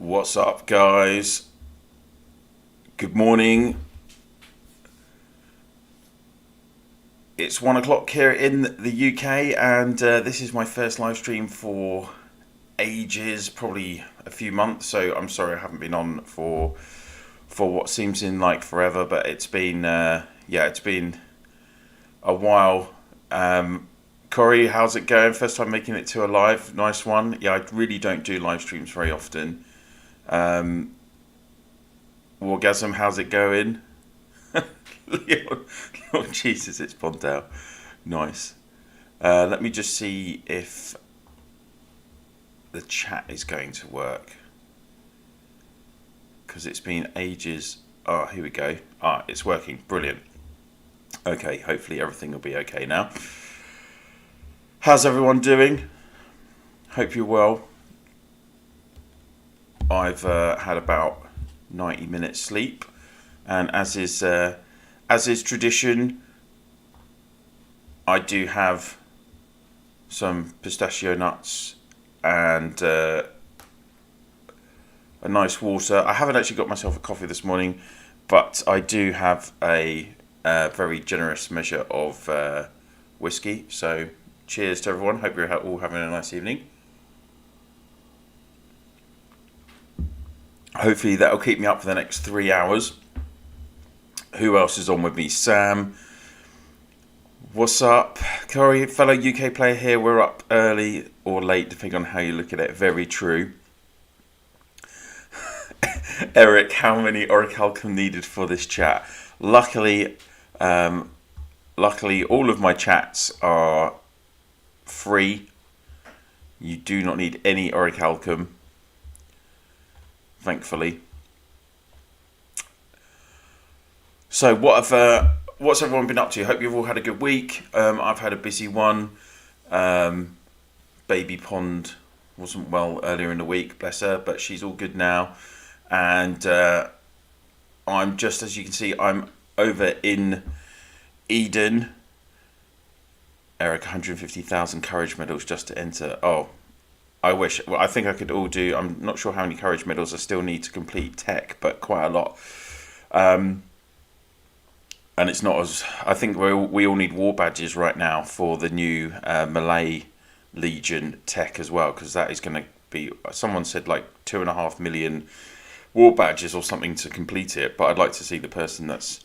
What's up, guys? Good morning. It's 1 o'clock here in the UK, and this is my first live stream for ages, probably a few months. So I'm sorry I haven't been on for what seems in like forever, but it's been it's been a while. Corey, how's it going? First time making it to a live, nice one. Yeah, I really don't do live streams very often. Wargasm, how's it going? Oh, Jesus, it's Pondtail. Nice. Let me just see if the chat is going to work. Because it's been ages. Oh, here we go. It's working. Brilliant. Okay, hopefully everything will be okay now. How's everyone doing? Hope you're well. I've had about 90 minutes sleep, and as is tradition, I do have some pistachio nuts and a nice water. I haven't actually got myself a coffee this morning, but I do have a very generous measure of whiskey. So cheers to everyone. Hope you're all having a nice evening. Hopefully that'll keep me up for the next 3 hours. Who else is on with me? Sam. What's up? Corey, fellow UK player here. We're up early or late, depending on how you look at it. Very true. Eric, how many orichalcum needed for this chat? Luckily, all of my chats are free. You do not need any orichalcum, thankfully. So what's everyone been up to? Hope you've all had a good week. I've had a busy one. Baby Pond wasn't well earlier in the week, bless her, but she's all good now. And I'm just, as you can see, I'm over in Eden. Eric, 150,000 courage medals just to enter. Oh, I wish. Well, I think I could all do. I'm not sure how many courage medals I still need to complete tech, but quite a lot. And it's not as. I think we all need war badges right now for the new Malay Legion tech as well, because that is going to be. Someone said like 2.5 million war badges or something to complete it, but I'd like to see the person that's.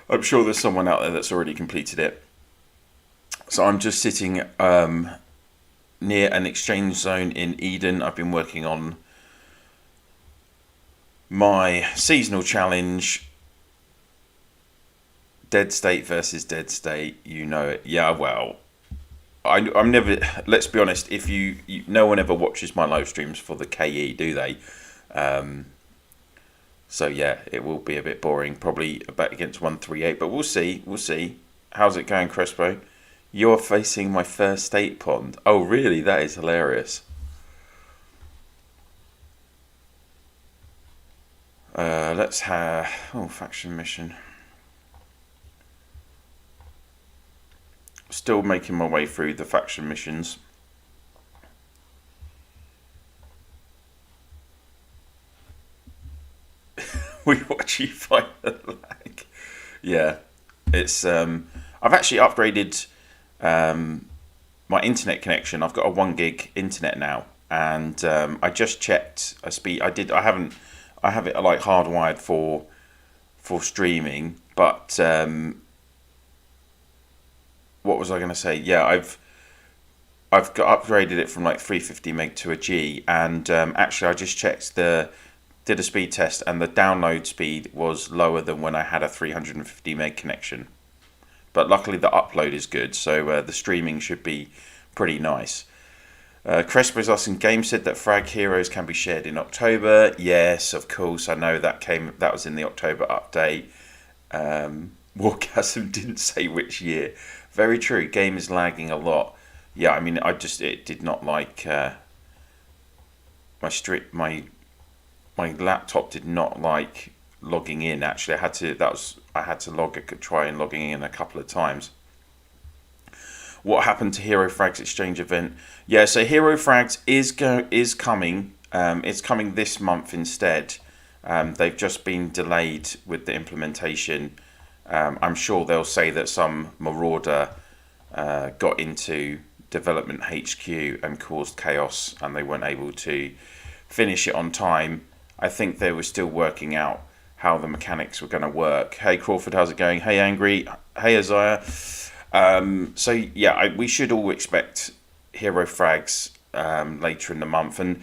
I'm sure there's someone out there that's already completed it. So I'm just sitting near an exchange zone in Eden. I've been working on my seasonal challenge, Dead State versus Dead State. You know it. Yeah, well, I'm never. Let's be honest. If you no one ever watches my live streams for the KE, do they? So yeah, it will be a bit boring. Probably a bet against 138, but we'll see. We'll see. How's it going, Crespo? You're facing my first state pond. Oh, really? That is hilarious. Let's have... Oh, faction mission. Still making my way through the faction missions. We watch you fight the lag. Yeah. It's... I've actually upgraded... my internet connection. I've got a 1 gig internet now, and I just checked a speed. I have it like hardwired for streaming, but what was I going to say? Yeah, I've upgraded it from like 350 meg to a G, and actually I just checked did a speed test, and the download speed was lower than when I had a 350 meg connection. But luckily the upload is good, so the streaming should be pretty nice. Crespo's asking, Game said that Frag Heroes can be shared in October. Yes, of course, I know that was in the October update. Wargasm didn't say which year. Very true, game is lagging a lot. Yeah, I mean, it did not like my laptop did not like logging in. Actually, I had to try and logging in a couple of times. What happened to Hero Frags exchange event? Yeah, so Hero Frags is coming. It's coming this month instead. They've just been delayed with the implementation. I'm sure they'll say that some marauder got into development HQ and caused chaos, and they weren't able to finish it on time. I think they were still working out how the mechanics were going to work. Hey Crawford, how's it going? Hey Angry, hey Isaiah. So yeah, we should all expect hero frags later in the month, and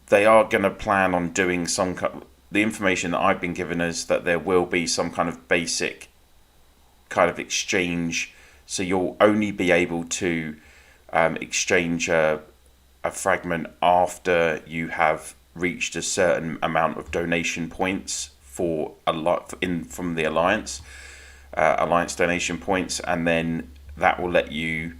they are going to plan on doing some. The information that I've been given is that there will be some kind of basic kind of exchange, so you'll only be able to exchange a fragment after you have reached a certain amount of donation points for a lot from the alliance donation points, and then that will let you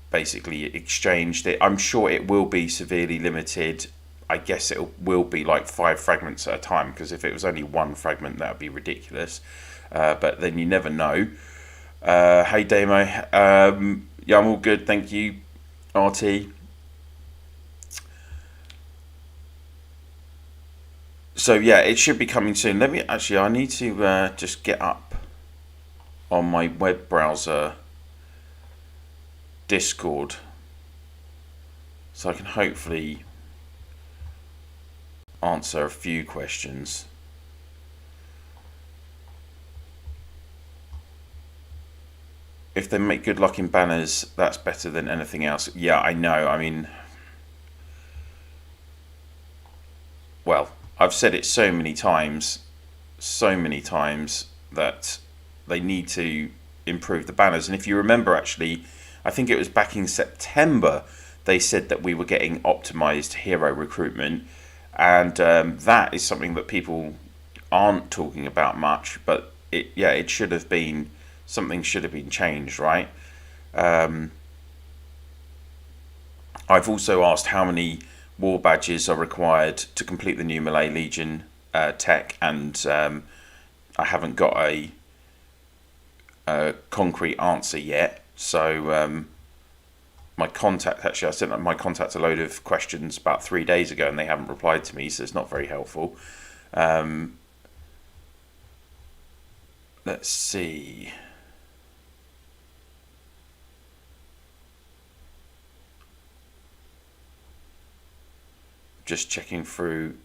basically exchange it. I'm sure it will be severely limited. I guess it will be like 5 fragments at a time, because if it was only 1 fragment, that would be ridiculous. But then you never know. Hey Damo, yeah, I'm all good, thank you. RT. So yeah, it should be coming soon. I need to just get up on my web browser Discord, so I can hopefully answer a few questions. If they make good luck in banners, that's better than anything else. Yeah, I know. I mean, well, I've said it so many times that they need to improve the banners. And if you remember, actually, I think it was back in September, they said that we were getting optimized hero recruitment, and that is something that people aren't talking about much, but it should have been, something should have been changed, right? I've also asked how many war badges are required to complete the new Malay Legion tech, and I haven't got a concrete answer yet. So my contact, actually, I sent my contact a load of questions about 3 days ago, and they haven't replied to me, so it's not very helpful. Let's see. Just checking through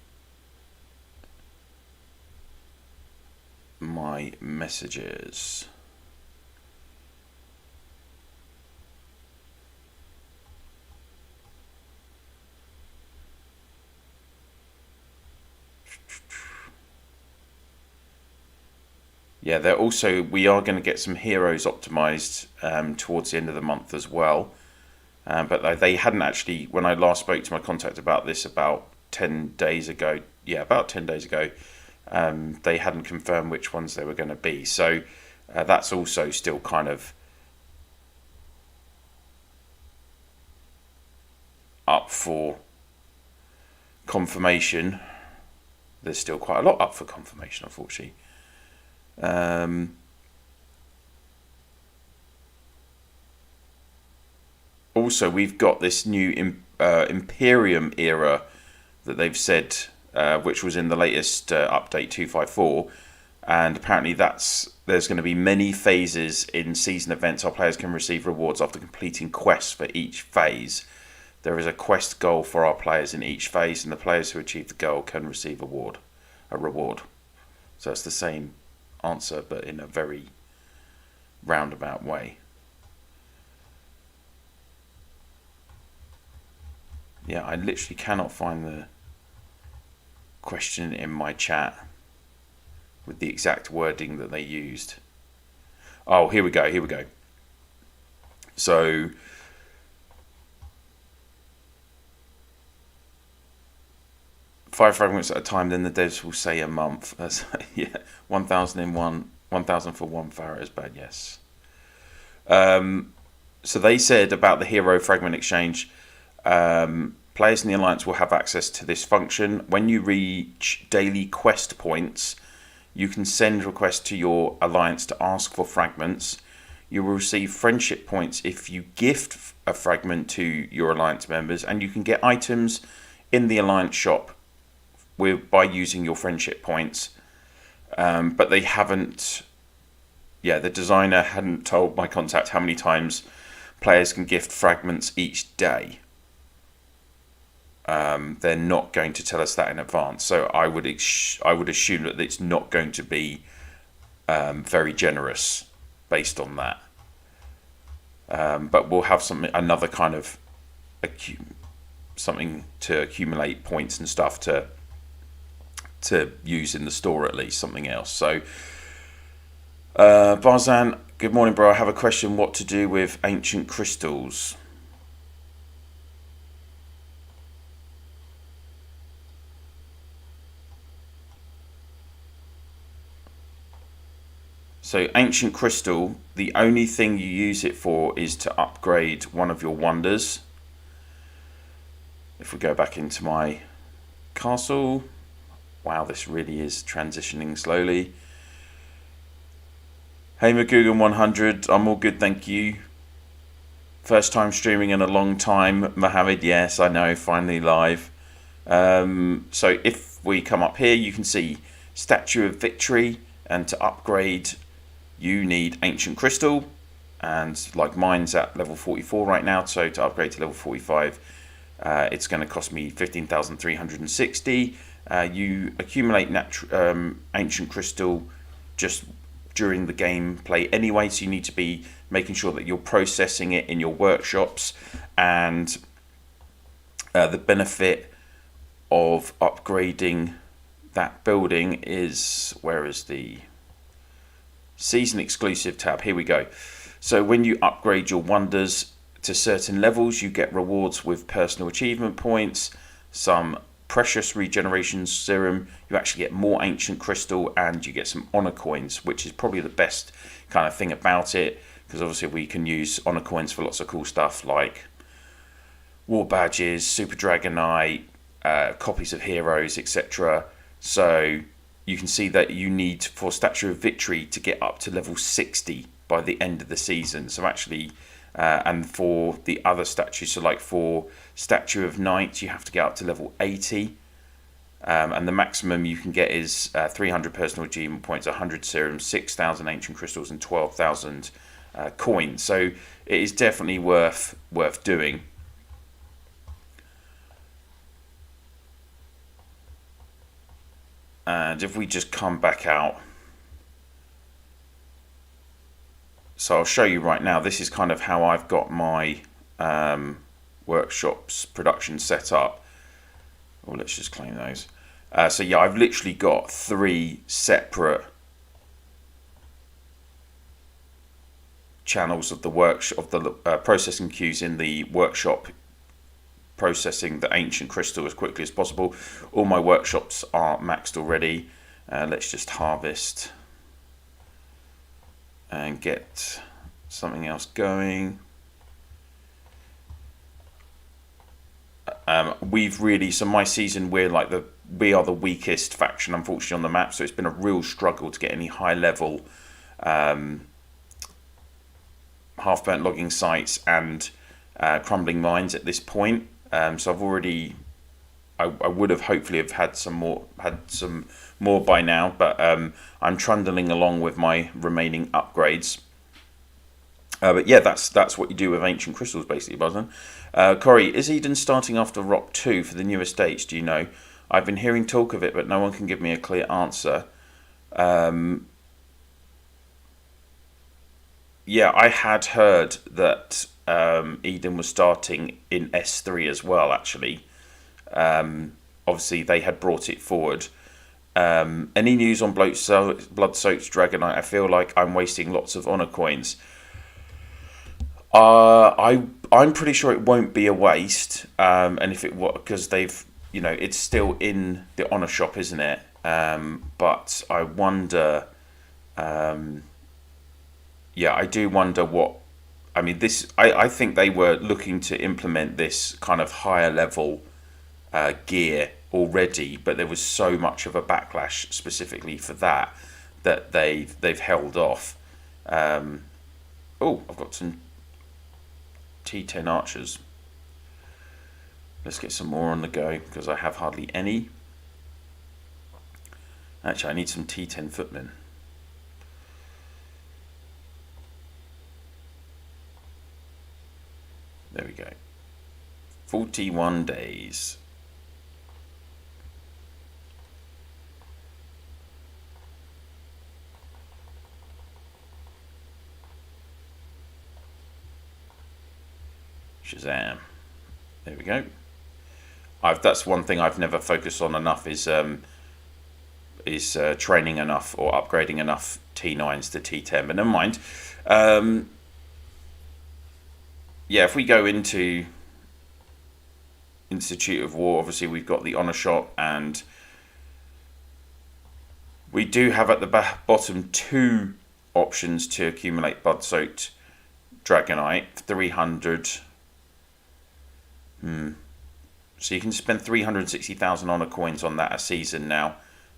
my messages. Yeah, we are going to get some heroes optimized towards the end of the month as well. But they hadn't actually, when I last spoke to my contact about this about 10 days ago, they hadn't confirmed which ones they were going to be. So that's also still kind of up for confirmation. There's still quite a lot up for confirmation, unfortunately. Also, we've got this new Imperium era that they've said, which was in the latest update 254, and apparently there's going to be many phases in season events. Our players can receive rewards after completing quests for each phase. There is a quest goal for our players in each phase, and the players who achieve the goal can receive a reward. So it's the same answer, but in a very roundabout way. Yeah, I literally cannot find the question in my chat with the exact wording that they used. Oh, here we go. So five fragments at a time, then the devs will say a month. That's, yeah, 1,000 in one, 1,000 for one Pharaoh is bad, yes. So they said about the hero fragment exchange, players in the Alliance will have access to this function. When you reach daily quest points, you can send requests to your Alliance to ask for fragments. You will receive friendship points if you gift a fragment to your Alliance members, and you can get items in the Alliance shop by using your friendship points, but they haven't. Yeah, the designer hadn't told my contact how many times players can gift fragments each day. They're not going to tell us that in advance, so I would assume that it's not going to be very generous based on that. But we'll have another kind of something to accumulate points and stuff to use in the store, at least something else. So Barzan, good morning, bro. I have a question. What to do with ancient crystals? So ancient crystal, the only thing you use it for is to upgrade one of your wonders. If we go back into my castle, wow, this really is transitioning slowly. Hey Magoogan 100, I'm all good, thank you. First time streaming in a long time, Mohammed. Yes, I know, finally live. So if we come up here, you can see Statue of Victory, and to upgrade you need Ancient Crystal, and like mine's at level 44 right now, so to upgrade to level 45 it's going to cost me 15,360. You accumulate Ancient Crystal just during the gameplay anyway, so you need to be making sure that you're processing it in your workshops. And the benefit of upgrading that building is, where is the season exclusive tab? Here we go. So when you upgrade your wonders to certain levels, you get rewards with personal achievement points, some precious regeneration serum, you actually get more ancient crystal, and you get some honor coins, which is probably the best kind of thing about it, because obviously we can use honor coins for lots of cool stuff like war badges, super dragonite, copies of heroes, etc. So you can see that you need, for Statue of Victory, to get up to level 60 by the end of the season. So actually, and for the other statues, so like for Statue of Knight, you have to get up to level 80. And the maximum you can get is 300 personal achievement points, 100 serums, 6,000 ancient crystals, and 12,000 coins. So it is definitely worth doing. And if we just come back out, so I'll show you right now, this is kind of how I've got my workshops production set up. Well, let's just claim those. So yeah, I've literally got 3 separate channels of the workshop, of the processing queues in the workshop, processing the ancient crystal as quickly as possible. All my workshops are maxed already. Let's just harvest and get something else going. We've really, so my season, we are the weakest faction, unfortunately, on the map, so it's been a real struggle to get any high level half burnt logging sites and crumbling mines at this point. So I've already, I would have hopefully have had some more by now, but I'm trundling along with my remaining upgrades. But yeah, that's what you do with ancient crystals, basically, Buzzin. Corey, is Eden starting after Rock 2 for the new estates? Do you know? I've been hearing talk of it, but no one can give me a clear answer. Yeah, I had heard that Eden was starting in S3 as well, actually. Obviously, they had brought it forward. Any news on Blood-Soaked Dragonite? I feel like I'm wasting lots of honor coins. I'm pretty sure it won't be a waste, and if it was, because they've, it's still in the honor shop, isn't it? But I wonder, yeah, I do wonder what, I mean, this, I think they were looking to implement this kind of higher level gear already, but there was so much of a backlash specifically for that they've held off. Oh, I've got some T10 archers. Let's get some more on the go, because I have hardly any. Actually, I need some T10 footmen. There we go. 41 days. Shazam. There we go. That's one thing I've never focused on enough is training enough or upgrading enough T9s to T10. But never mind. Yeah, if we go into Institute of War, obviously we've got the Honor Shot, and we do have at the bottom 2 options to accumulate Blood-Soaked Dragonite, 300. So you can spend 360,000 Honor coins on that a season now.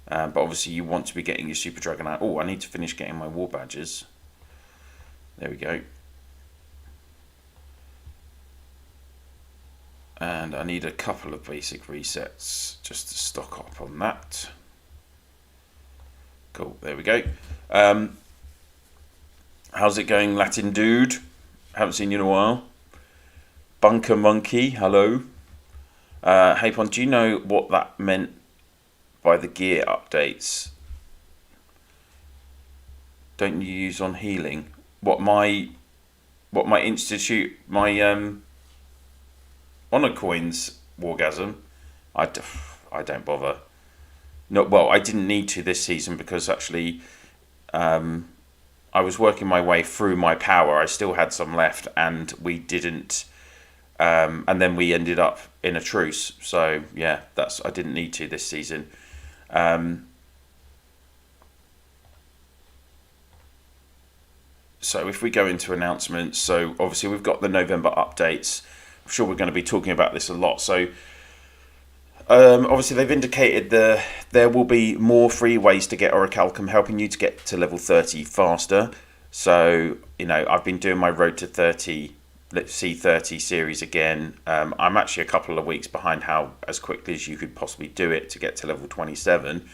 But obviously you want to be getting your Super Dragonite. Oh, I need to finish getting my War Badges. There we go. And I need a couple of basic resets just to stock up on that. Cool, there we go. How's it going, Latin dude? Haven't seen you in a while. Bunker Monkey, hello. Hey Pon, do you know what that meant by the gear updates? Don't you use on healing? What my institute, my Honor coins Wargasm? I don't bother. No, well, I didn't need to this season because actually I was working my way through my power. I still had some left, and we didn't. And then we ended up in a truce. So yeah, I didn't need to this season. So if we go into announcements, so obviously we've got the November updates. I'm sure we're going to be talking about this a lot. So obviously they've indicated there will be more free ways to get Orichalcum, helping you to get to level 30 faster. So, you know, I've been doing my Road to 30, let's see 30 series again. I'm actually a couple of weeks behind as quickly as you could possibly do it to get to level 27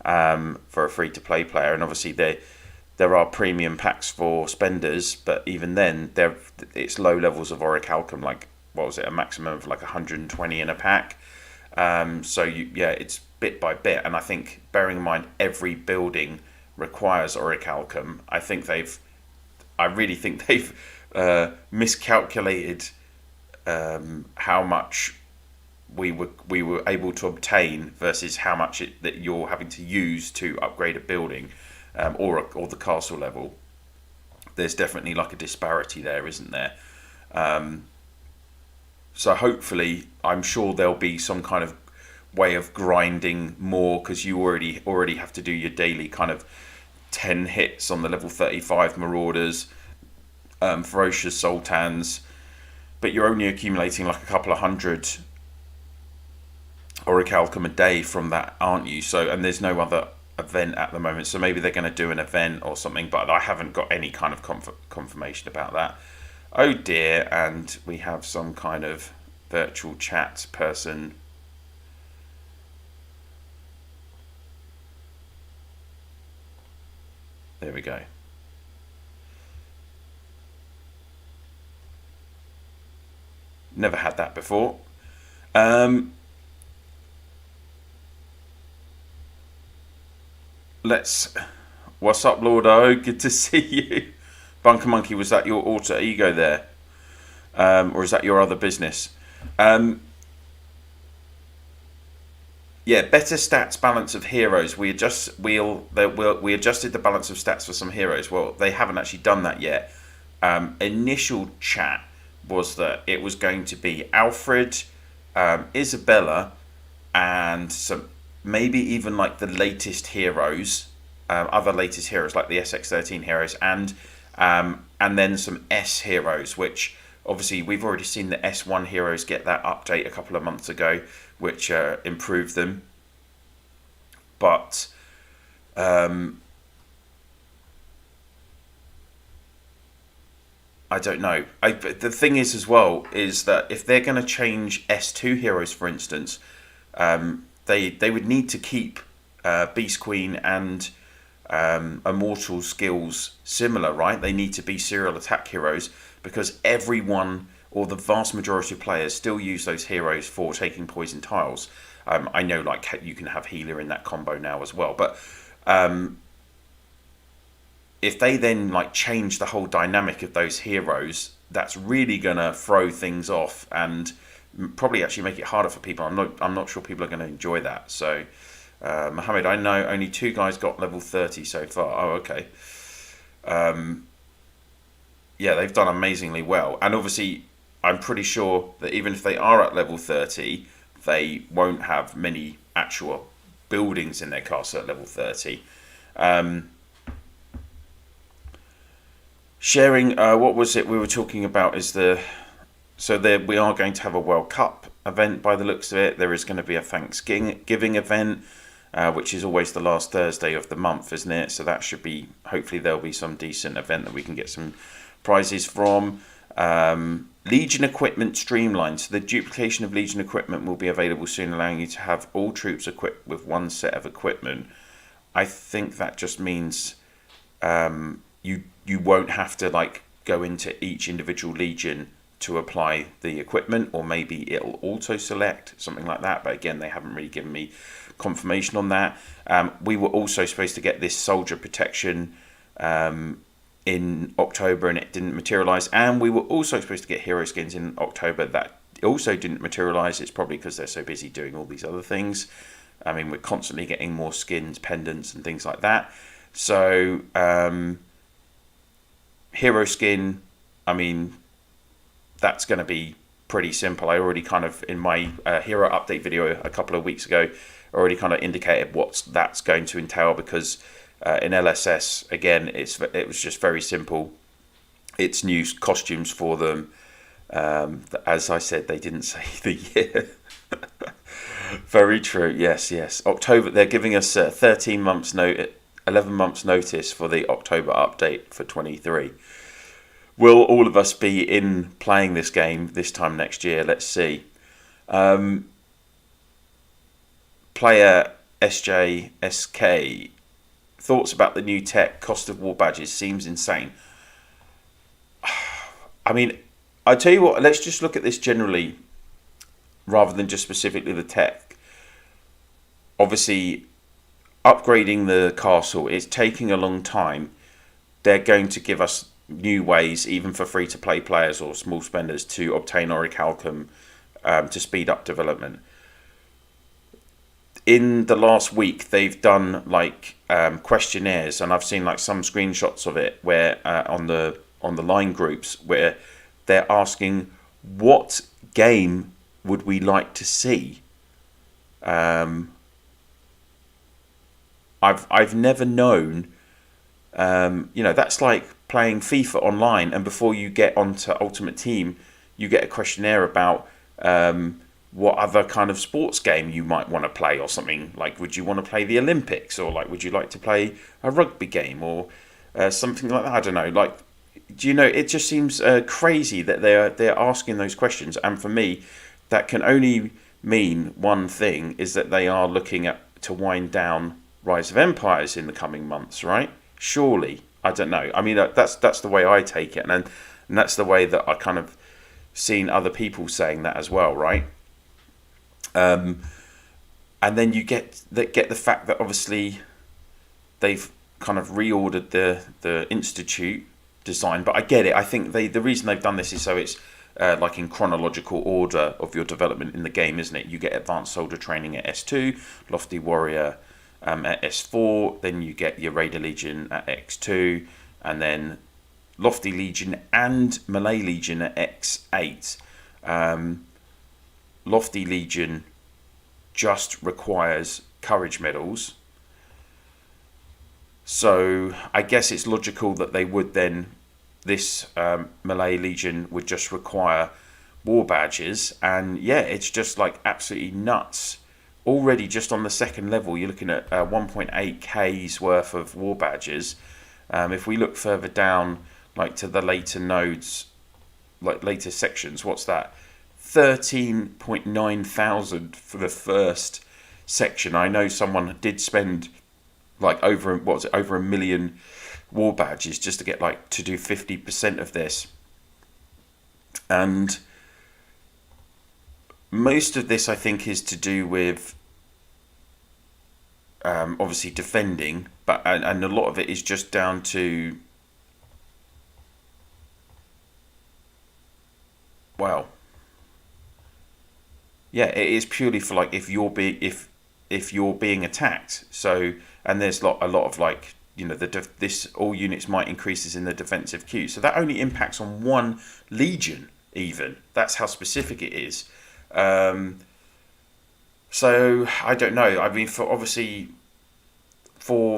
for a free-to-play player. And obviously there are premium packs for spenders, but even then it's low levels of Orichalcum, like, what was it, a maximum of like 120 in a pack. So it's bit by bit, and I think, bearing in mind every building requires Orichalcum, I really think they've miscalculated how much we were able to obtain versus how much that you're having to use to upgrade a building or the castle level. There's definitely like a disparity there, isn't there? So hopefully, I'm sure there'll be some kind of way of grinding more, because you already have to do your daily kind of 10 hits on the level 35 Marauders, Ferocious Sultans, but you're only accumulating like a couple of hundred Orichalcum a day from that, aren't you? So, and there's no other event at the moment, so maybe they're going to do an event or something, but I haven't got any kind of confirmation about that. Oh dear, and we have some kind of virtual chat person. There we go. Never had that before. What's up, Lordo? Good to see you. Bunker Monkey, was that your alter ego there? Or is that your other business? Yeah, better stats balance of heroes. We adjusted the balance of stats for some heroes. Well, they haven't actually done that yet. Initial chat was that it was going to be Alfred, Isabella, and some maybe even like the latest heroes, other latest heroes like the SX13 heroes, and then some S heroes, which obviously we've already seen the S1 heroes get that update a couple of months ago, which improved them. But I don't know. But the thing is as well is that if they're going to change S2 heroes, for instance, they would need to keep Beast Queen and Immortal skills similar, right? They need to be serial attack heroes because everyone or the vast majority of players still use those heroes for taking poison tiles. I know like you can have healer in that combo now as well, but if they then like change the whole dynamic of those heroes, that's really gonna throw things off and probably actually make it harder for people. I'm not sure people are going to enjoy that. So Mohammed, I know only 2 guys got level 30 so far. Oh, okay. Yeah, they've done amazingly well, and obviously I'm pretty sure that even if they are at level 30, they won't have many actual buildings in their castle at level 30. Sharing, what was it we were talking about is we are going to have a World Cup event by the looks of it. There is going to be a Thanksgiving event, which is always the last Thursday of the month, isn't it? So that should be, hopefully there'll be some decent event that we can get some prizes from. Legion equipment streamlined. So the duplication of Legion equipment will be available soon, allowing you to have all troops equipped with one set of equipment. I think that just means you won't have to like go into each individual Legion to apply the equipment, or maybe it'll auto select, something like that. But again, they haven't really given me confirmation on that. We were also supposed to get this soldier protection in October, and it didn't materialize. And we were also supposed to get hero skins in October. That also didn't materialize. It's probably because they're so busy doing all these other things. I mean, we're constantly getting more skins, pendants, and things like that. So hero skin, I mean, that's going to be pretty simple. I already kind of, in my hero update video a couple of weeks ago, already kind of indicated what that's going to entail, because in LSS, again, it was just very simple. It's new costumes for them. As I said, they didn't say the year. Very true. Yes. October, they're giving us 11 months notice for the October update for 23. Will all of us be in playing this game this time next year? Let's see. Player SJSK, thoughts about the new tech, cost of war badges seems insane. I mean, I tell you what, let's just look at this generally rather than just specifically the tech. Obviously, upgrading the castle is taking a long time. They're going to give us new ways, even for free-to-play players or small spenders, to obtain orichalcum to speed up development. In the last week, they've done like questionnaires, and I've seen like some screenshots of it where on the line groups where they're asking what game would we like to see. I've never known. That's like playing FIFA online, and before you get onto Ultimate Team, you get a questionnaire about what other kind of sports game you might want to play, or something like, would you want to play the Olympics, or like, would you like to play a rugby game, or something like that. I don't know. Like, do you know? It just seems crazy that they're asking those questions, and for me, that can only mean one thing: is that they are looking to wind down Rise of Empires in the coming months, right? Surely, I don't know. I mean, that's the way I take it, and that's the way that I kind of seen other people saying that as well, right? And then you get the fact that obviously they've kind of reordered the Institute design, but I get it. I think the reason they've done this is so it's like in chronological order of your development in the game, isn't it? You get Advanced Soldier Training at S2, Lofty Warrior at S4, then you get your Raider Legion at X2, and then Lofty Legion and Melee Legion at X8. Lofty Legion just requires courage medals, so I guess it's logical that they would then, this Melee Legion would just require war badges, and yeah, it's just like absolutely nuts. Already just on the second level, you're looking at 1.8k's worth of war badges. If we look further down, like to the later nodes, like later sections. What's that? 13.9 thousand for the first section. I know someone did spend like over a million war badges just to get like to do 50% of this. And most of this I think is to do with obviously defending, but and a lot of it is just down to, well, yeah, it is purely for like if you're being attacked. So, and there's a lot of like, you know, this all units might increases in the defensive queue. So that only impacts on one legion even. That's how specific it is. So I don't know. I mean, for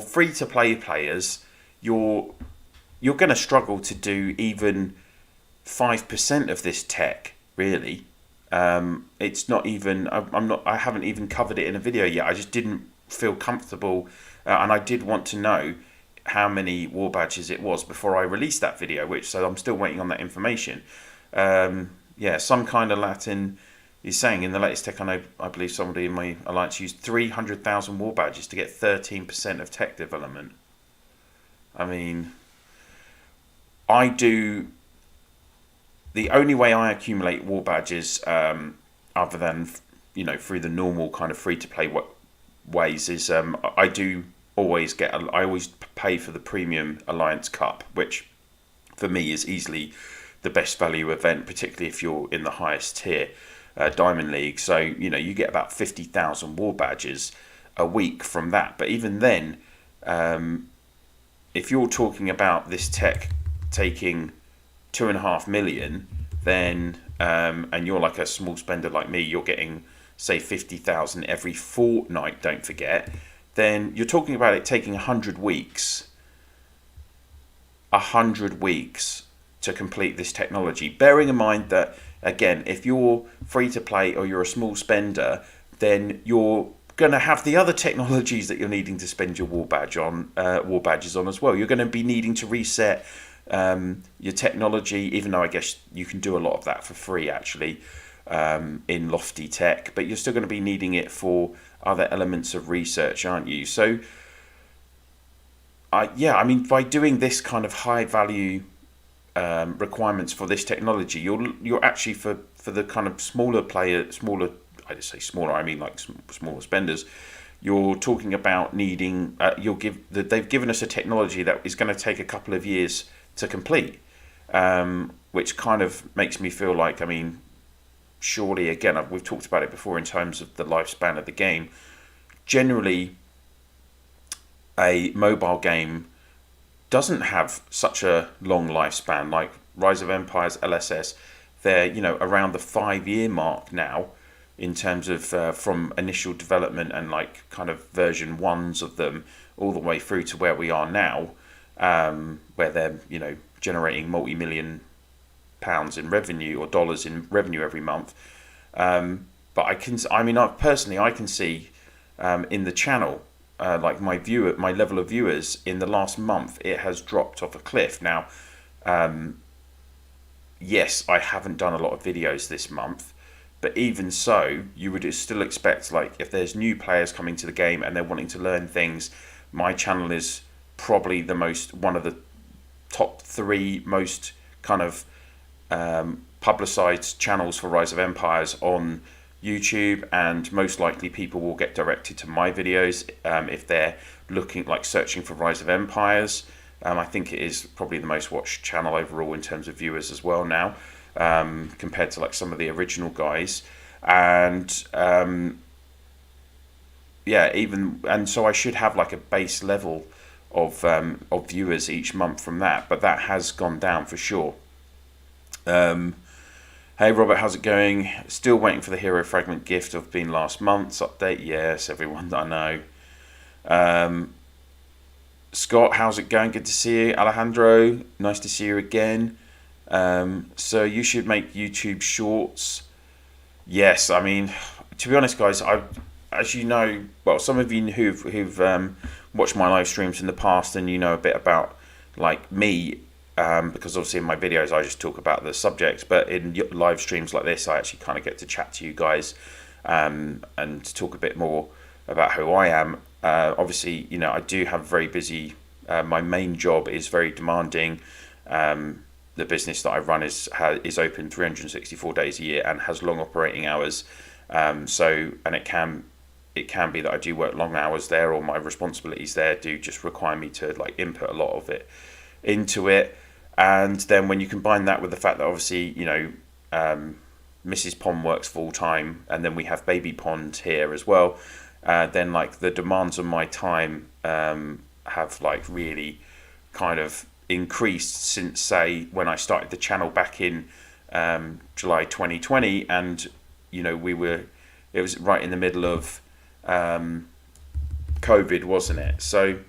free to play players, you're going to struggle to do even 5% of this tech, really. It's not even. I haven't even covered it in a video yet. I just didn't feel comfortable, and I did want to know how many war badges it was before I released that video. So I'm still waiting on that information. Yeah, some kind of Latin is saying in the latest tech. I believe somebody in my alliance used 300,000 war badges to get 13% of tech development. I mean, I do. The only way I accumulate war badges, other than, you know, through the normal kind of free to play ways, is I do always I always pay for the premium Alliance Cup, which for me is easily the best value event, particularly if you're in the highest tier, Diamond League. So, you know, you get about 50,000 war badges a week from that. But even then, if you're talking about this tech taking 2.5 million, then and you're like a small spender like me, you're getting say 50,000 every fortnight, don't forget, then you're talking about it taking 100 weeks to complete this technology, bearing in mind that, again, if you're free to play or you're a small spender, then you're going to have the other technologies that you're needing to spend your war badges on as well. You're going to be needing to reset your technology, even though I guess you can do a lot of that for free actually in Lofty Tech, but you're still going to be needing it for other elements of research, aren't you? So I mean, by doing this kind of high value requirements for this technology, you're actually for the kind of I just say smaller, I mean like smaller spenders, you're talking about needing they've given us a technology that is going to take a couple of years to complete, which kind of makes me feel like, I mean, surely, again, we've talked about it before in terms of the lifespan of the game. Generally, a mobile game doesn't have such a long lifespan. Like Rise of Empires, LSS, they're, you know, around the 5-year mark now in terms of from initial development and like kind of version 1s of them all the way through to where we are now, where they're, you know, generating multi-million pounds in revenue or dollars in revenue every month. But I can see in the channel, like my level of viewers in the last month, it has dropped off a cliff. Now, yes, I haven't done a lot of videos this month, but even so, you would still expect, like, if there's new players coming to the game and they're wanting to learn things, my channel is probably one of the top 3 most kind of publicized channels for Rise of Empires on YouTube, and most likely people will get directed to my videos if they're searching for Rise of Empires. I think it is probably the most watched channel overall in terms of viewers as well now, compared to like some of the original guys. And so I should have like a base level of viewers each month from that, but that has gone down for sure. Hey Robert, how's it going? Still waiting for the hero fragment gift of being last month's update. Yes, everyone, I know. Scott, how's it going? Good to see you. Alejandro, nice to see you again. So you should make YouTube shorts. Yes, I mean, to be honest, guys, as you know, well, some of you who've watched my live streams in the past, and you know a bit about like me, because obviously in my videos I just talk about the subjects, but in live streams like this I actually kind of get to chat to you guys, and talk a bit more about who I am. Obviously, you know, I do have very busy, my main job is very demanding. The business that I run is open 364 days a year and has long operating hours. And it can be that I do work long hours there, or my responsibilities there do just require me to like input a lot of it into it. And then when you combine that with the fact that obviously, you know, Mrs. Pond works full time, and then we have baby Pond here as well, then like the demands on my time have like really kind of increased since, say, when I started the channel back in July 2020. And you know, it was right in the middle of COVID, wasn't it? So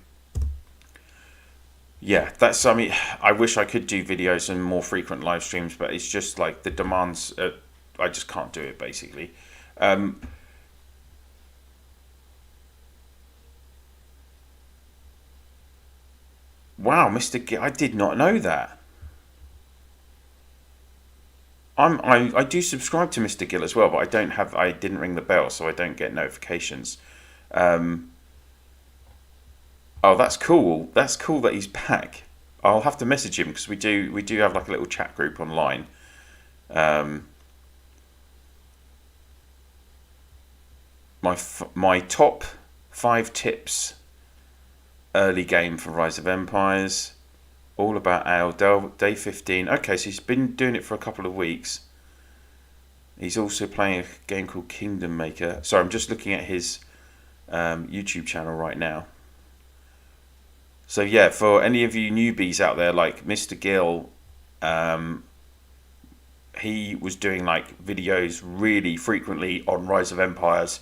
yeah, that's, I mean, I wish I could do videos and more frequent live streams, but it's just like the demands, I just can't do it basically. Wow, Mr. I did not know that. I do subscribe to Mr. Gill as well, but I didn't ring the bell, so I don't get notifications. Um, oh, that's cool. That's cool that he's back. I'll have to message him because we do have like a little chat group online. Um, my top 5 tips early game for Rise of Empires. All about Ale. Day 15. Okay, so he's been doing it for a couple of weeks. He's also playing a game called Kingdom Maker. Sorry, I'm just looking at his YouTube channel right now. So yeah, for any of you newbies out there, like Mr. Gill, he was doing like videos really frequently on Rise of Empires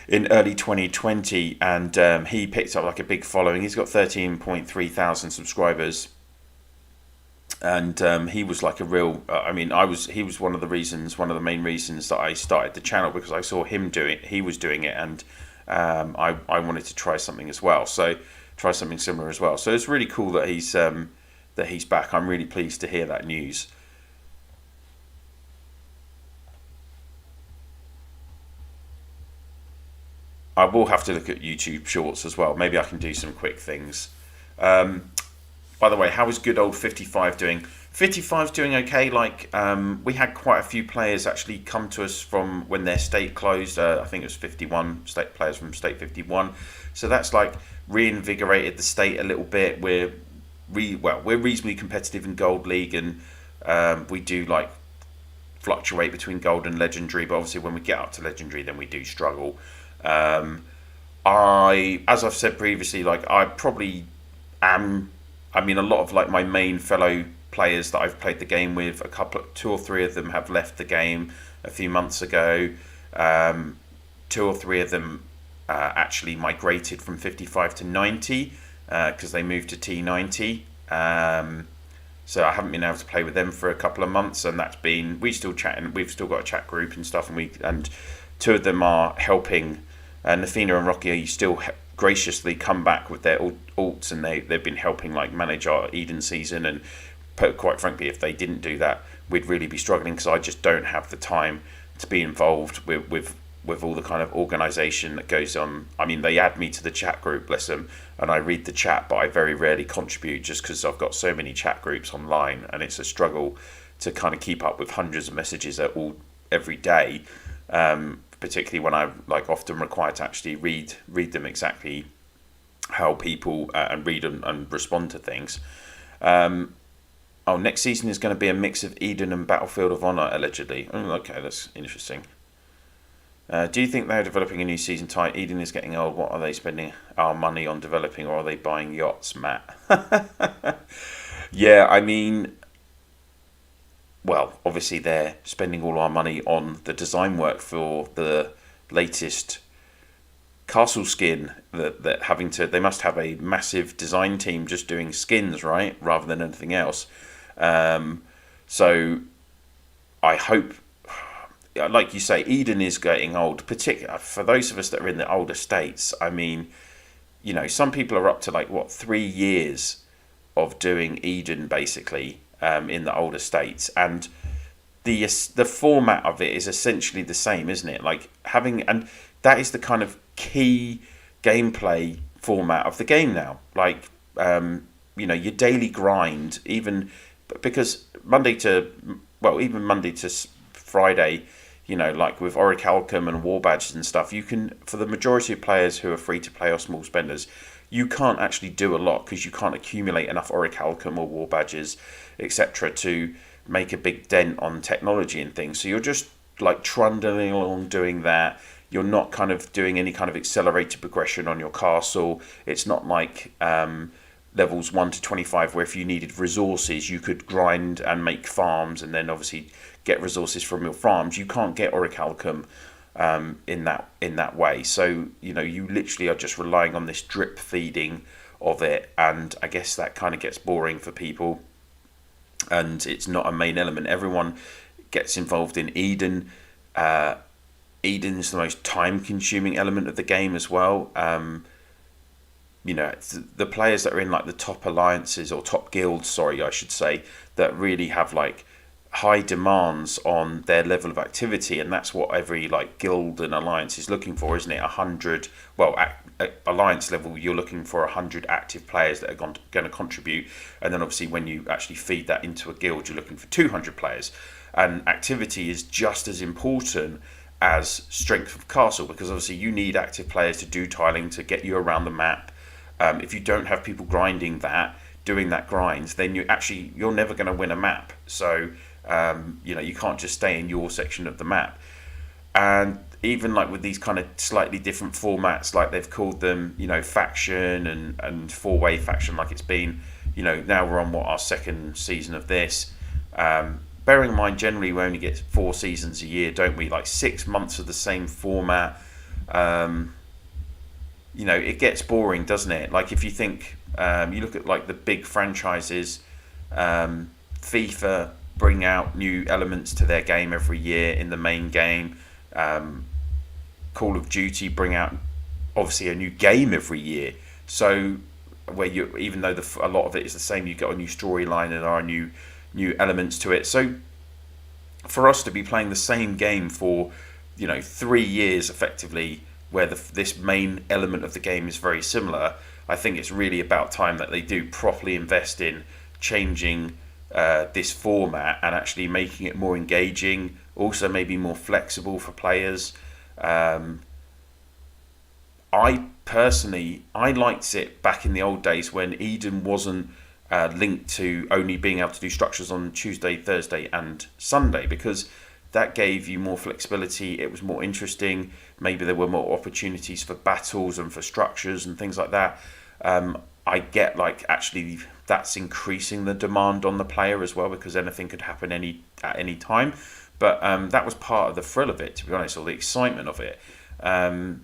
in early 2020, and he picked up like a big following. He's got 13.3 thousand subscribers, and he was like a real. I mean, he was one of the main reasons that I started the channel, because I saw him doing. He was doing it, and I wanted to try something as well. So try something similar as well. So it's really cool that he's back. I'm really pleased to hear that news. I will have to look at YouTube Shorts as well. Maybe I can do some quick things. Um, by the way, how is good old 55 doing? 55's doing okay. Like, we had quite a few players actually come to us from when their state closed. I think it was 51 state players from state 51. So that's like reinvigorated the state a little bit. We're reasonably competitive in Gold League, and we do like fluctuate between Gold and Legendary. But obviously, when we get up to Legendary, then we do struggle. As I've said previously, like I probably am. I mean, a lot of like my main fellow players that I've played the game with, two or three of them have left the game a few months ago. 2 or 3 of them actually migrated from 55 to 90 because they moved to T90. So I haven't been able to play with them for a couple of months, and we still chatting. We've still got a chat group and stuff, and 2 of them are helping. Nafina and Rocky still graciously come back with their alts, and they've been helping like manage our Eden season. And quite frankly, if they didn't do that, we'd really be struggling, because I just don't have the time to be involved with all the kind of organisation that goes on. I mean, they add me to the chat group, bless them, and I read the chat, but I very rarely contribute just because I've got so many chat groups online, and it's a struggle to kind of keep up with hundreds of messages every day. Particularly when I'm like often required to actually read them exactly how people and read and respond to things. Next season is going to be a mix of Eden and Battlefield of Honor, allegedly. Oh, okay, that's interesting. Do you think they're developing a new season type? Eden is getting old. What are they spending our money on developing, or are they buying yachts, Matt? Yeah, I mean, well, obviously they're spending all our money on the design work for the latest castle skin. They must have a massive design team just doing skins, right, rather than anything else. So I hope, like you say, Eden is getting old, particularly for those of us that are in the older states. I mean, you know, some people are up to like 3 years doing Eden basically in the older states, and the format of it is essentially the same, isn't it? Like having, and that is the kind of key gameplay format of the game now. Like your daily grind, even because even Monday to Friday, like with Orichalcum and War Badges and stuff, you can, for the majority of players who are free to play or small spenders, you can't actually do a lot because you can't accumulate enough Orichalcum or War Badges, etc., to make a big dent on technology and things. So you're just like trundling along doing that. You're not kind of doing any kind of accelerated progression on your castle. It's not like levels 1 to 25 where if you needed resources you could grind and make farms and then obviously get resources from your farms. You can't get Orichalcum in that way. So you literally are just relying on this drip feeding of it, and I guess that kind of gets boring for people, and it's not a main element. Everyone gets involved in Eden. Eden is the most time-consuming element of the game as well. The players that are in like the top alliances or top guilds, sorry, I should say, that really have like high demands on their level of activity, and that's what every like guild and alliance is looking for, isn't it? 100, well, at alliance level you're looking for 100 active players that are going to contribute, and then obviously when you actually feed that into a guild you're looking for 200 players, and activity is just as important as strength of castle, because obviously you need active players to do tiling to get you around the map. If you don't have people grinding that, doing that grind, then you're never going to win a map. So you can't just stay in your section of the map. And even like with these kind of slightly different formats, like they've called them, faction and four-way faction, like it's been, now we're on our second season of this. Bearing in mind, generally we only get 4 seasons a year, don't we? Like 6 months of the same format. It gets boring, doesn't it? Like if you think, you look at like the big franchises, FIFA bring out new elements to their game every year in the main game. Call of Duty bring out obviously a new game every year. So where even though a lot of it is the same, you get a new storyline and there are new elements to it. So for us to be playing the same game for 3 years effectively, where this main element of the game is very similar, I think it's really about time that they do properly invest in changing this format and actually making it more engaging, also maybe more flexible for players. I liked it back in the old days when Eden wasn't linked to only being able to do structures on Tuesday, Thursday and Sunday, because that gave you more flexibility. It was more interesting. Maybe there were more opportunities for battles and for structures and things like that. I get like actually that's increasing the demand on the player as well, because anything could happen at any time. But that was part of the thrill of it, to be honest, or the excitement of it. And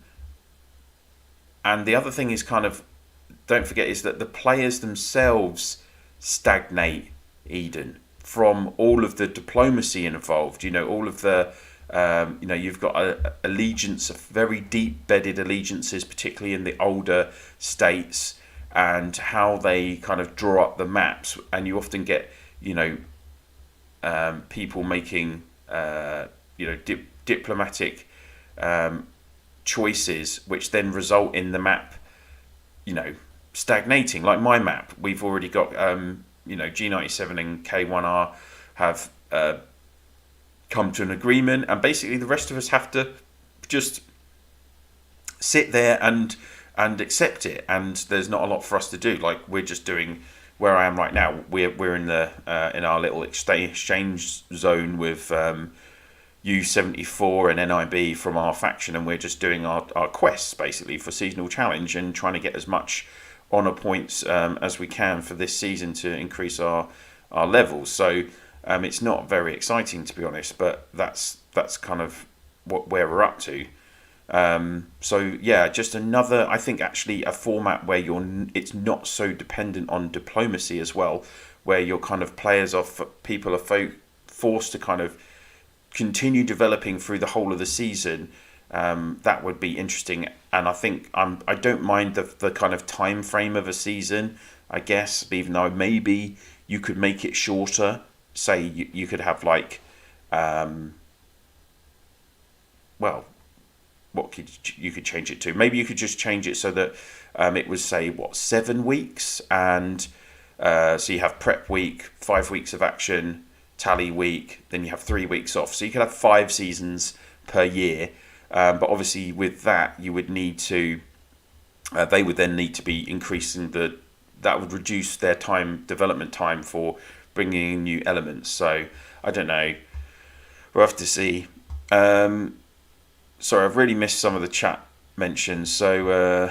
the other thing is don't forget, is that the players themselves stagnate Eden from all of the diplomacy involved. All of the you've got allegiance, very deep bedded allegiances, particularly in the older states, and how they kind of draw up the maps, and you often get people making diplomatic choices, which then result in the map stagnating. Like my map, we've already got G97 and K1R have come to an agreement, and basically the rest of us have to just sit there and accept it, and there's not a lot for us to do. Like we're just doing, where I am right now, we're in in our little exchange zone with U74 and NIB from our faction, and we're just doing our quests basically for seasonal challenge and trying to get as much honor points as we can for this season to increase our levels. So it's not very exciting, to be honest, but that's kind of where we're up to. So yeah, just another, I think actually a format where it's not so dependent on diplomacy as well, where your kind of people are forced to kind of continue developing through the whole of the season, That would be interesting, and I think I don't mind the kind of time frame of a season. I guess, even though maybe you could make it shorter. Say you could have like, well, what could you could change it to? Maybe you could just change it so that it was, say, 7 weeks, and so you have prep week, 5 weeks of action, tally week, then you have 3 weeks off. So you could have 5 seasons per year. But obviously, with that, you would need to. They would then need to be increasing that would reduce their development time for bringing in new elements. So I don't know. We'll have to see. Sorry, I've really missed some of the chat mentions. So,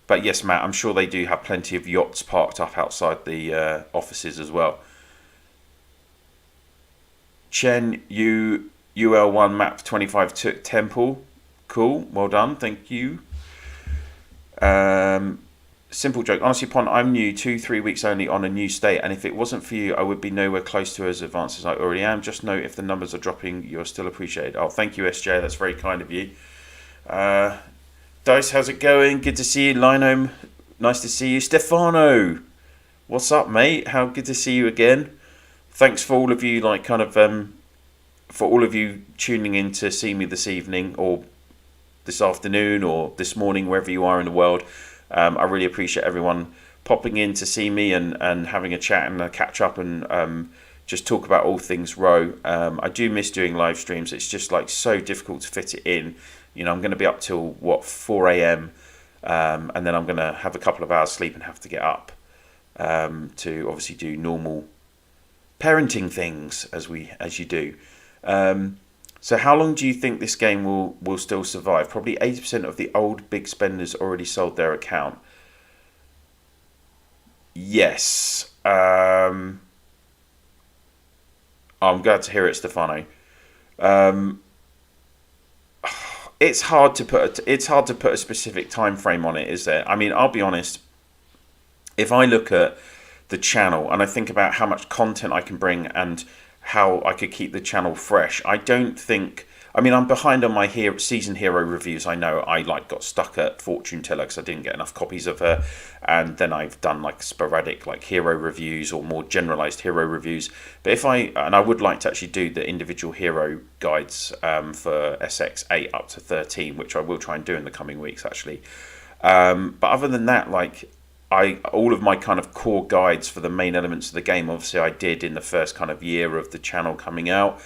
but yes, Matt, I'm sure they do have plenty of yachts parked up outside the offices as well. Chen, UL1 map 25 Temple. Cool, well done, thank you. Simple joke. Honestly, Pond, I'm new, 2-3 weeks only on a new state, and if it wasn't for you, I would be nowhere close to as advanced as I already am. Just note if the numbers are dropping, you're still appreciated. Oh, thank you, SJ. That's very kind of you. Dice, how's it going? Good to see you. Lino, nice to see you. Stefano, what's up, mate? How good to see you again. Thanks for all of you, for all of you tuning in to see me this evening, or this afternoon, or this morning, wherever you are in the world. I really appreciate everyone popping in to see me and having a chat and a catch up and just talk about all things Row. I do miss doing live streams. It's just so difficult to fit it in. You know, I'm going to be up till 4 a.m. And then I'm going to have a couple of hours sleep and have to get up to obviously do normal parenting things as you do. So how long do you think this game will still survive? Probably 80% of the old big spenders already sold their account. Yes. I'm glad to hear it, Stefano. It's hard to put a specific time frame on it, is there? I mean, I'll be honest. If I look at the channel and I think about how much content I can bring and how I could keep the channel fresh, I don't think. I mean, I'm behind on my season hero reviews. I know I got stuck at Fortune Teller because I didn't get enough copies of her, and then I've done sporadic hero reviews or more generalized hero reviews. But I would like to actually do the individual hero guides for SX8 up to 13, which I will try and do in the coming weeks actually. But other than that, all of my kind of core guides for the main elements of the game, obviously I did in the first kind of year of the channel coming out.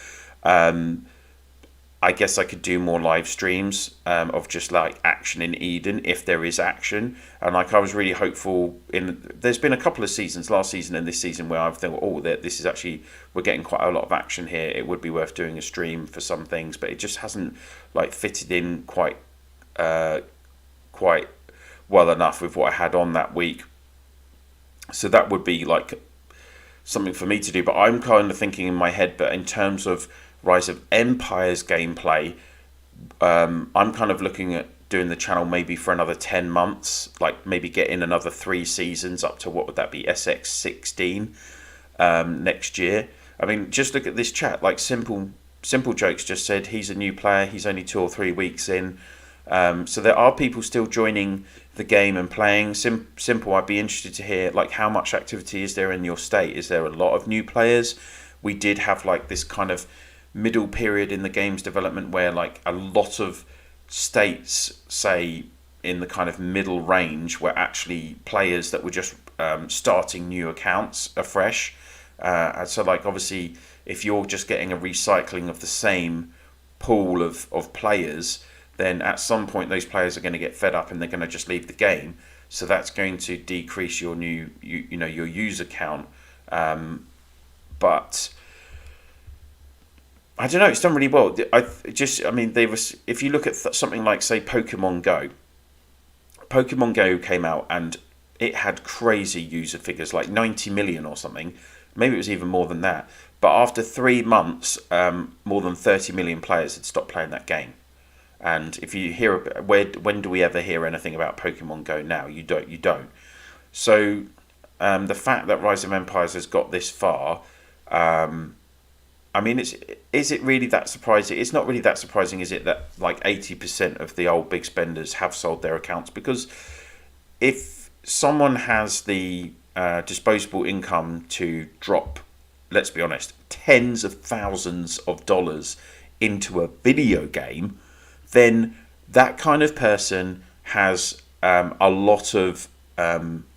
I guess I could do more live streams of just action in Eden if there is action. And I was really hopeful there's been a couple of seasons, last season and this season, where I've thought, this is actually, we're getting quite a lot of action here. It would be worth doing a stream for some things, but it just hasn't fitted in quite well enough with what I had on that week. So that would be something for me to do. But I'm kind of thinking in my head, but in terms of Rise of Empires gameplay, I'm kind of looking at doing the channel maybe for another 10 months, maybe get in another 3 seasons up to, what would that be, SX16 next year. I mean, just look at this chat. Simple Jokes just said he's a new player, he's only 2 or 3 weeks in. So there are people still joining the game and playing. Simple, I'd be interested to hear how much activity is there in your state? Is there a lot of new players? We did have this kind of middle period in the game's development where a lot of states, say in the kind of middle range, were actually players that were just starting new accounts afresh. So obviously if you're just getting a recycling of the same pool of players, then at some point those players are going to get fed up and they're going to just leave the game. So that's going to decrease your your user count. But I don't know. It's done really well. If you look at something like, say, Pokemon Go. Pokemon Go came out and it had crazy user figures, 90 million or something. Maybe it was even more than that. But after 3 months, more than 30 million players had stopped playing that game. And if you hear, when do we ever hear anything about Pokemon Go now? You don't. So the fact that Rise of Empires has got this far, I mean, is it really that surprising? It's not really that surprising, is it, that like 80% of the old big spenders have sold their accounts? Because if someone has the disposable income to drop, let's be honest, tens of thousands of dollars into a video game, then that kind of person has a lot of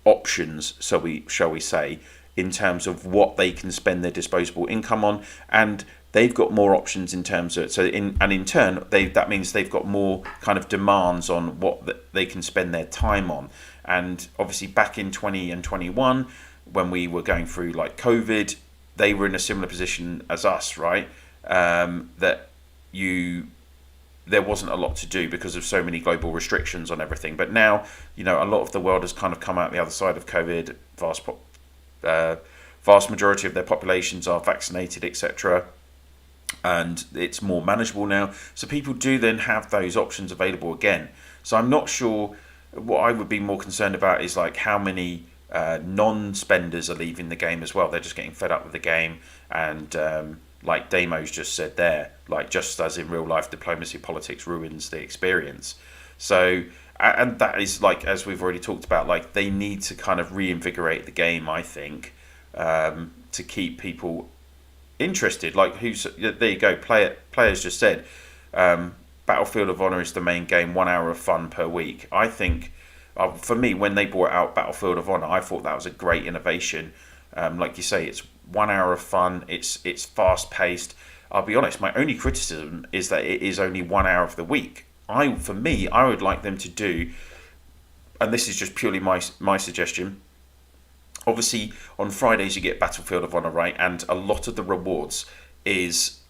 options, shall we say, in terms of what they can spend their disposable income on, and they've got more options in terms of in turn that means they've got more kind of demands on what they can spend their time on. And obviously back in 20 and 21, when we were going through like COVID, they were in a similar position as us, right? That there wasn't a lot to do because of so many global restrictions on everything. But now, a lot of the world has kind of come out the other side of COVID. Vast majority of their populations are vaccinated, etc., and it's more manageable now. So people do then have those options available again. So I'm not sure. What I would be more concerned about is like how many non-spenders are leaving the game as well. They're just getting fed up with the game, and like Damo's just said there, like just as in real life, diplomacy politics ruins the experience. So, and that is like, as we've already talked about, like they need to kind of reinvigorate the game, I think, to keep people interested. Like there you go, players just said, Battlefield of Honor is the main game, 1 hour of fun per week. I think, for me, when they brought out Battlefield of Honor, I thought that was a great innovation. Like you say, it's 1 hour of fun. It's fast paced. I'll be honest. My only criticism is that it is only 1 hour of the week. For me, I would like them to do, and this is just purely my suggestion. Obviously, on Fridays you get Battlefield of Honor, right? And a lot of the rewards is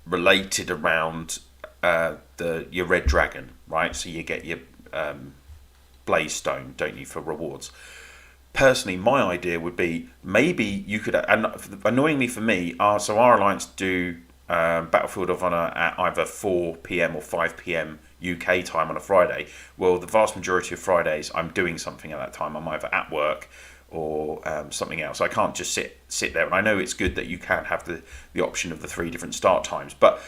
related around your Red Dragon, right? So you get your Blaze Stone, don't you, for rewards? Personally, my idea would be maybe you could, and annoyingly for me, our Alliance do Battlefield of Honor at either 4 p.m. or 5 p.m. UK time on a Friday. Well, the vast majority of Fridays I'm doing something at that time. I'm either at work or something else. I can't just sit there. And I know it's good that you can have the option of the 3 different start times, but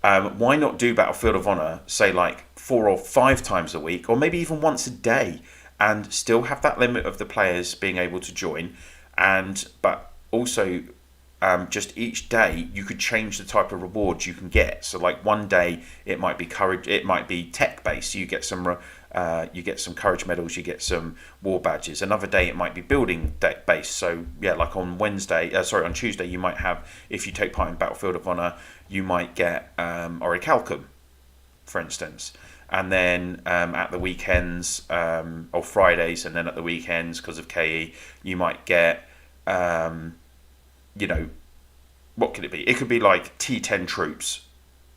why not do Battlefield of Honor, say like 4 or 5 times a week, or maybe even once a day, and still have that limit of the players being able to join, but also just each day you could change the type of rewards you can get. So like one day it might be courage, it might be tech based. So you get some courage medals, you get some war badges. Another day it might be building deck based. So yeah, like on Tuesday you might have, if you take part in Battlefield of Honor, you might get Orichalcum, for instance. And then at the weekends, or Fridays, and then at the weekends, because of KE, you might get, what could it be? It could be like T10 troops,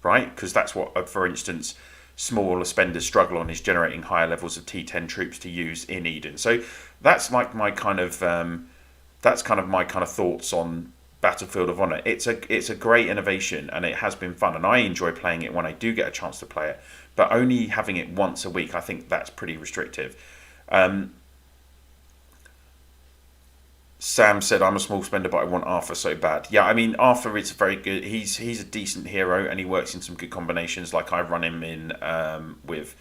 right? Because that's what, for instance, smaller spenders struggle on, is generating higher levels of T10 troops to use in Eden. So that's like my kind of thoughts on Battlefield of Honor. It's a great innovation, and it has been fun, and I enjoy playing it when I do get a chance to play it. But only having it once a week, I think that's pretty restrictive. Sam said, "I'm a small spender, but I want Arthur so bad." Yeah, I mean, Arthur is very good. He's a decent hero, and he works in some good combinations. Like I run him in with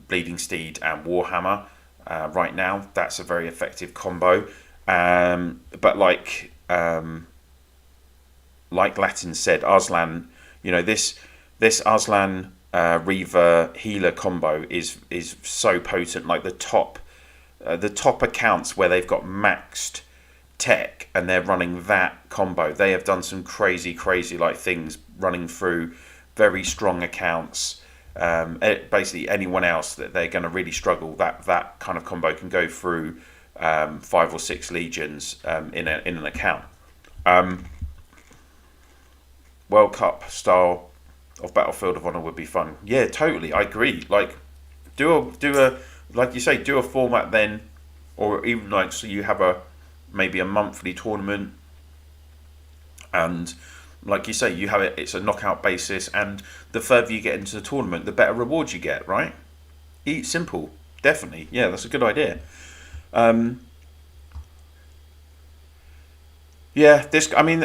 Bleeding Steed and Warhammer right now. That's a very effective combo. But like Latin said, Arslan, this Arslan Reaver healer combo is so potent. Like the top accounts where they've got maxed tech and they're running that combo, they have done some crazy like things running through very strong accounts. Basically anyone else that they're going to really struggle, that kind of combo can go through 5 or 6 legions in an account. World Cup style of Battlefield of Honor would be fun. Yeah, totally. I agree. Like, do a like you say, do a format then, or even like, so you have maybe a monthly tournament, and like you say, you have it's a knockout basis, and the further you get into the tournament, the better rewards you get. Right? Simple. Definitely. Yeah, that's a good idea. Yeah, this. I mean,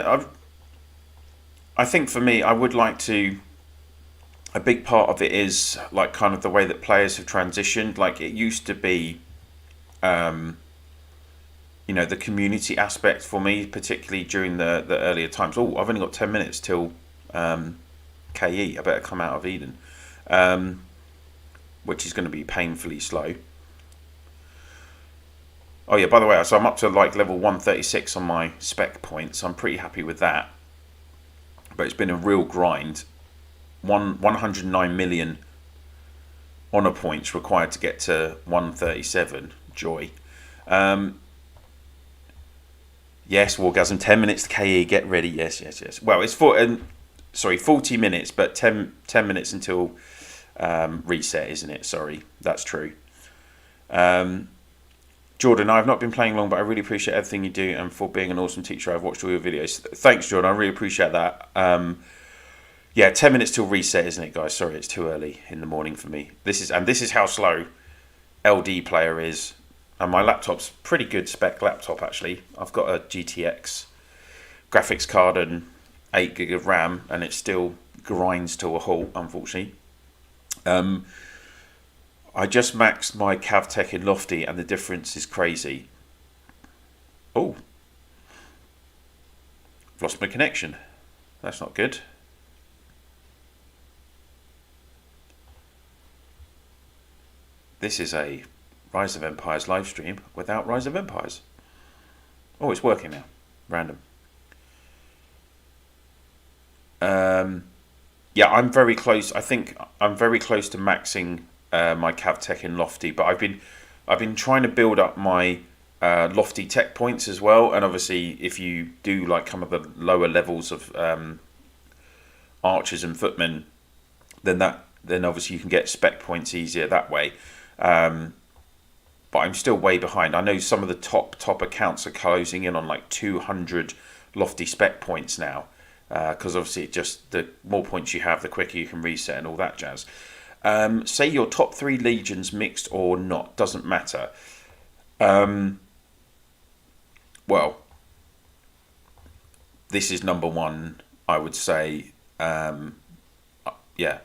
I think for me, I would like to. A big part of it is like kind of the way that players have transitioned. Like it used to be, the community aspect for me, particularly during the earlier times. Oh, I've only got 10 minutes till KE. I better come out of Eden, which is going to be painfully slow. Oh yeah, by the way, so I'm up to like level 136 on my spec points. I'm pretty happy with that. But it's been a real grind. 109 million honor points required to get to 137. Joy. Yes, Wargasm. 10 minutes to KE. Get ready. Yes. Well, it's 40 minutes, but 10 minutes until reset, isn't it? Sorry, that's true. Jordan, I've not been playing long, but I really appreciate everything you do, and for being an awesome teacher, I've watched all your videos. Thanks, Jordan. I really appreciate that. Yeah, 10 minutes till reset, isn't it, guys? Sorry, it's too early in the morning for me. This is how slow LD player is. And my laptop's pretty good spec laptop, actually. I've got a GTX graphics card and 8 gig of RAM, and it still grinds to a halt, unfortunately. I just maxed my CavTech in Lofty, and the difference is crazy. Oh, I've lost my connection. That's not good. This is a Rise of Empires live stream without Rise of Empires. Oh, it's working now. Random. Yeah, I'm very close. I think I'm very close to maxing my CavTech in Lofty, but I've been trying to build up my Lofty tech points as well. And obviously, if you do like some of the lower levels of archers and footmen, then obviously you can get spec points easier that way. But I'm still way behind. I know some of the top accounts are closing in on like 200 Lofty spec points now, because obviously the more points you have, the quicker you can reset and all that jazz. Say your top 3 legions mixed or not, doesn't matter. Well, this is number 1, I would say. Yeah,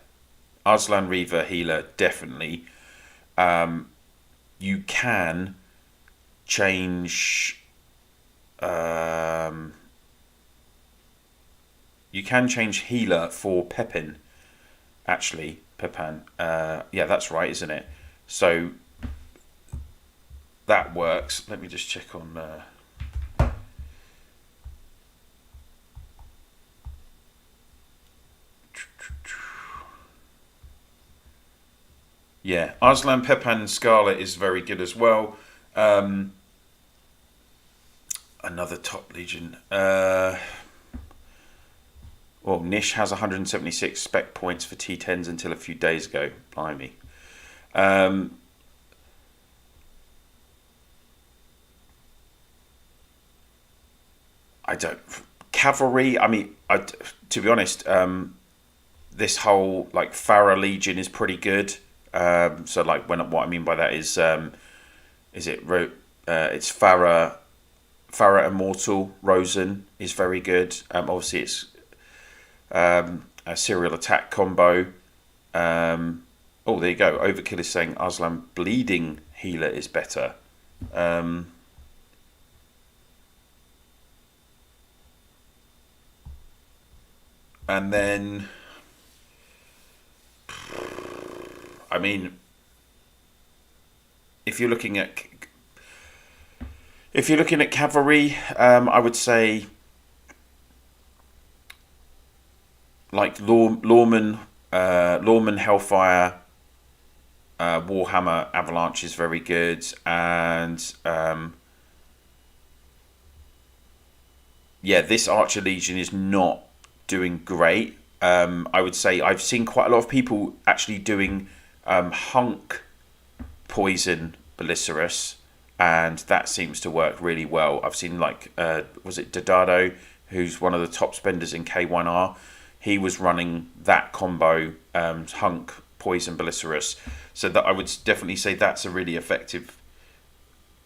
Arslan Reaver healer, definitely. You can change healer for Pepin, actually. Pepin, yeah, that's right, isn't it? So that works. Let me just check on yeah, Arslan, Pepin, Scarlet is very good as well. Another top legion. Well, Nish has 176 spec points for T10s until a few days ago. Blimey. Cavalry, I mean, to be honest, this whole like Farah Legion is pretty good. So like what I mean by that is it's Farah Immortal Rosen is very good. Obviously it's a serial attack combo. Oh, there you go. Overkill is saying Arslan Bleeding Healer is better. And then, I mean, if you're looking at cavalry, I would say like Lawman Hellfire, Warhammer Avalanche is very good, and yeah, this Archer Legion is not doing great. I would say I've seen quite a lot of people actually doing Hunk Poison Belicerus, and that seems to work really well. I've seen like was it Dodado, who's one of the top spenders in K1R. He was running that combo, Hunk Poison Belicerus, so that I would definitely say that's a really effective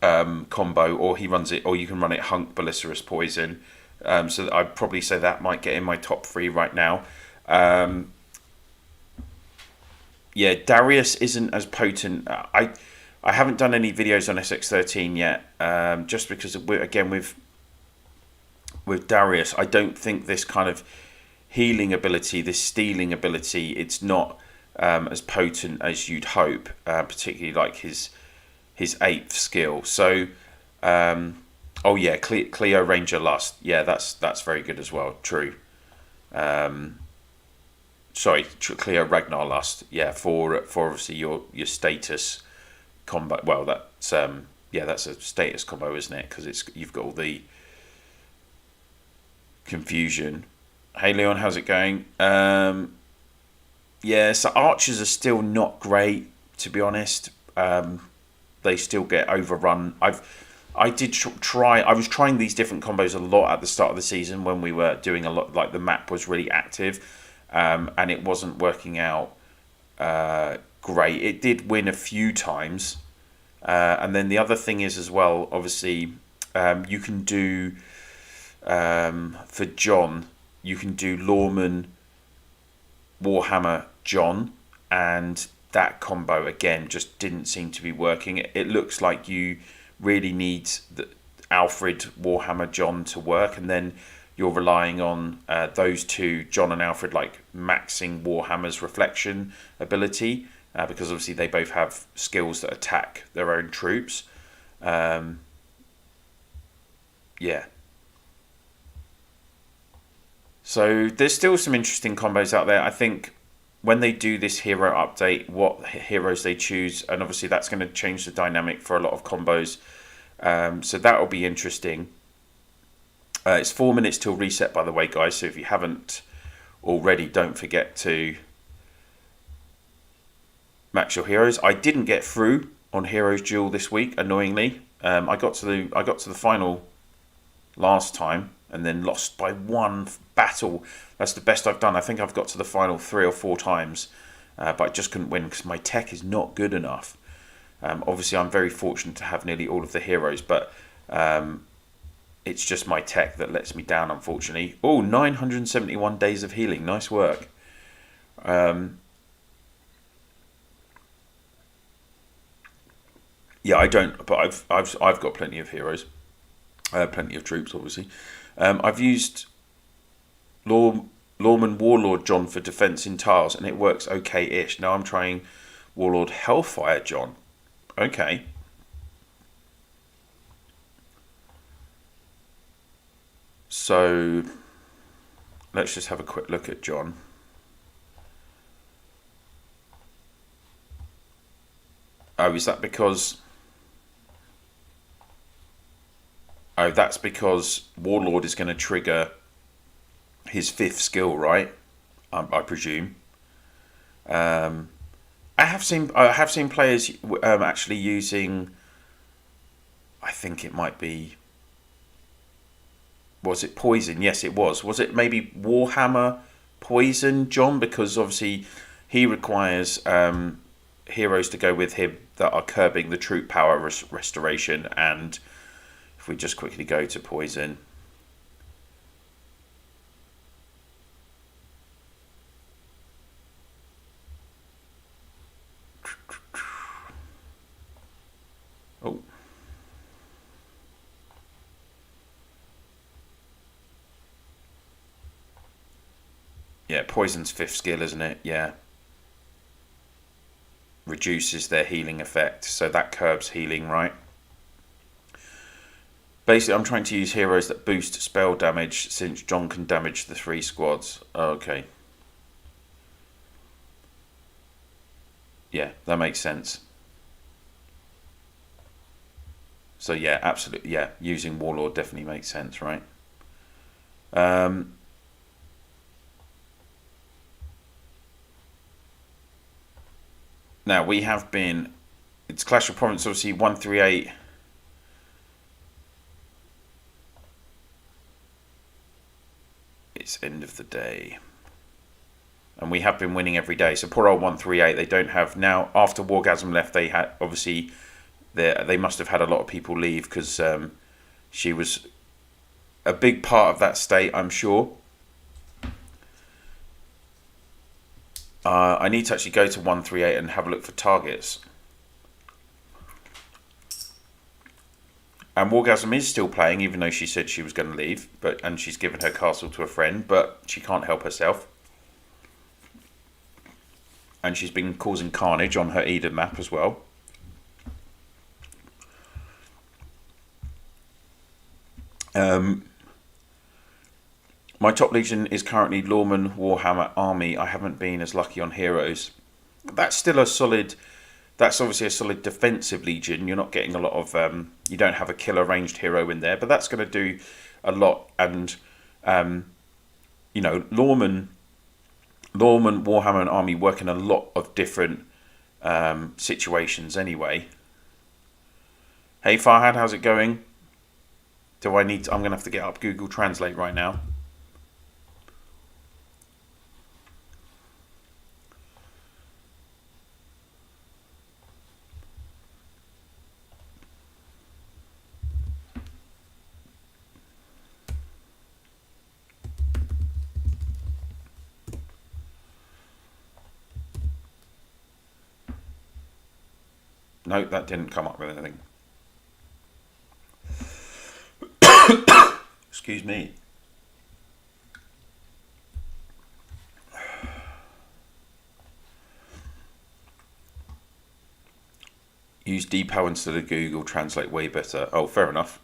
combo. Or he runs it, or you can run it Hunk Belicerus Poison. So I'd probably say that might get in my top 3 right now. Um, yeah, Darius isn't as potent. I haven't done any videos on SX13 yet, just because again with Darius, I don't think this kind of healing ability, this stealing ability, it's not as potent as you'd hope, particularly like his 8th skill. So, oh yeah, Cleo Ranger Lust, yeah, that's very good as well. True. Sorry, Cleo Ragnar Lust, yeah, for obviously your status combo. Well, that's yeah, that's a status combo, isn't it? Because you've got all the confusion. Hey Leon, how's it going? Yeah, so archers are still not great, to be honest. They still get overrun. I did try. I was trying these different combos a lot at the start of the season when we were doing a lot. Like the map was really active, and it wasn't working out great. It did win a few times, and then the other thing is as well. Obviously, you can do for John. You can do Lawman, Warhammer, John, and that combo again just didn't seem to be working. It looks like you really need the Alfred, Warhammer, John to work, and then you're relying on those two, John and Alfred, like maxing Warhammer's reflection ability, because obviously they both have skills that attack their own troops. Yeah. So there's still some interesting combos out there. I think when they do this hero update, what heroes they choose, and obviously that's going to change the dynamic for a lot of combos. So that will be interesting. It's 4 minutes till reset, by the way, guys. So if you haven't already, don't forget to max your heroes. I didn't get through on Heroes Duel this week, annoyingly. I got to the final last time and then lost by 1 battle. That's the best I've done. I think I've got to the final 3 or 4 times, but I just couldn't win because my tech is not good enough. Obviously, I'm very fortunate to have nearly all of the heroes, but it's just my tech that lets me down, unfortunately. Oh, 971 days of healing. Nice work. Yeah, I don't, but I've got plenty of heroes, plenty of troops, obviously. I've used Lawman Warlord John for defense in tiles, and it works okay-ish. Now I'm trying Warlord Hellfire John. Okay. So let's just have a quick look at John. Oh, is that because... Oh, that's because Warlord is going to trigger his 5th skill, right? I presume. I have seen players actually using. I think it might be. Was it poison? Yes, it was. Was it maybe Warhammer poison, John? Because obviously he requires heroes to go with him that are curbing the troop power restoration. And if we just quickly go to poison. Oh. Yeah, poison's 5th skill, isn't it? Yeah. Reduces their healing effect, so that curbs healing, right? Basically, I'm trying to use heroes that boost spell damage, since John can damage the 3 squads. Okay. Yeah, that makes sense. So yeah, absolutely, yeah, using Warlord definitely makes sense, right? Now we have been, it's Clash of Province, obviously 138. It's end of the day. And we have been winning every day. So poor old 138, they don't have, now after Wargasm left, they had, obviously, they must have had a lot of people leave because she was a big part of that state, I'm sure. I need to actually go to 138 and have a look for targets. And Wargasm is still playing, even though she said she was going to leave, and she's given her castle to a friend, but she can't help herself. And she's been causing carnage on her Eden map as well. My top legion is currently Lawman Warhammer Army. I haven't been as lucky on heroes. That's still a solid. That's obviously a solid defensive legion. You're not getting a lot of. You don't have a killer ranged hero in there, but that's going to do a lot. And you know, Lawman Warhammer and Army work in a lot of different situations. Anyway. Hey Farhad, how's it going? Do I need? I'm going to have to get up Google Translate right now. No, that didn't come up with anything. Excuse me. Use Deepow instead of Google Translate, way better. Oh, fair enough.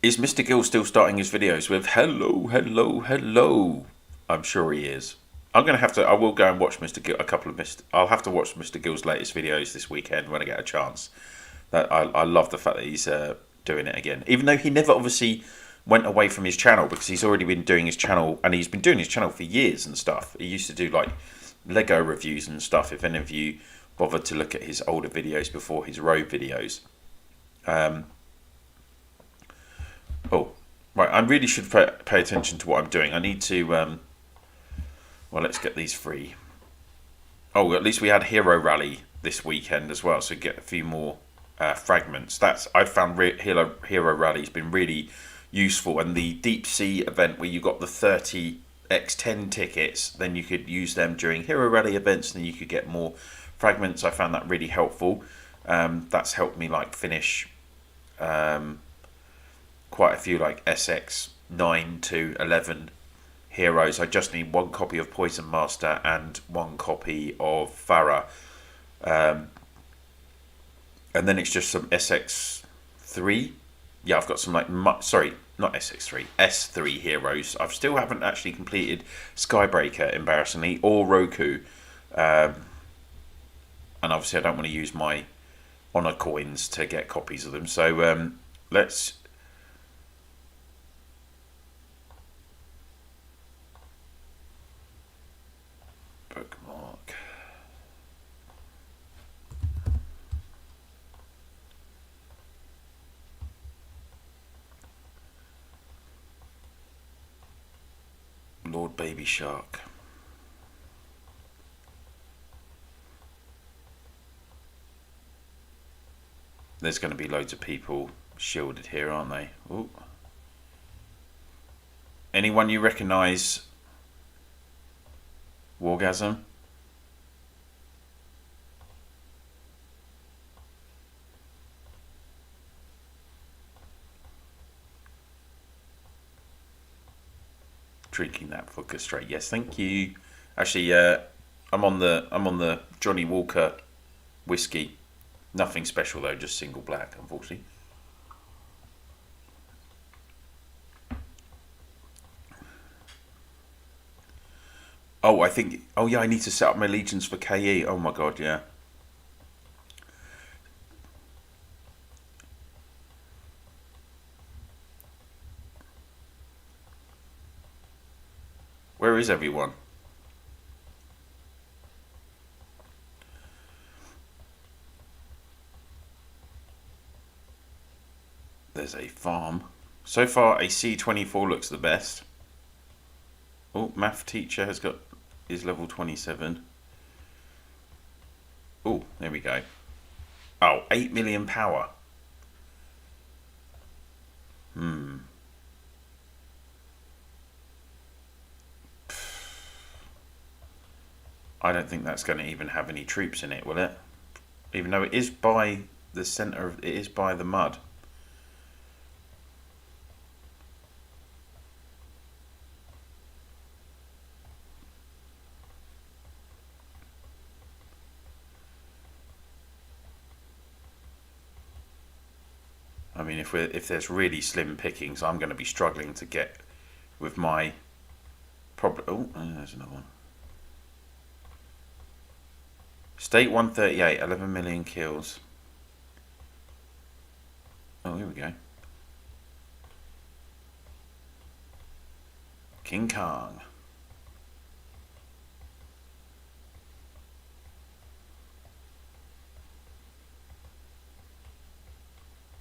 Is Mr. Gill still starting his videos with hello, hello, hello? I'm sure he is. I'm going to have to, I will go and watch Mr. Gill, I'll have to watch Mr. Gill's latest videos this weekend when I get a chance. I love the fact that he's doing it again. Even though he never obviously went away from his channel, because he's already been doing his channel, and he's been doing his channel for years and stuff. He used to do like Lego reviews and stuff, if any of you bothered to look at his older videos before his road videos. Oh, right, I really should pay attention to what I'm doing. I need to, well, let's get these free. Oh, at least we had Hero Rally this weekend as well, so get a few more fragments. I've found Hero Rally's been really useful, and the Deep Sea event where you got the 30x10 tickets, then you could use them during Hero Rally events, and then you could get more fragments. I found that really helpful. That's helped me like finish quite a few like SX 9 to 11 heroes. I just need one copy of Poison Master and one copy of Farah. And then it's just some SX3. Yeah, I've got some like, sorry, not SX3, S3 heroes. I still haven't actually completed Skybreaker, embarrassingly, or Roku. And obviously I don't want to use my Honor coins to get copies of them. So let's... bookmark. Lord Baby Shark. There's going to be loads of people shielded here, aren't they? Ooh. Anyone you recognise? Wargasm? Drinking that vodka straight. Yes, thank you. Actually, I'm on the Johnny Walker whiskey. Nothing special though, just single black, unfortunately. Oh, I think... oh, yeah, I need to set up my legions for KE. Oh, my God, yeah. Where is everyone? There's a farm. So far, a C24 looks the best. Oh, math teacher is level 27. Oh, there we go. Oh, 8 million power. I don't think that's going to even have any troops in it, will it? Even though it is by the centre of, it is by the mud. I mean, if there's really slim pickings, I'm going to be struggling to get with my problem. Oh, there's another one. State 138, 11 million kills. Oh, here we go. King Kong.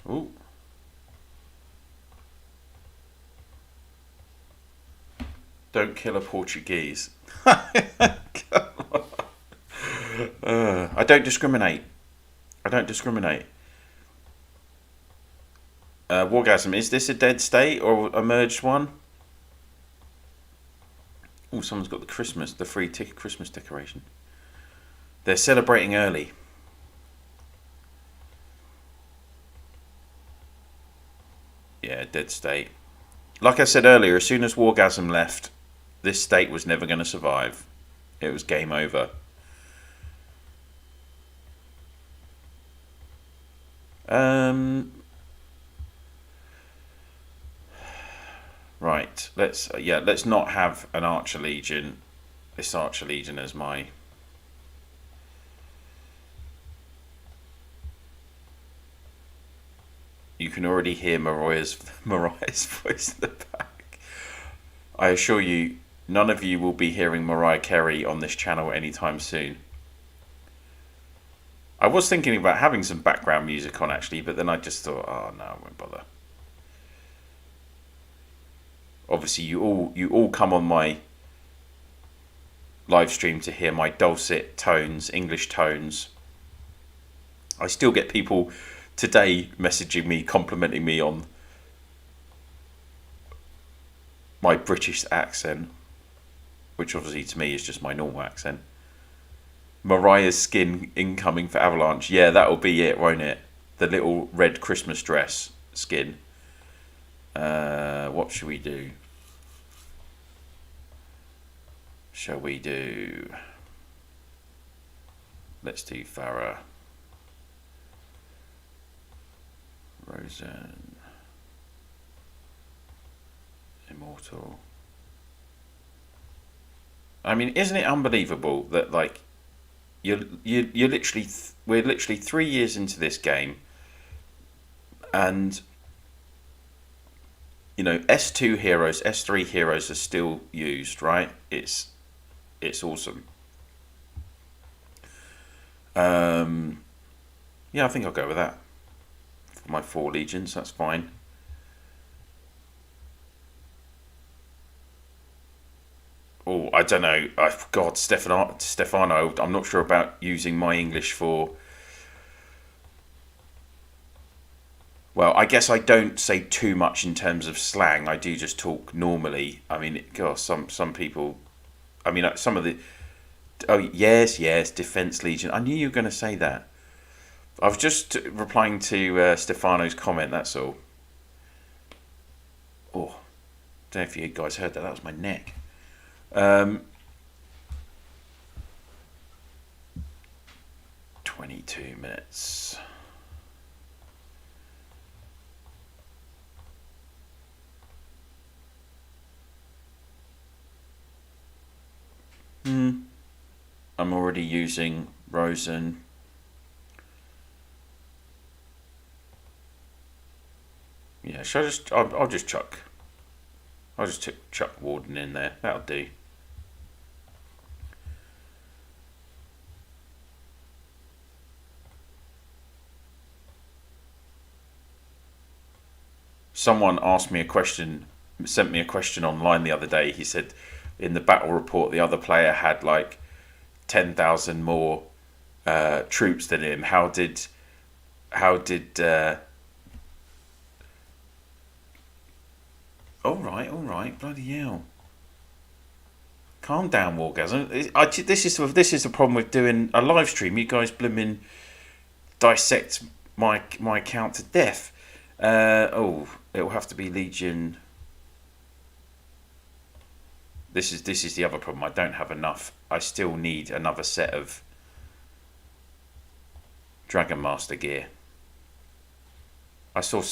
Ooh. Don't kill a Portuguese. I don't discriminate. I don't discriminate. Wargasm, is this a dead state or a merged one? Oh, someone's got the free Christmas decoration. They're celebrating early. Yeah, dead state. Like I said earlier, as soon as Wargasm left, this state was never going to survive. It was game over. Right. Let's not have an Archer Legion. This Archer Legion as my. You can already hear Mariah's voice in the back. I assure you, none of you will be hearing Mariah Carey on this channel anytime soon. I was thinking about having some background music on actually, but then I just thought, oh no, I won't bother. Obviously, you all come on my live stream to hear my dulcet tones, English tones. I still get people today messaging me, complimenting me on my British accent, which obviously to me is just my normal accent. Mariah's skin incoming for Avalanche. Yeah, that'll be it, won't it? The little red Christmas dress skin. What should we do? Shall we do... Let's do Farah. Rosen. Immortal. I mean, isn't it unbelievable that, like, we're literally 3 years into this game, and you know, S2 heroes, S3 heroes are still used, right? It's awesome. Yeah, I think I'll go with that for my 4 legions. That's fine. Oh, I don't know. God, Stefano. I'm not sure about using my English for. Well, I guess I don't say too much in terms of slang. I do just talk normally. I mean, gosh, some people. I mean, some of the. Oh yes, Defense Legion. I knew you were going to say that. I was just replying to Stefano's comment. That's all. Oh, don't know if you guys heard that. That was my neck. 22 minutes. I'm already using Rosen. Yeah, should I just? I'll just chuck. I'll just chuck Warden in there. That'll do. Someone asked me a question, sent me a question online the other day. He said, in the battle report, the other player had like 10,000 more troops than him. How did All right. Bloody hell. Calm down, Wargasm. This is the problem with doing a live stream. You guys blooming dissect my account to death. It'll have to be Legion. This is the other problem. I don't have enough. I still need another set of Dragon Master gear. I saw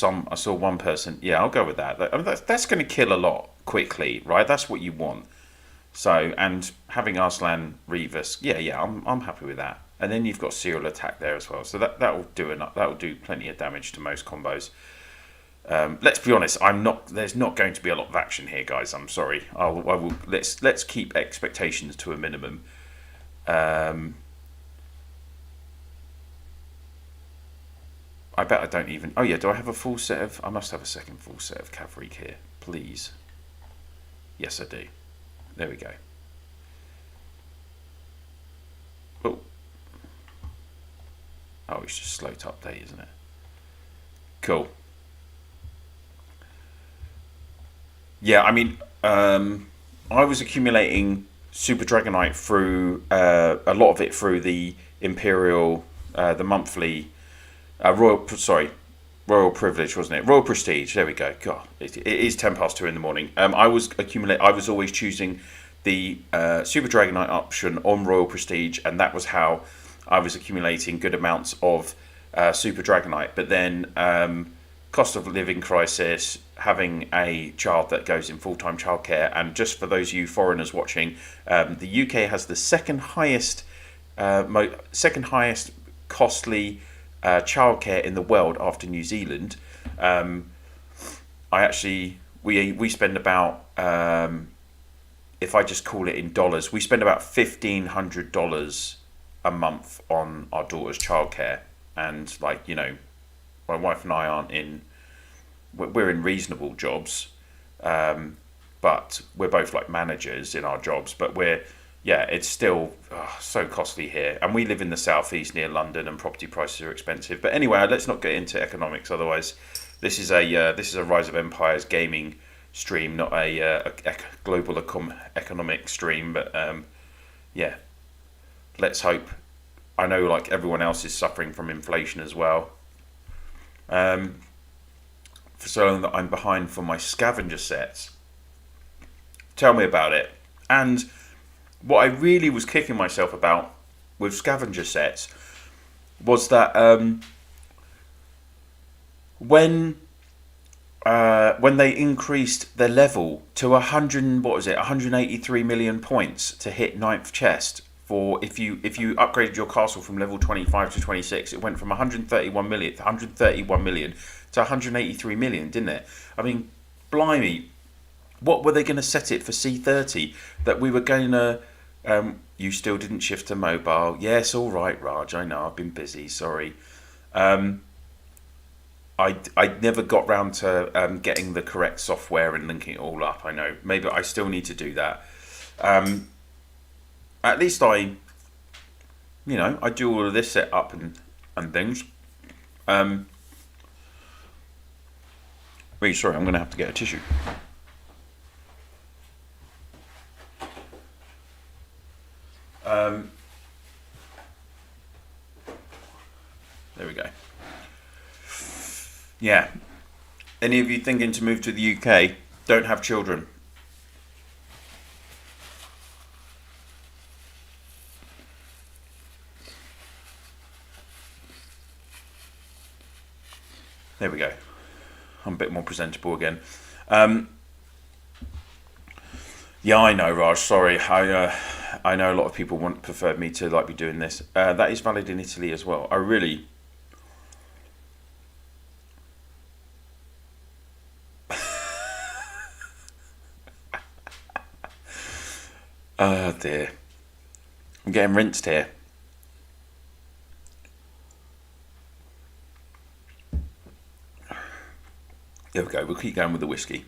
one person. Yeah, I'll go with that. That's going to kill a lot quickly, right? That's what you want. So, and having Arslan Revis, yeah, I'm happy with that. And then you've got serial attack there as well. So that'll do plenty of damage to most combos. Let's be honest. There's not going to be a lot of action here, guys. I'm sorry. I will. Let's keep expectations to a minimum. I bet I don't even. Oh yeah, do I have a full set of? I must have a second full set of cavalry here, please. Yes, I do. There we go. Oh, it's just slow to update, isn't it? Cool. Yeah, I mean, I was accumulating Super Dragonite through a lot of it through the Imperial, the monthly Royal Privilege, wasn't it? Royal Prestige. There we go. God, it is 2:10 in the morning. I was always choosing the Super Dragonite option on Royal Prestige, and that was how I was accumulating good amounts of Super Dragonite. But then cost of living crisis, having a child that goes in full-time childcare, and just for those of you foreigners watching, the UK has the second highest costly childcare in the world after New Zealand. We spend about, if I just call it in dollars, we spend about $1,500 a month on our daughter's childcare. And my wife and I we're in reasonable jobs, but we're both like managers in our jobs, but it's still so costly here, and we live in the southeast near London, and property prices are expensive. But anyway, let's not get into economics. Otherwise, this is a Rise of Empires gaming stream, not a global economic stream. But let's hope. I know, like everyone else, is suffering from inflation as well. For so long that I'm behind for my scavenger sets. Tell me about it. And what I really was kicking myself about with scavenger sets was that when they increased their level to 183 million points to hit 9th chest, for if you upgraded your castle from level 25 to 26, it went from 131 million to 183 million, didn't it? I mean, blimey, what were they going to set it for C30? That we were going to... you still didn't shift to mobile. Yes, all right, Raj, I know, I've been busy, sorry. I never got round to getting the correct software and linking it all up. I know, maybe I still need to do that. At least I do all of this set up and things. Really sorry, I'm going to have to get a tissue. There we go. Yeah. Any of you thinking to move to the UK, don't have children. There we go. I'm a bit more presentable again. Yeah, I know, Raj. Sorry, I know a lot of people preferred me to be doing this. That is valid in Italy as well. I really. Oh dear, I'm getting rinsed here. There we go. We'll keep going with the whiskey.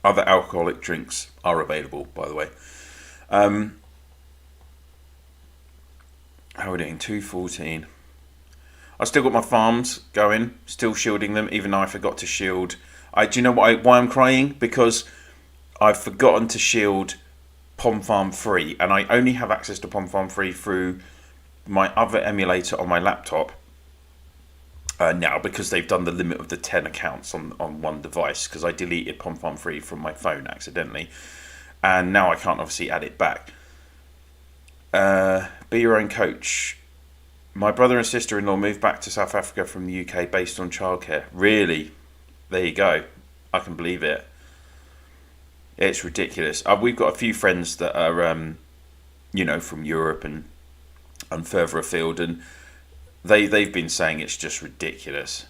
Other alcoholic drinks are available, by the way. How are we doing? 214. I still got my farms going, still shielding them, even though I forgot to shield. Do you know why I'm crying? Because I've forgotten to shield Pom Farm Free, and I only have access to Pom Farm Free through my other emulator on my laptop now, because they've done the limit of the 10 accounts on one device, because I deleted Pom Farm Free from my phone accidentally, and now I can't obviously add it back. Be your own coach. My brother and sister-in-law moved back to South Africa from the UK based on childcare. Really? There you go. I can believe it. It's ridiculous. We've got a few friends that are, from Europe and further afield, and they've been saying it's just ridiculous.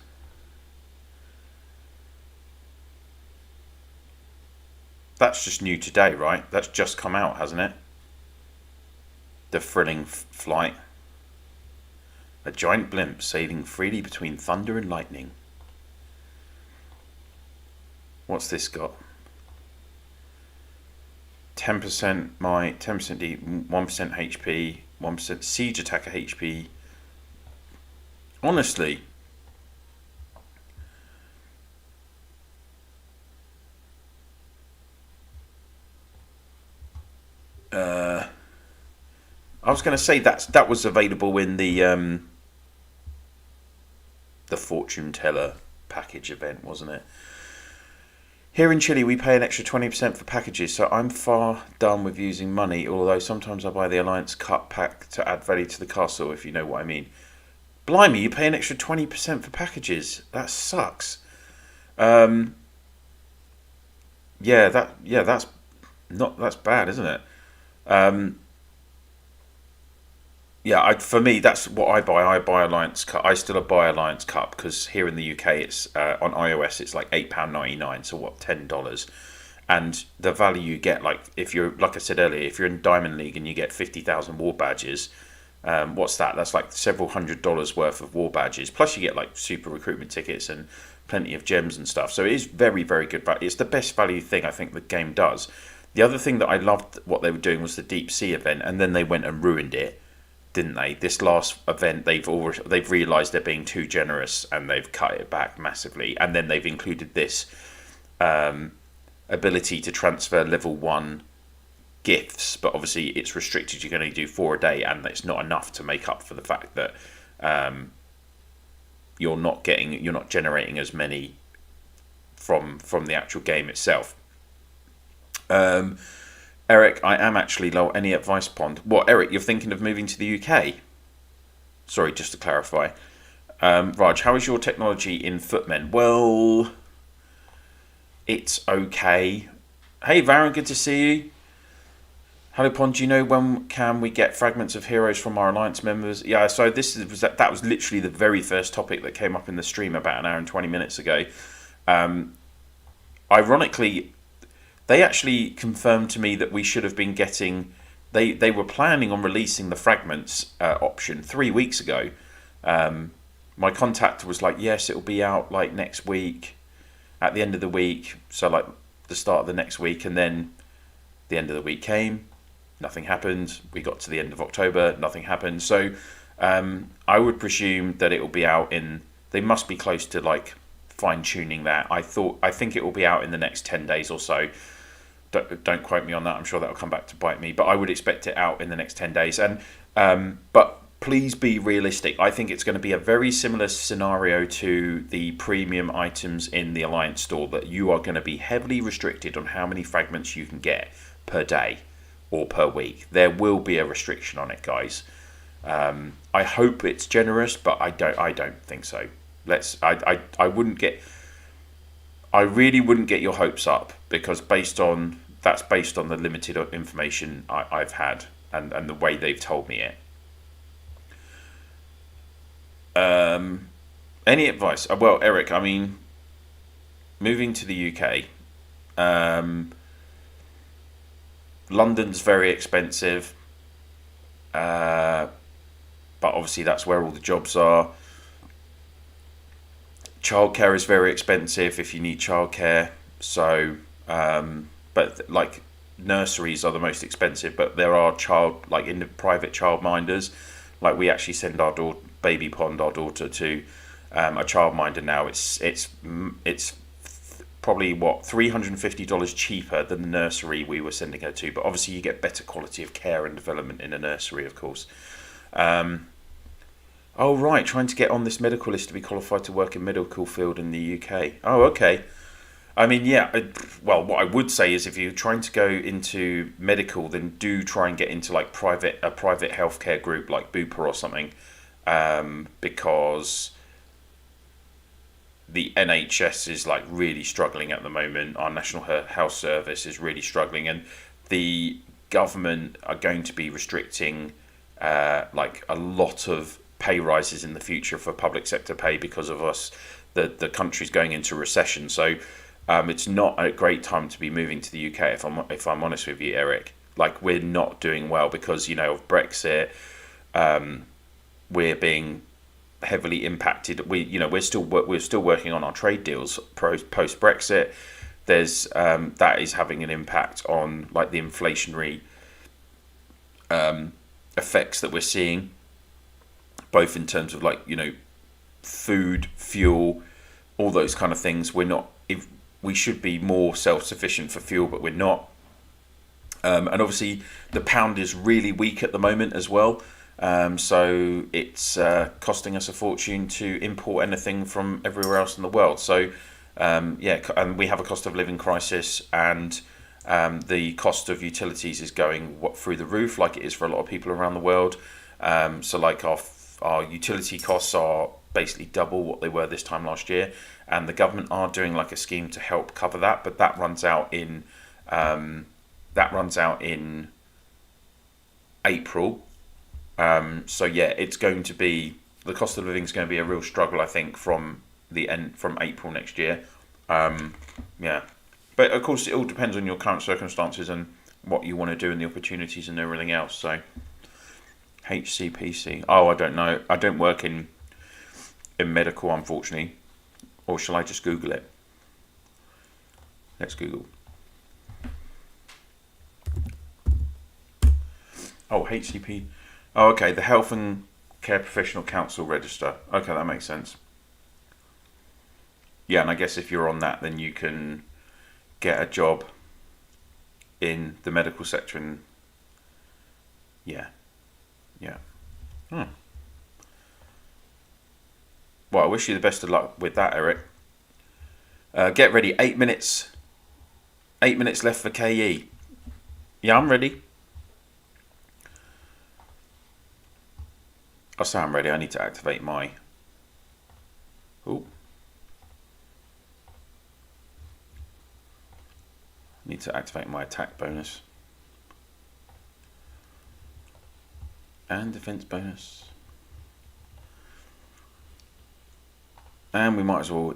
That's just new today, right? That's just come out, hasn't it? The thrilling flight. A giant blimp sailing freely between thunder and lightning. What's this got? 10% might, 10% D, 1% HP, 1% siege attacker HP. Honestly, I was going to say that was available in the fortune teller package event, wasn't it? Here in Chile, we pay an extra 20% for packages, so I'm far done with using money, although sometimes I buy the Alliance Cut pack to add value to the castle, if you know what I mean. Blimey, you pay an extra 20% for packages. That sucks. Yeah, that's bad, isn't it? Yeah, for me, that's what I buy. I buy Alliance Cup. I still buy Alliance Cup because here in the UK, it's on iOS, it's like £8.99. So what, $10? And the value you get, like if you're, like I said earlier, if you're in Diamond League and you get 50,000 war badges, what's that? That's like several $100s worth of war badges. Plus you get like super recruitment tickets and plenty of gems and stuff. So it is very, very good value. It's the best value thing I think the game does. The other thing that I loved what they were doing was the Deep Sea event, and then they went and ruined it, didn't they? This last event, they've realised they're being too generous and they've cut it back massively. And then they've included this ability to transfer level 1 gifts, but obviously it's restricted. You're going to do 4 a day, and it's not enough to make up for the fact that you're not generating as many from the actual game itself. Eric, I am actually low. Any advice, Pond? What, Eric, you're thinking of moving to the UK? Sorry, just to clarify. Raj, how is your technology in Footmen? Well, it's okay. Hey, Varan, good to see you. Hello, Pond. Do you know when can we get fragments of heroes from our Alliance members? Yeah, so that was literally the very first topic that came up in the stream about an hour and 20 minutes ago. Ironically, they actually confirmed to me that we should have been getting... They were planning on releasing the fragments option 3 weeks ago. My contact was like, yes, it'll be out like next week, at the end of the week, so like the start of the next week, and then the end of the week came, nothing happened. We got to the end of October, nothing happened. So I would presume that it will be out in... They must be close to like fine-tuning that. I think it will be out in the next 10 days or so. Don't quote me on that. I'm sure that will come back to bite me, but I would expect it out in the next 10 days. And but please be realistic. I think it's going to be a very similar scenario to the premium items in the Alliance store, that you are going to be heavily restricted on how many fragments you can get per day or per week. There will be a restriction on it, guys. I hope it's generous, but I don't think so. I really wouldn't get your hopes up, because that's based on the limited information I've had and the way they've told me it. Any advice? Well, Eric, I mean, moving to the UK, London's very expensive, but obviously that's where all the jobs are. Childcare is very expensive if you need childcare. So, but like nurseries are the most expensive. But there are private childminders. Like we actually send our daughter to a childminder now. It's probably what, $350 cheaper than the nursery we were sending her to. But obviously, you get better quality of care and development in a nursery, of course. Oh right, trying to get on this medical list to be qualified to work in medical field in the UK. Oh okay. I mean, yeah. Well, what I would say is, if you're trying to go into medical, then do try and get into like a private healthcare group like Bupa or something, because the NHS is like really struggling at the moment. Our National Health Service is really struggling, and the government are going to be restricting like a lot of pay rises in the future for public sector pay because of us. The country's going into recession, so. It's not a great time to be moving to the UK, if I'm honest with you, Eric. Like, we're not doing well because, you know, of Brexit. We're being heavily impacted. We're still working on our trade deals post Brexit. There's that is having an impact on like the inflationary effects that we're seeing, both in terms of like, you know, food, fuel, all those kind of things. We should be more self-sufficient for fuel, but we're not. And obviously, the pound is really weak at the moment as well. So it's costing us a fortune to import anything from everywhere else in the world. So, and we have a cost of living crisis, and the cost of utilities is going through the roof, like it is for a lot of people around the world. So like our utility costs are basically double what they were this time last year, and the government are doing like a scheme to help cover that, but that runs out in April. So yeah, it's going to be, the cost of living is going to be a real struggle, I think, from April next year. Yeah, but of course it all depends on your current circumstances and what you want to do and the opportunities and everything else. So HCPC. Oh, I don't know. I don't work in medical, unfortunately. Or shall I just Google it? Let's Google. Oh, HCP. Oh, okay. The Health and Care Professional Council Register. Okay, that makes sense. Yeah, and I guess if you're on that, then you can get a job in the medical sector. And yeah. Well, I wish you the best of luck with that, Eric. Get ready. 8 minutes. 8 minutes left for KE. Yeah, I'm ready. I'll say I'm ready. I need to activate my... Ooh. Need to activate my attack bonus. And defense bonus. And we might as well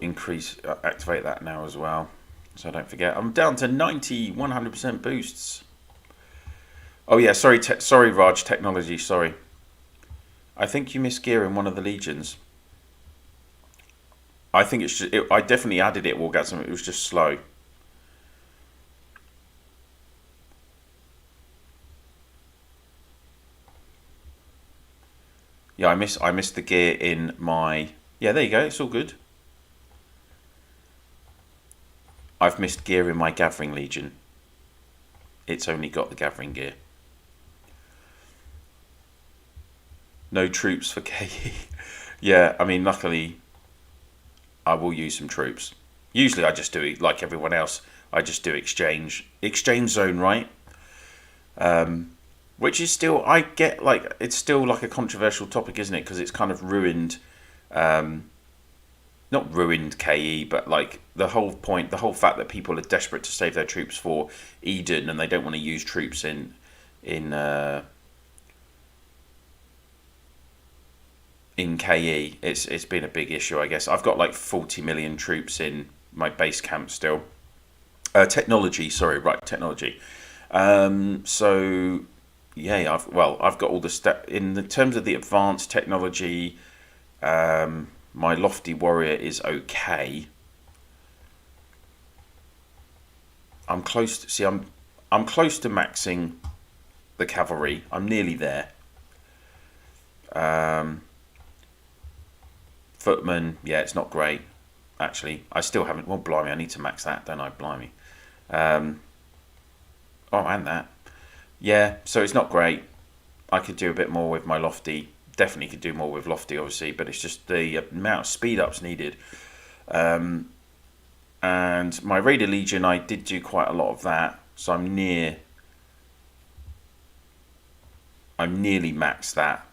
activate that now as well, so I don't forget. I'm down to 100% boosts. Oh yeah, sorry Raj, technology, sorry. I think you missed gear in one of the legions. I think I definitely added it, Wargasm, it was just slow. Yeah, I missed the gear in my... Yeah, there you go, it's all good. I've missed gear in my Gathering Legion. It's only got the Gathering gear. No troops for KE. Yeah, I mean, luckily, I will use some troops. Usually I just do it like everyone else. I just do exchange zone, right? Which is still, I get like, it's still like a controversial topic, isn't it? Because it's kind of ruined... not ruined KE, but like the whole fact that people are desperate to save their troops for Eden and they don't want to use troops in KE. It's been a big issue, I guess. I've got like 40 million troops in my base camp still. Technology. So yeah, I've got all the in the terms of the advanced technology. My Lofty Warrior is okay. I'm close to I'm close to maxing the cavalry. I'm nearly there. Footman, yeah, it's not great. actually. I still haven't. Well, blimey, I need to max that, don't I? Blimey. Oh, and that. Yeah, so it's not great. I could do a bit more with my lofty. Definitely could do more with lofty, obviously, but it's just the amount of speed ups needed. And my Raider Legion, I did do quite a lot of that, so I'm nearly maxed that,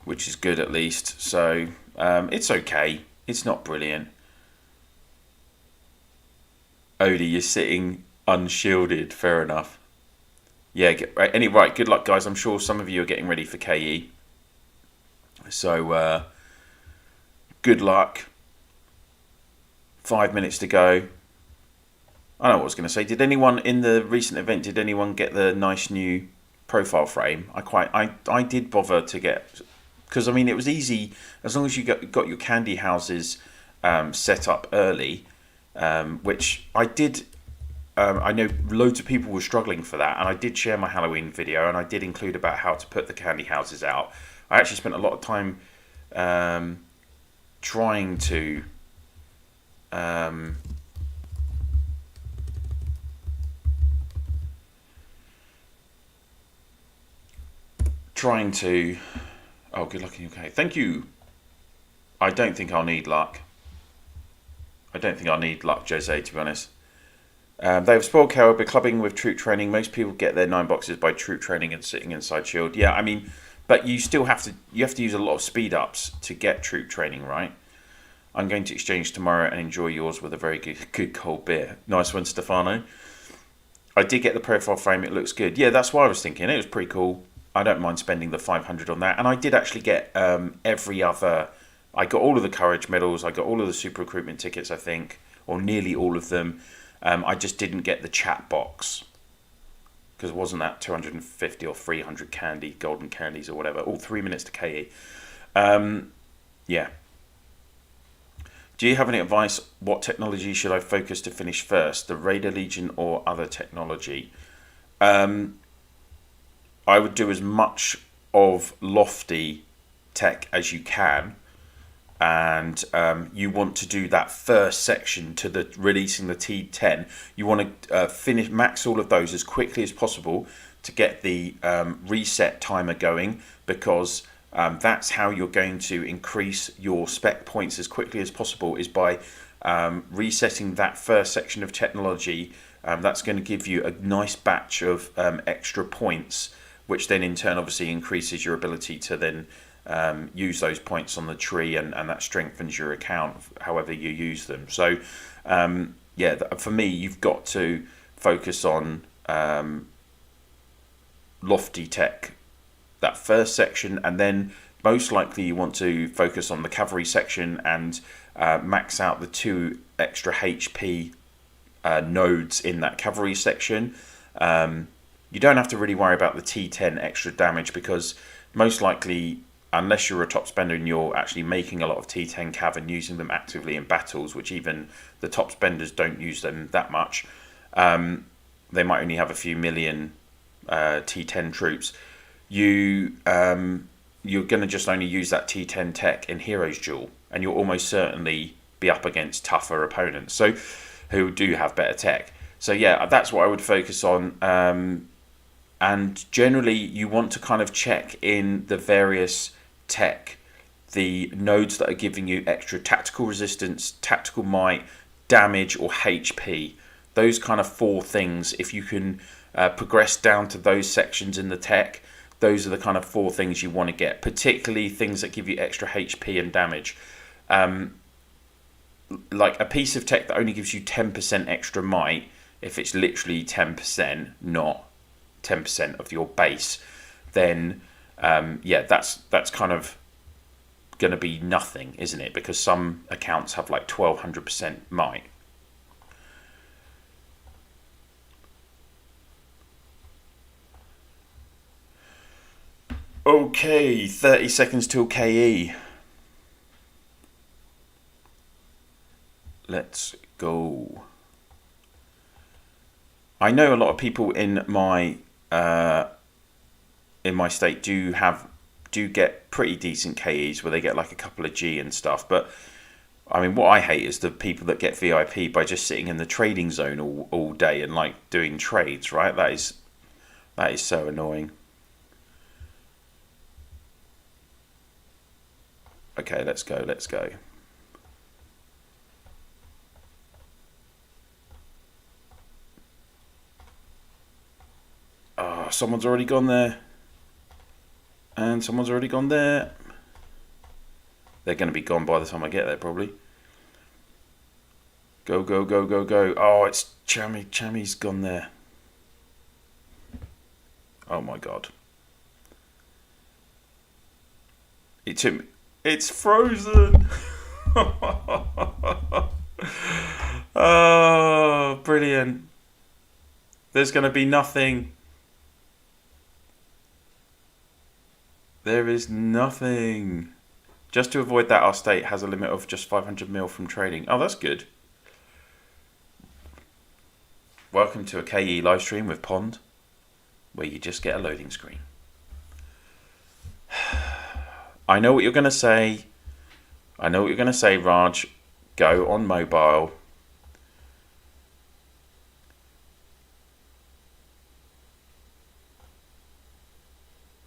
which is good at least. So it's okay. It's not brilliant. Odie, you're sitting unshielded. Fair enough. Yeah. Right. Good luck, guys. I'm sure some of you are getting ready for KE. So good luck. 5 minutes to go. I know what I was going to say. Did anyone in the recent event? Did anyone get the nice new profile frame? I did bother to get, because I mean it was easy as long as you got your candy houses set up early, which I did. I know loads of people were struggling for that, and I did share my Halloween video, and I did include about how to put the candy houses out. I actually spent a lot of time trying to oh, good luck in UK. Thank you. I don't think I'll need luck. Jose, to be honest. They have spoiled Carol by clubbing with troop training. Most people get their 9 boxes by troop training and sitting inside shield. Yeah, I mean, but you still have to use a lot of speed ups to get troop training, right? I'm going to exchange tomorrow and enjoy yours with a very good cold beer. Nice one, Stefano. I did get the profile frame. It looks good. Yeah, that's what I was thinking. It was pretty cool. I don't mind spending the 500 on that. And I did actually get every other. I got all of the courage medals. I got all of the super recruitment tickets, I think, or nearly all of them. I just didn't get the chat box because it wasn't that 250 or 300 golden candies or whatever. All 3 minutes to KE. Yeah. Do you have any advice? What technology should I focus to finish first? The Raider Legion or other technology? I would do as much of lofty tech as you can, and you want to do that first section to the releasing the T10. You want to max all of those as quickly as possible to get the reset timer going, because that's how you're going to increase your spec points as quickly as possible, is by resetting that first section of technology. That's going to give you a nice batch of extra points, which then in turn obviously increases your ability to then use those points on the tree, and that strengthens your account however you use them. So yeah, for me, you've got to focus on lofty tech, that first section, and then most likely you want to focus on the cavalry section and max out the 2 extra HP nodes in that cavalry section. You don't have to really worry about the T10 extra damage, because most likely, unless you're a top spender and you're actually making a lot of T10 cav and using them actively in battles, which even the top spenders don't use them that much, they might only have a few million T10 troops. You're going to just only use that T10 tech in Heroes Duel, and you'll almost certainly be up against tougher opponents, so who do have better tech. So yeah, that's what I would focus on. And generally, you want to kind of check in the various tech, the nodes that are giving you extra tactical resistance, tactical might, damage, or HP. Those kind of 4 things, if you can progress down to those sections in the tech, those are the kind of 4 things you want to get, particularly things that give you extra HP and damage. Like a piece of tech that only gives you 10% extra might, if it's literally 10%, not 10% of your base, then yeah, that's kind of going to be nothing, isn't it? Because some accounts have like 1200% might. Okay, 30 seconds till KE. Let's go. I know a lot of people in my state do get pretty decent KEs where they get like a couple of G and stuff, but I mean, what I hate is the people that get VIP by just sitting in the trading zone all day and like doing trades, right? That is so annoying. Okay, let's go. Oh, someone's already gone there. And someone's already gone there. They're going to be gone by the time I get there, probably. Go. Oh, it's Chammy. Chammy's gone there. Oh my god. It's frozen. Oh, brilliant. There's going to be nothing. There is nothing. Just to avoid that, our state has a limit of just 500 mil from trading. Oh, that's good. Welcome to a KE live stream with Pond, where you just get a loading screen. I know what you're going to say. Raj. Go on mobile.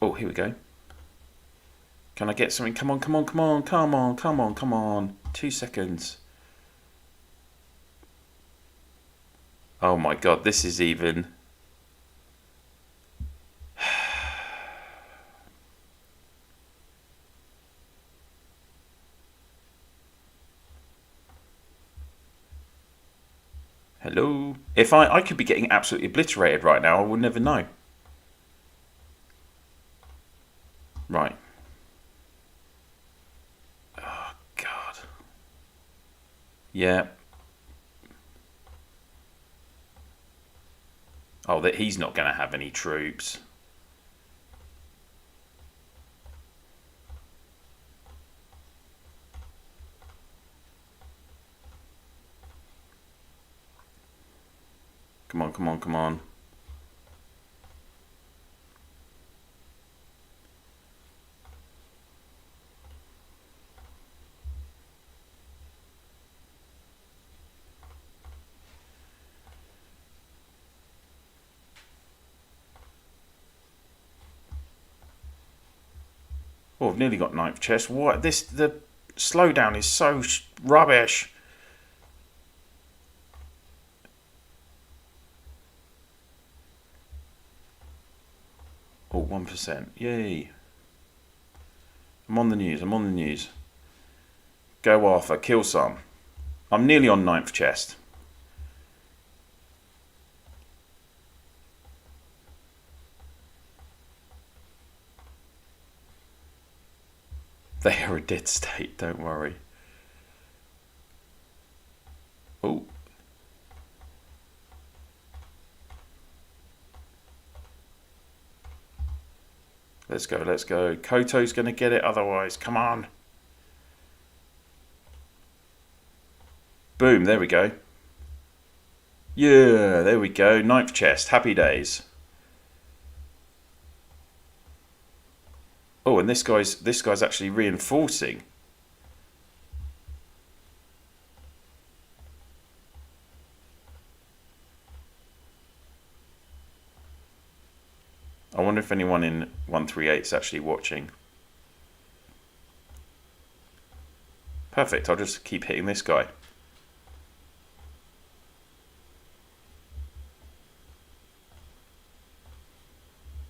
Oh, here we go. Can I get something? Come on. 2 seconds. Oh my god, this is even... Hello? If I could be getting absolutely obliterated right now, I would never know. Right. Oh, God. Yeah. Oh, that he's not going to have any troops. Come on. Oh, I've nearly got 9th chest. What? The slowdown is so rubbish. Oh, 1%. Yay. I'm on the news. Go Arthur, kill some. I'm nearly on 9th chest. They are a dead state, don't worry. Oh. Let's go. Koto's going to get it otherwise. Come on. Boom, there we go. Yeah, there we go. 9th chest. Happy days. Oh, and this guy's actually reinforcing. I wonder if anyone in 138 is actually watching. Perfect, I'll just keep hitting this guy.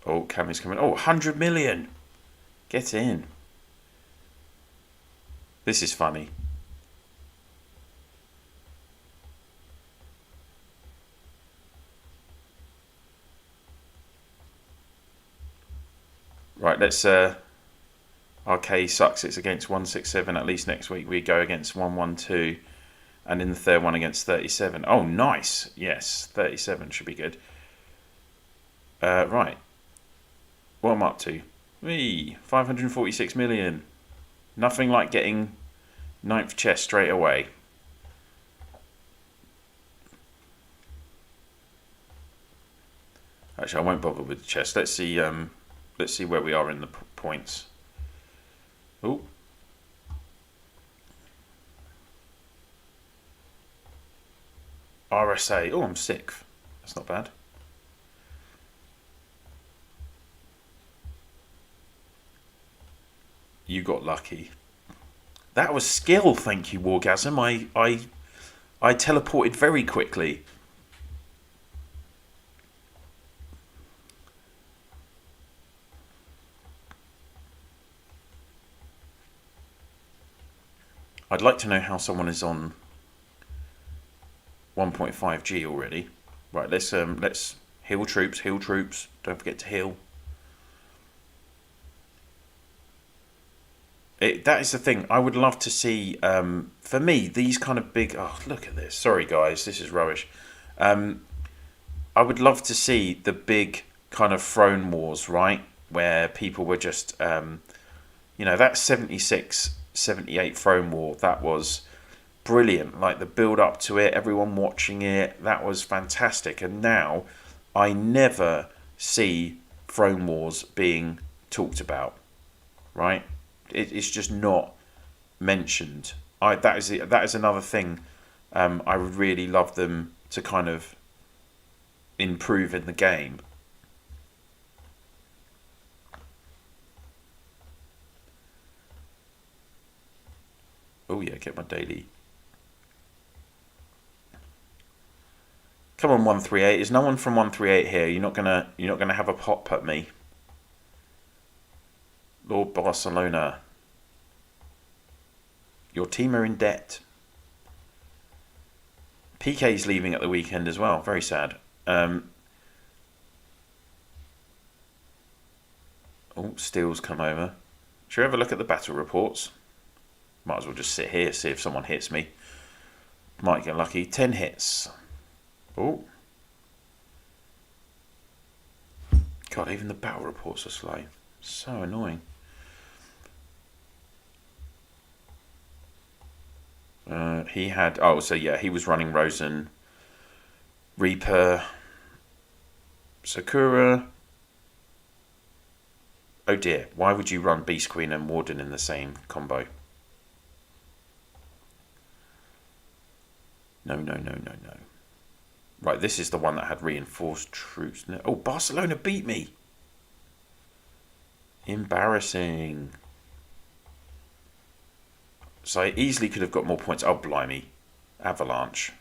Oh, Cammy's coming. Oh, 100 million! Get in. This is funny. Right, let's... RK sucks. It's against 167. At least next week we go against 112. And in the third one against 37. Oh, nice. Yes, 37 should be good. Right. What am I up to? 546 million. Nothing like getting 9th chest straight away. Actually, I won't bother with the chest. Let's see where we are in the points. Oh. RSA. Oh, I'm 6th. That's not bad. You got lucky. That was skill, thank you, Wargasm. I teleported very quickly. I'd like to know how someone is on 1.5G already. Right, let's heal troops, heal troops. Don't forget to heal. That is the thing. I would love to see, for me, these kind of big... Oh, look at this. Sorry, guys. This is rubbish. I would love to see the big kind of throne wars, right? Where people were just... that 76, 78 throne war, that was brilliant. Like, the build up to it, everyone watching it, that was fantastic. And now, I never see throne wars being talked about, right? It's just not mentioned. That is another thing. I would really love them to kind of improve in the game. Oh yeah, get my daily. Come on, 138. Is no one from 138 here? You're not gonna have a pop at me. Lord Barcelona. Your team are in debt. PK's leaving at the weekend as well. Very sad. Oh, Steele's come over. Should we have a look at the battle reports? Might as well just sit here, see if someone hits me. Might get lucky. 10 hits. Oh. God, even the battle reports are slow. So annoying. He had... Oh, so yeah, he was running Rosen, Reaper, Sakura. Oh dear, why would you run Beast Queen and Warden in the same combo? No. Right, this is the one that had reinforced troops. Oh, Barcelona beat me. Embarrassing. So I easily could have got more points. Oh, blimey. Avalanche.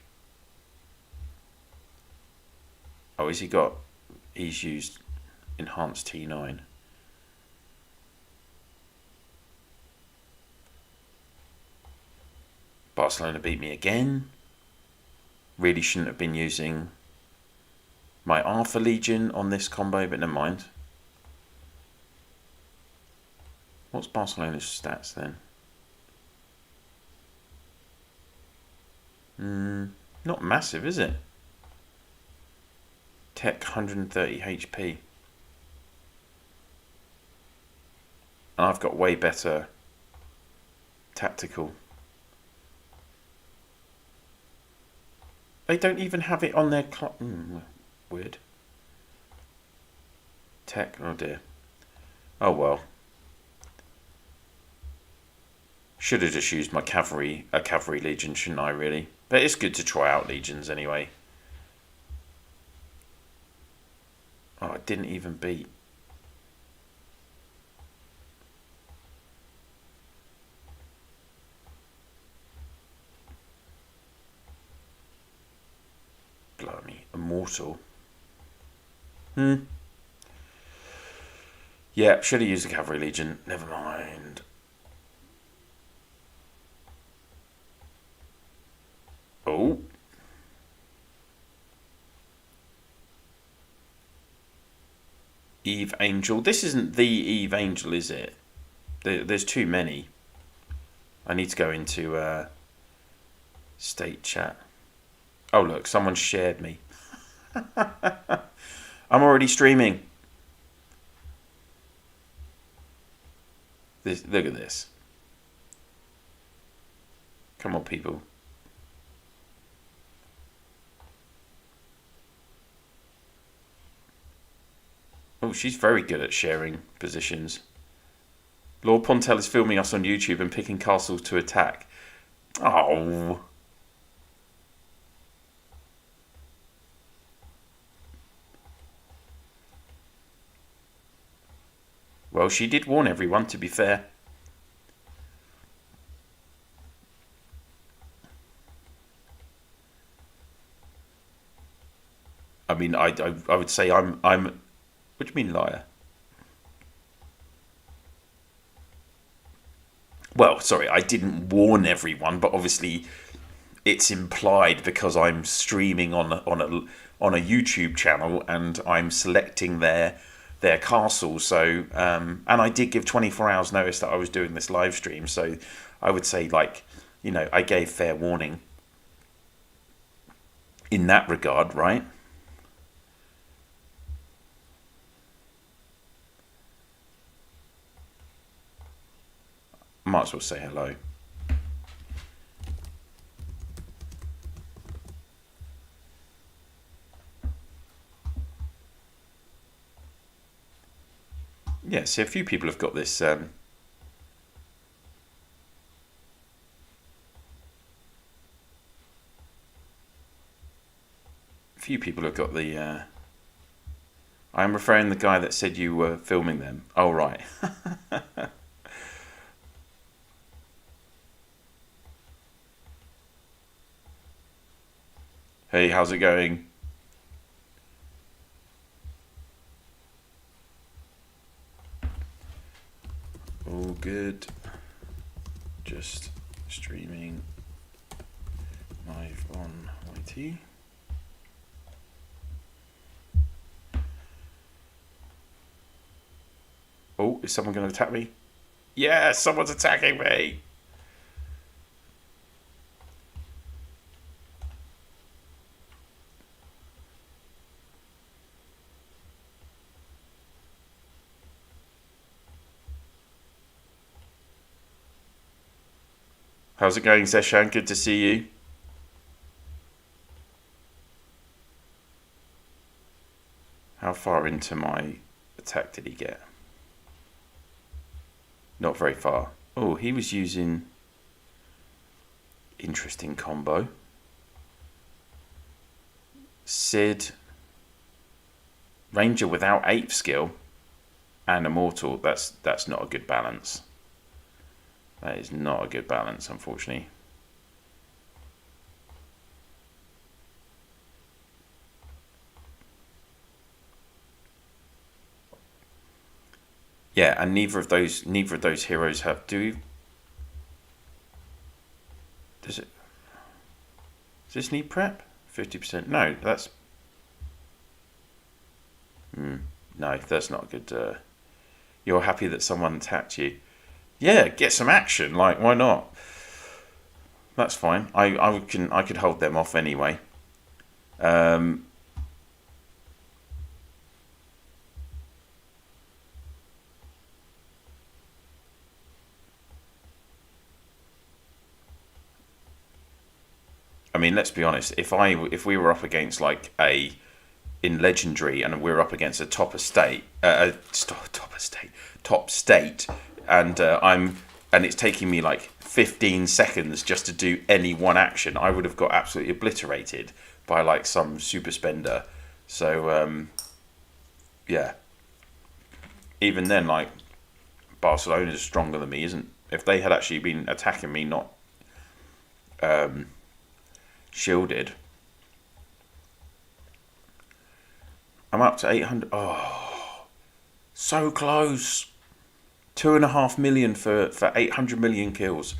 Oh, has he got... He's used enhanced T9. Barcelona beat me again. Really shouldn't have been using my Arthur Legion on this combo, but never mind. What's Barcelona's stats then? Not massive, is it? Tech 130 HP. And I've got way better tactical. They don't even have it on their... weird. Tech, oh dear. Oh well. Should have just used my cavalry legion, shouldn't I, really? But it's good to try out legions anyway. Oh, I didn't even beat. Blimey, immortal. Yeah, should have used the cavalry legion. Never mind. Oh. Eve Angel. This isn't the Eve Angel, is it? There's too many. I need to go into state chat. Oh, look, someone shared me. I'm already streaming. Look at this. Come on, people. Oh, she's very good at sharing positions. LordOfPondtail is filming us on YouTube and picking castles to attack. Oh. Well, she did warn everyone, to be fair. I mean, I would say I'm. What do you mean, liar? Well, sorry, I didn't warn everyone, but obviously it's implied because I'm streaming on a YouTube channel and I'm selecting their castle. So and I did give 24 hours notice that I was doing this live stream. So I would say, like, I gave fair warning in that regard, right? Might as well say hello. Yeah, see, a few people have got this. A few people have got the. I'm referring the guy that said you were filming them. Oh, right. Hey, how's it going? All good. Just streaming live on YT. Oh, is someone going to attack me? Yeah, someone's attacking me. How's it going, Zeshan? Good to see you. How far into my attack did he get? Not very far. Oh, he was using... Interesting combo. Sid. Ranger without ape skill. And Immortal. That's not a good balance. That is not a good balance, unfortunately. Yeah, and neither of those heroes have. Does it? Does this need prep? 50%. No, that's. No, that's not good. You're happy that someone attacked you. Yeah, get some action. Like, why not? That's fine. I could hold them off anyway. I mean, let's be honest. If we were up against like in legendary and we're up against a top state, and it's taking me like 15 seconds just to do any one action, I would have got absolutely obliterated by like some super spender. So yeah. Even then, like, Barcelona is stronger than me, isn't? If they had actually been attacking me, not shielded. I'm up to 800. Oh, so close. 2.5 million for 800 million kills.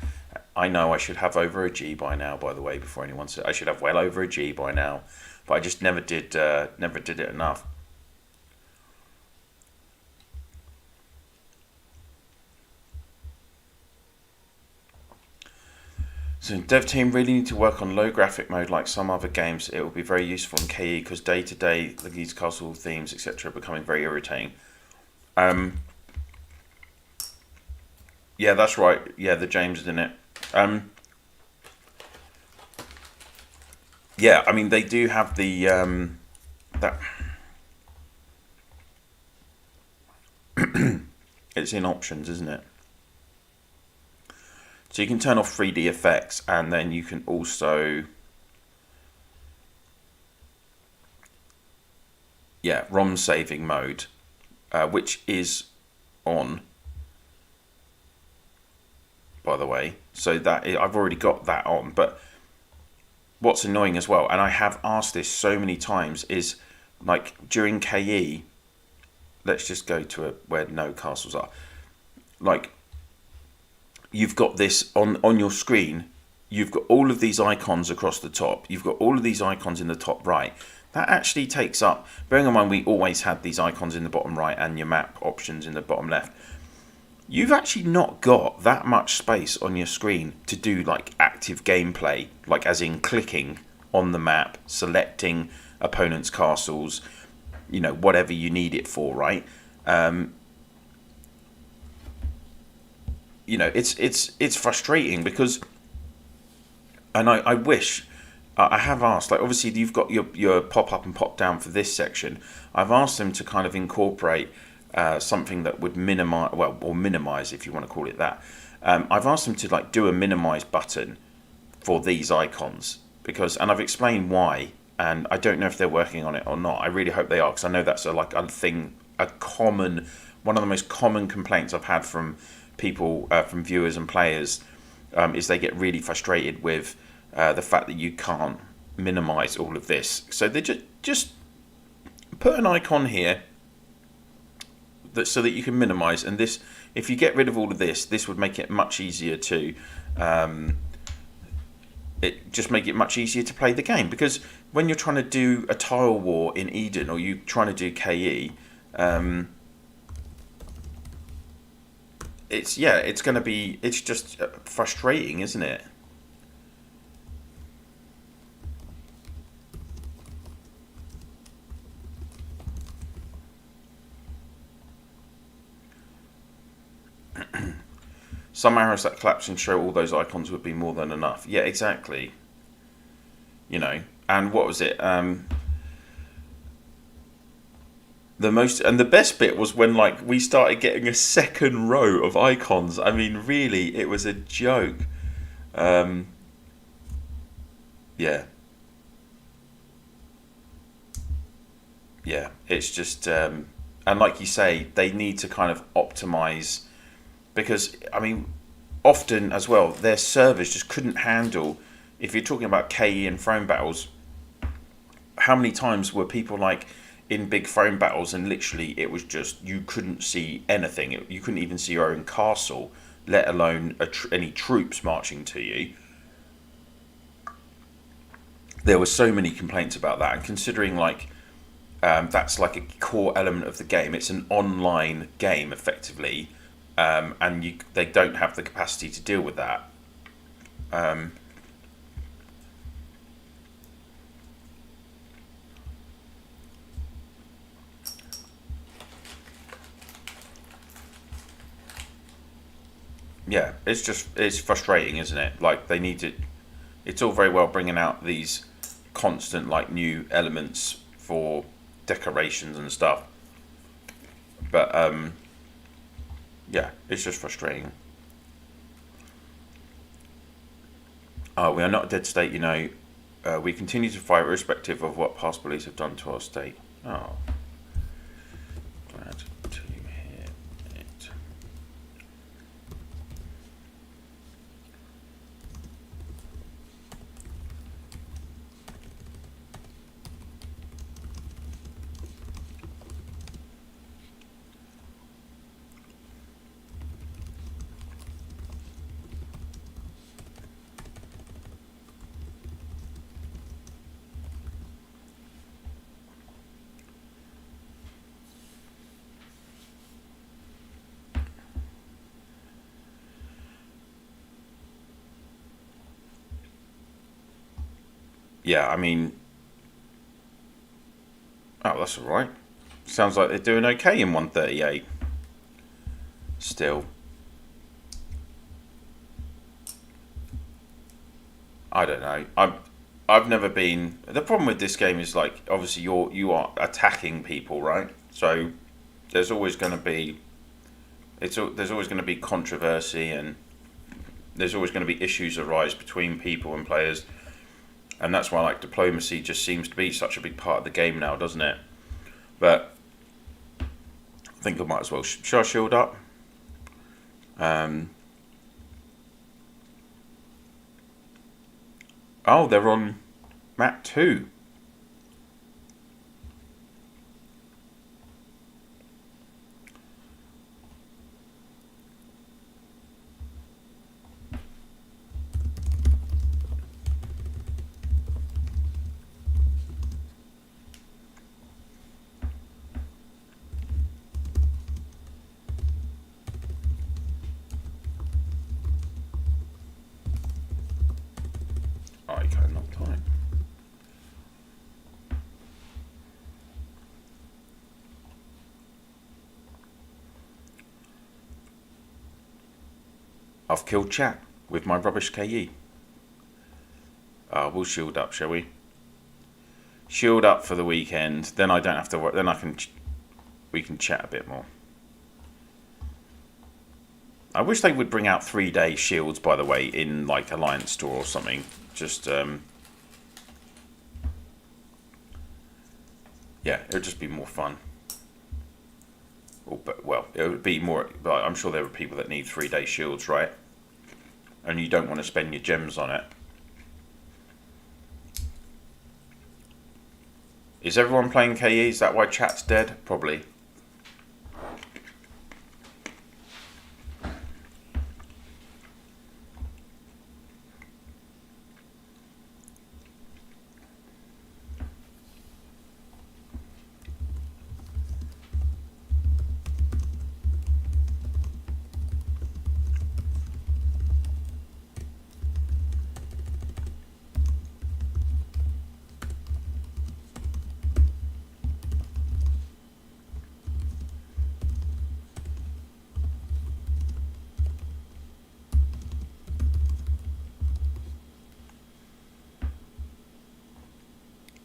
I know I should have over a G by now, by the way, before anyone said I should have well over a G by now, but I just never did it enough. So dev team really need to work on low graphic mode like some other games. It will be very useful in KE because day to day these castle themes etc. are becoming very irritating. Yeah, that's right. Yeah, the James is in it. Yeah, I mean they do have the that. It's in options, isn't it? So you can turn off 3D effects, and then you can also, ROM saving mode, which is on, by the way. So that I've already got that on. But what's annoying as well, and I have asked this so many times, is like during KE, let's just go to where no castles are. Like, you've got this on your screen, you've got all of these icons across the top, you've got all of these icons in the top right. That actually takes up, bearing in mind we always had these icons in the bottom right and your map options in the bottom left, you've actually not got that much space on your screen to do like active gameplay, like as in clicking on the map, selecting opponents' castles, you know, whatever you need it for, right? You know, it's frustrating because, and I wish, I have asked, like obviously you've got your pop up and pop down for this section. I've asked them to kind of incorporate something that would minimize, well, or minimize if you want to call it that. I've asked them to like do a minimize button for these icons because, and I've explained why, and I don't know if they're working on it or not. I really hope they are, because I know that's one of the most common complaints I've had from people, from viewers and players, is they get really frustrated with the fact that you can't minimize all of this. So they just put an icon here so that you can minimize, and this, if you get rid of all of this would make it much easier to make it much easier to play the game. Because when you're trying to do a tile war in Eden, or you're trying to do KE, it's just frustrating, isn't it? Some arrows that collapse and show all those icons would be more than enough. Yeah, exactly. You know, and what was it? The best bit was when like we started getting a second row of icons. I mean, really, it was a joke. Yeah, yeah. It's just, and like you say, they need to kind of optimize. Because, I mean, often as well, their servers just couldn't handle, if you're talking about KE and throne battles, how many times were people like in big throne battles and literally it was just, you couldn't see anything. You couldn't even see your own castle, let alone any troops marching to you. There were so many complaints about that, and considering like that's like a core element of the game, it's an online game effectively. And they don't have the capacity to deal with that. Yeah, it's frustrating, isn't it? Like they need to. It's all very well bringing out these constant like new elements for decorations and stuff, but yeah, it's just frustrating. We are not a dead state, you know. We continue to fight irrespective of what past bullies have done to our state. Oh, glad to hear it. Yeah, I mean, oh, that's all right. Sounds like they're doing okay in 138. Still, I don't know. I've never been. The problem with this game is like obviously you are attacking people, right? So there's always going to be there's always going to be controversy, and there's always going to be issues arise between people and players. And that's why like diplomacy just seems to be such a big part of the game now, doesn't it? But think I might as well. Should I shield up? Oh, they're on map 2. I cannot time. I've killed chat with my rubbish KE. We'll shield up, shall we? Shield up for the weekend. Then I don't have to work. Then we can chat a bit more. I wish they would bring out 3-day shields, by the way, in like Alliance Store or something. Just yeah, it would just be more fun. But well, it would be more. But I'm sure there are people that need 3-day shields, right? And you don't want to spend your gems on it. Is everyone playing KE? Is that why chat's dead? Probably.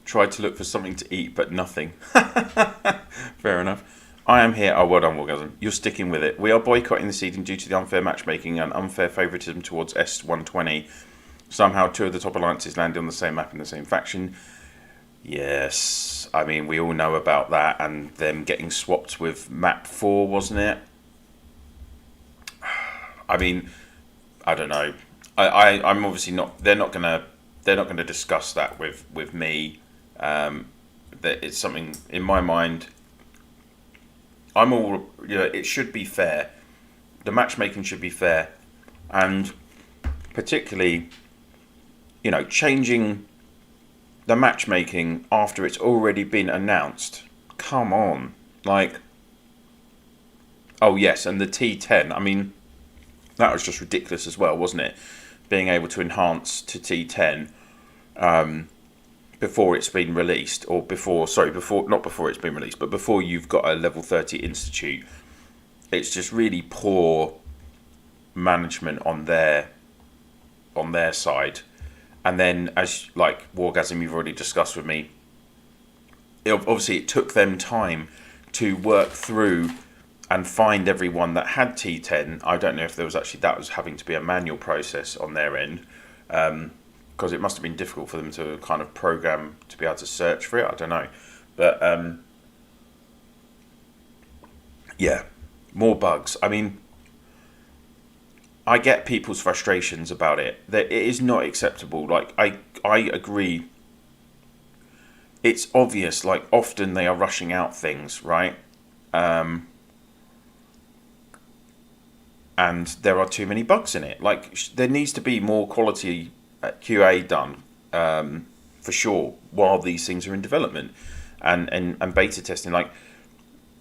Tried to look for something to eat, but nothing. Fair enough. I am here. Oh, well done, Wargasm. You're sticking with it. We are boycotting the seeding due to the unfair matchmaking and unfair favouritism towards S120. Somehow 2 of the top alliances landed on the same map in the same faction. Yes. I mean, we all know about that and them getting swapped with map 4, wasn't it? I mean, I don't know. I'm obviously not... They're not gonna discuss that with me. That it's something in my mind. I'm all, it should be fair. The matchmaking should be fair, and particularly, changing the matchmaking after it's already been announced. Come on, like, oh yes, and the T10. I mean, that was just ridiculous as well, wasn't it? Being able to enhance to T10. Before it's been released, or not before it's been released, but before you've got a level 30 institute. It's just really poor management on their side. And then, as like Wargasm, you've already discussed with me, obviously it took them time to work through and find everyone that had T10. I don't know if that was having to be a manual process on their end. Because it must have been difficult for them to kind of program to be able to search for it. I don't know. But, yeah, more bugs. I mean, I get people's frustrations about it. That it is not acceptable. Like, I agree. It's obvious, like, often they are rushing out things, right? And there are too many bugs in it. Like, there needs to be more quality QA done for sure while these things are in development and beta testing. Like,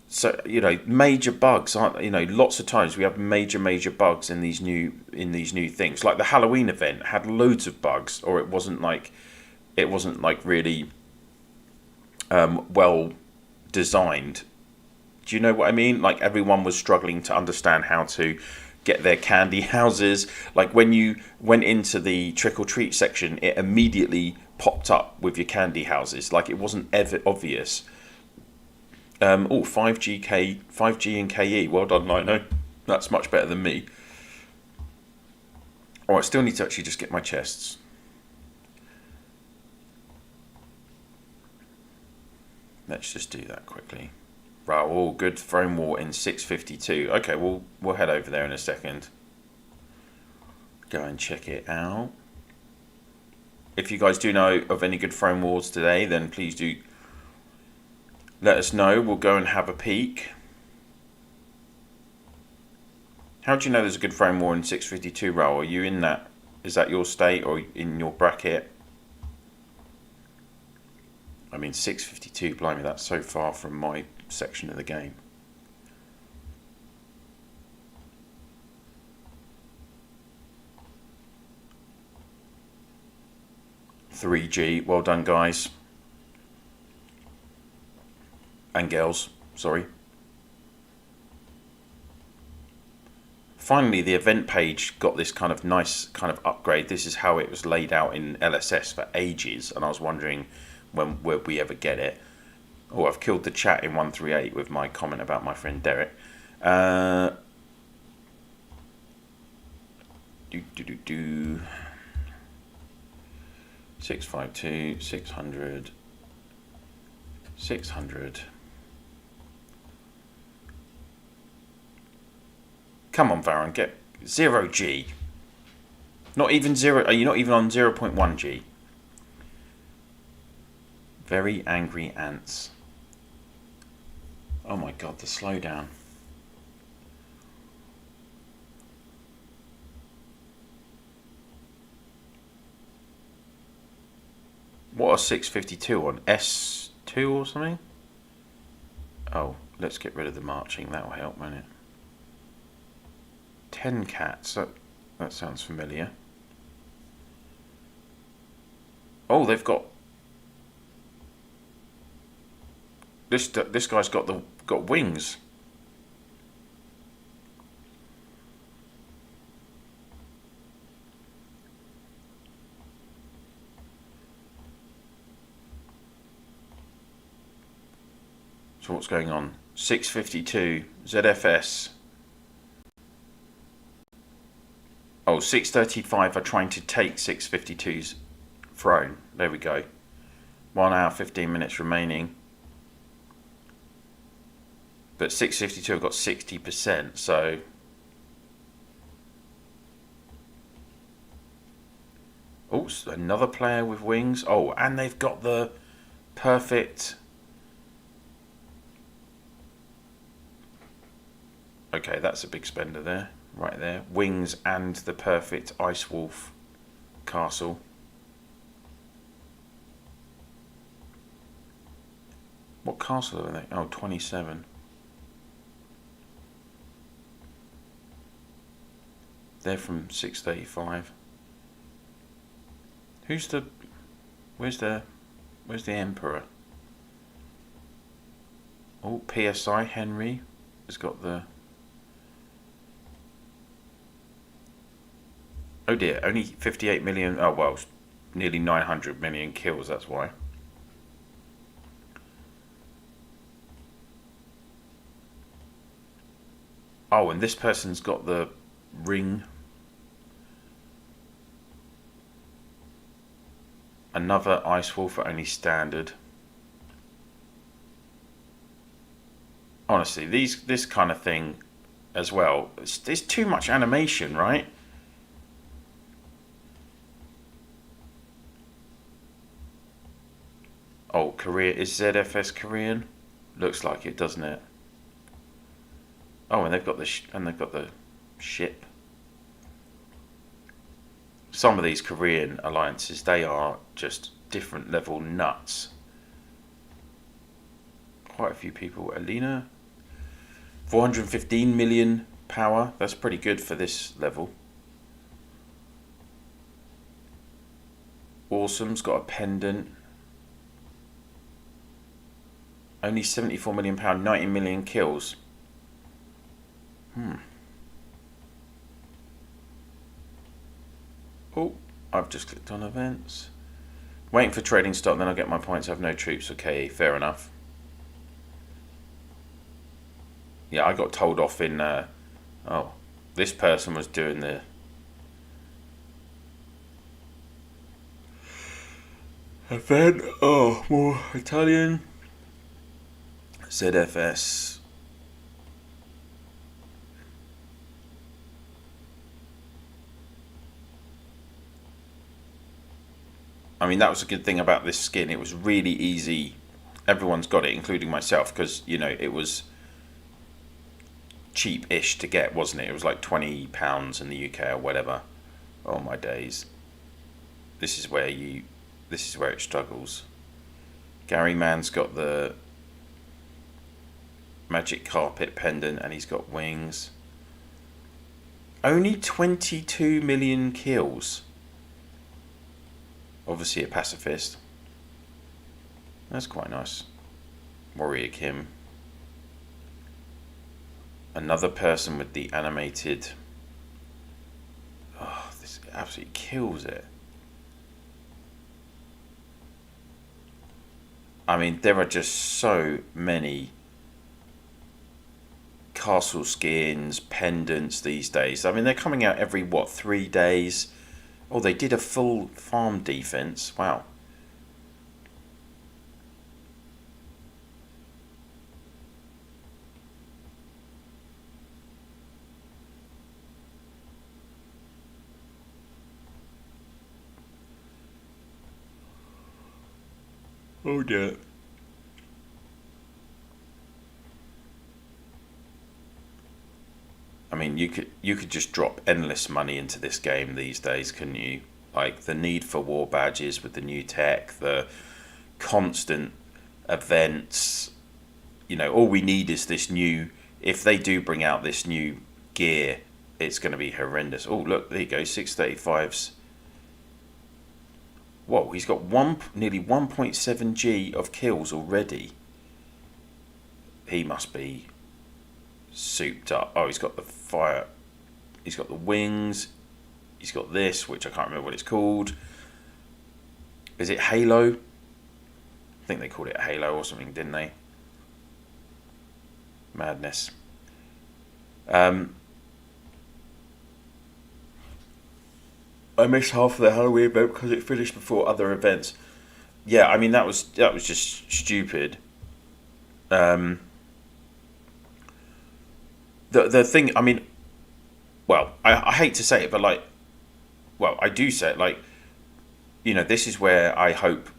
so major bugs aren't, lots of times we have major bugs in these new things. Like the Halloween event had loads of bugs, or it wasn't like really well designed. Do you know what I mean? Like, everyone was struggling to understand how to get their candy houses. Like, when you went into the trick-or-treat section, it immediately popped up with your candy houses. Like, it wasn't ever obvious. 5G and KE. Well done, Lino. That's much better than me. Oh, I still need to actually just get my chests. Let's just do that quickly. Raoul, good throne war in 652. Okay, we'll head over there in a second. Go and check it out. If you guys do know of any good throne wars today, then please do let us know. We'll go and have a peek. How do you know there's a good throne war in 652, Raoul? Are you in that? Is that your state or in your bracket? I mean, 652, blimey, that's so far from my section of the game. $3G, well done, guys. And girls, sorry. Finally, the event page got this kind of nice kind of upgrade. This is how it was laid out in LSS for ages, and I was wondering when will we ever get it. Oh, I've killed the chat in 138 with my comment about my friend Derek. 652, 600, 600. Come on, Varon, get 0G. Not even 0. Are you not even on 0.1G? Very angry ants. Oh my god, the slowdown. What are 652 on? S2 or something? Oh, let's get rid of the marching. That will help, won't it? 10 cats. That sounds familiar. Oh, they've got... This guy's got wings. So what's going on? 652 ZFS. Oh, 635 are trying to take 652's throne. There we go. 1 hour 15 minutes remaining. But 652 have got 60%, so... Oh, another player with wings. Oh, and they've got the perfect... Okay, that's a big spender there. Right there. Wings and the perfect Ice Wolf castle. What castle are they? Oh, 27. They're from 635. Who's the... Where's the Emperor? Oh, PSI Henry has got the... Oh dear, only 58 million... Oh, well, nearly 900 million kills, that's why. Oh, and this person's got the ring. Another Ice Wolf at only standard. Honestly, this kind of thing as well, there's too much animation, right? Oh, Korea, is ZFS Korean? Looks like it, doesn't it? Oh, and they've got the ship. Some of these Korean alliances, they are just different level nuts. Quite a few people. Alina, 415 million power. That's pretty good for this level. Awesome's got a pendant. Only 74 million power, 90 million kills. Oh, I've just clicked on events. Waiting for trading start, then I'll get my points. I have no troops. Okay, fair enough. Yeah, I got told off in... oh, this person was doing the... event. Oh, more Italian. ZFS. I mean, that was a good thing about this skin. It was really easy. Everyone's got it, including myself, because, you know, it was cheap-ish to get, wasn't it? It was like £20 in the UK or whatever. Oh my days. This is where it struggles. Gary Mann's got the magic carpet pendant and he's got wings. Only 22 million kills. Obviously a pacifist. That's quite nice. Warrior Kim. Another person with the animated. Oh, this absolutely kills it. I mean, there are just so many castle skins, pendants these days. I mean, they're coming out every, 3 days? Oh, they did a full farm defense. Wow. Oh dear. I mean, you could just drop endless money into this game these days, couldn't you? Like the need for war badges with the new tech, the constant events. You know, all we need is this new. If they do bring out this new gear, it's going to be horrendous. Oh, look, there you go, 635s. Whoa, he's got nearly 1.7 G of kills already. He must be souped up. Oh, he's got the fire. He's got the wings. He's got this, which I can't remember what it's called. Is it Halo? I think they called it Halo or something, didn't they? Madness. I missed half of the Halloween event because it finished before other events. Yeah, I mean that was just stupid. The thing, I mean, well, I hate to say it, but like, well, I do say it, like, you know, this is where I hope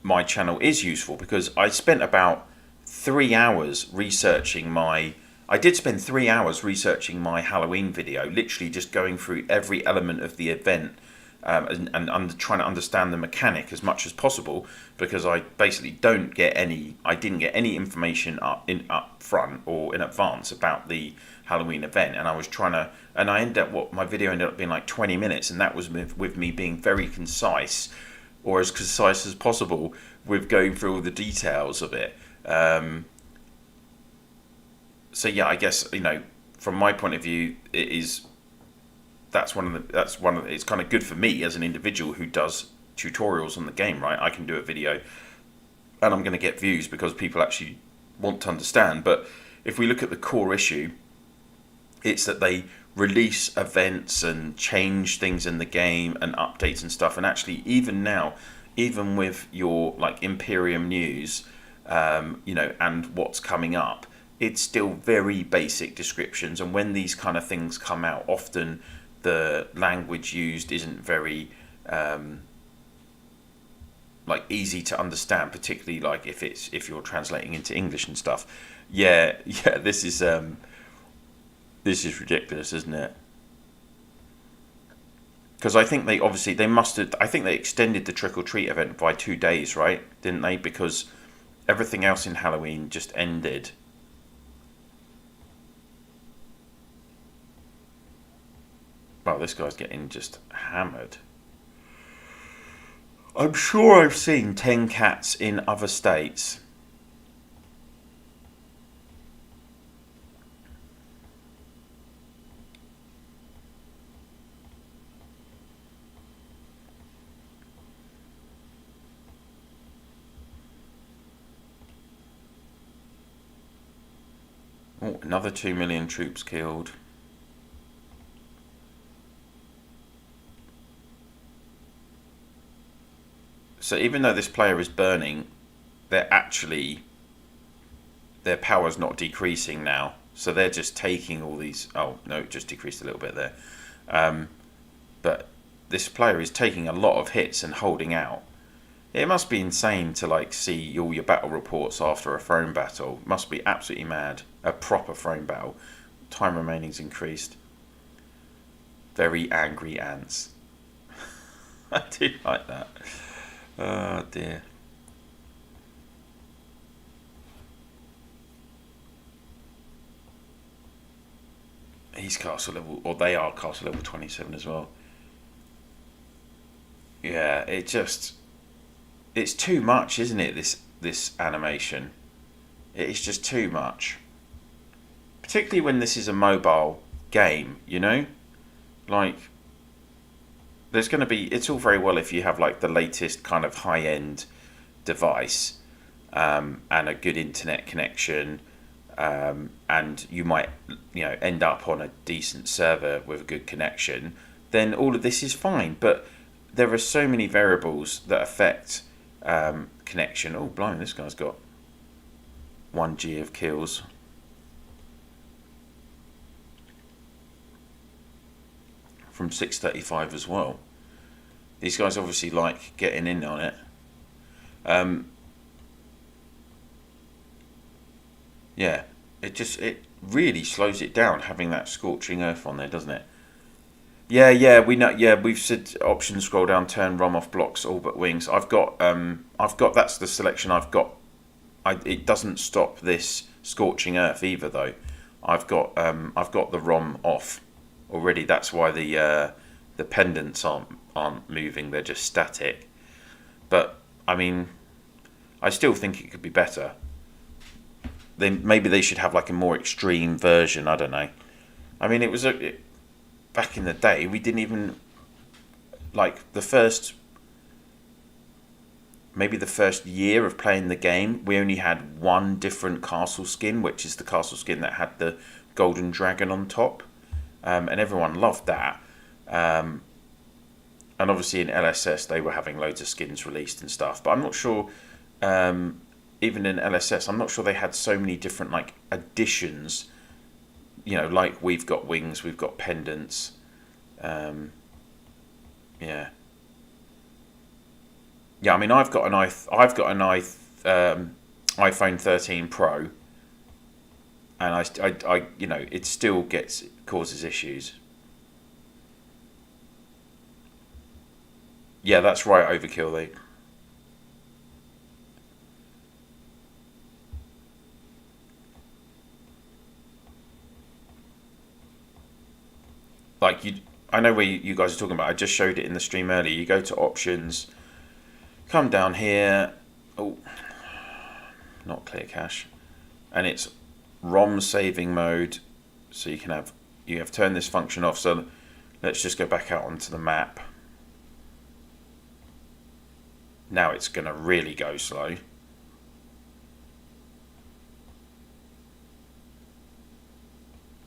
my channel is useful, because I spent about 3 hours researching my. I did spend 3 hours researching my Halloween video, literally just going through every element of the event, and trying to understand the mechanic as much as possible, because I basically didn't get any information up front or in advance about the Halloween event, and I was trying to, and my video ended up being like 20 minutes, and that was with me being very concise, or as concise as possible, with going through all the details of it. So yeah, I guess, you know, from my point of view, it's kind of good for me as an individual who does tutorials on the game, right? I can do a video and I'm going to get views because people actually want to understand. But if we look at the core issue, it's that they release events and change things in the game and updates and stuff. And actually, even now, even with your like Imperium news, you know, and what's coming up, it's still very basic descriptions. And when these kind of things come out, often the language used isn't very like easy to understand, particularly like if you're translating into English and stuff. Yeah, this is ridiculous, isn't it? Because I think I think they extended the trick or treat event by 2 days, right? Didn't they? Because everything else in Halloween just ended. Wow, this guy's getting just hammered. I'm sure I've seen 10 cats in other states. Oh, another 2 million troops killed. So even though this player is burning, they're actually their power's not decreasing now, so they're just taking all these. Oh no, it just decreased a little bit there. But this player is taking a lot of hits and holding out. It must be insane to like see all your battle reports after a throne battle. It must be absolutely mad. A proper throne battle. Time remaining's increased. Very angry ants. I do like that. Oh dear. He's castle level, or they are castle level 27 as well. Yeah, it's too much, isn't it? This animation, it's just too much. Particularly when this is a mobile game, you know, like there's going to be. It's all very well if you have like the latest kind of high end device and a good internet connection. And you might, end up on a decent server with a good connection, then all of this is fine. But there are so many variables that affect connection. Oh, blimey, this guy's got 1G of kills. From 635 as well. These guys obviously like getting in on it. Yeah, it really slows it down having that scorching earth on there, doesn't it? Yeah, we know. Yeah, we've said option scroll down, turn ROM off blocks, all but wings. I've got that's the selection I've got. It doesn't stop this scorching earth either though. I've got the ROM off already. That's why the pendants aren't moving. They're just static. But I mean, I still think it could be better. Maybe they should have like a more extreme version. I don't know. I mean, back in the day, we didn't even like the first year of playing the game. We only had one different castle skin, which is the castle skin that had the golden dragon on top, and everyone loved that. And obviously in LSS they were having loads of skins released and stuff. But I'm not sure. Even in LSS, I'm not sure they had so many different like additions. Like we've got wings, we've got pendants. Yeah. I mean, I've got an iPhone 13 Pro, and I it still causes issues. Yeah, that's right, Overkill. Like I know where you guys are talking about. I just showed it in the stream earlier. You go to options, come down here. Oh, not clear cache, and it's ROM saving mode. So you have turned this function off. So let's just go back out onto the map. Now it's going to really go slow.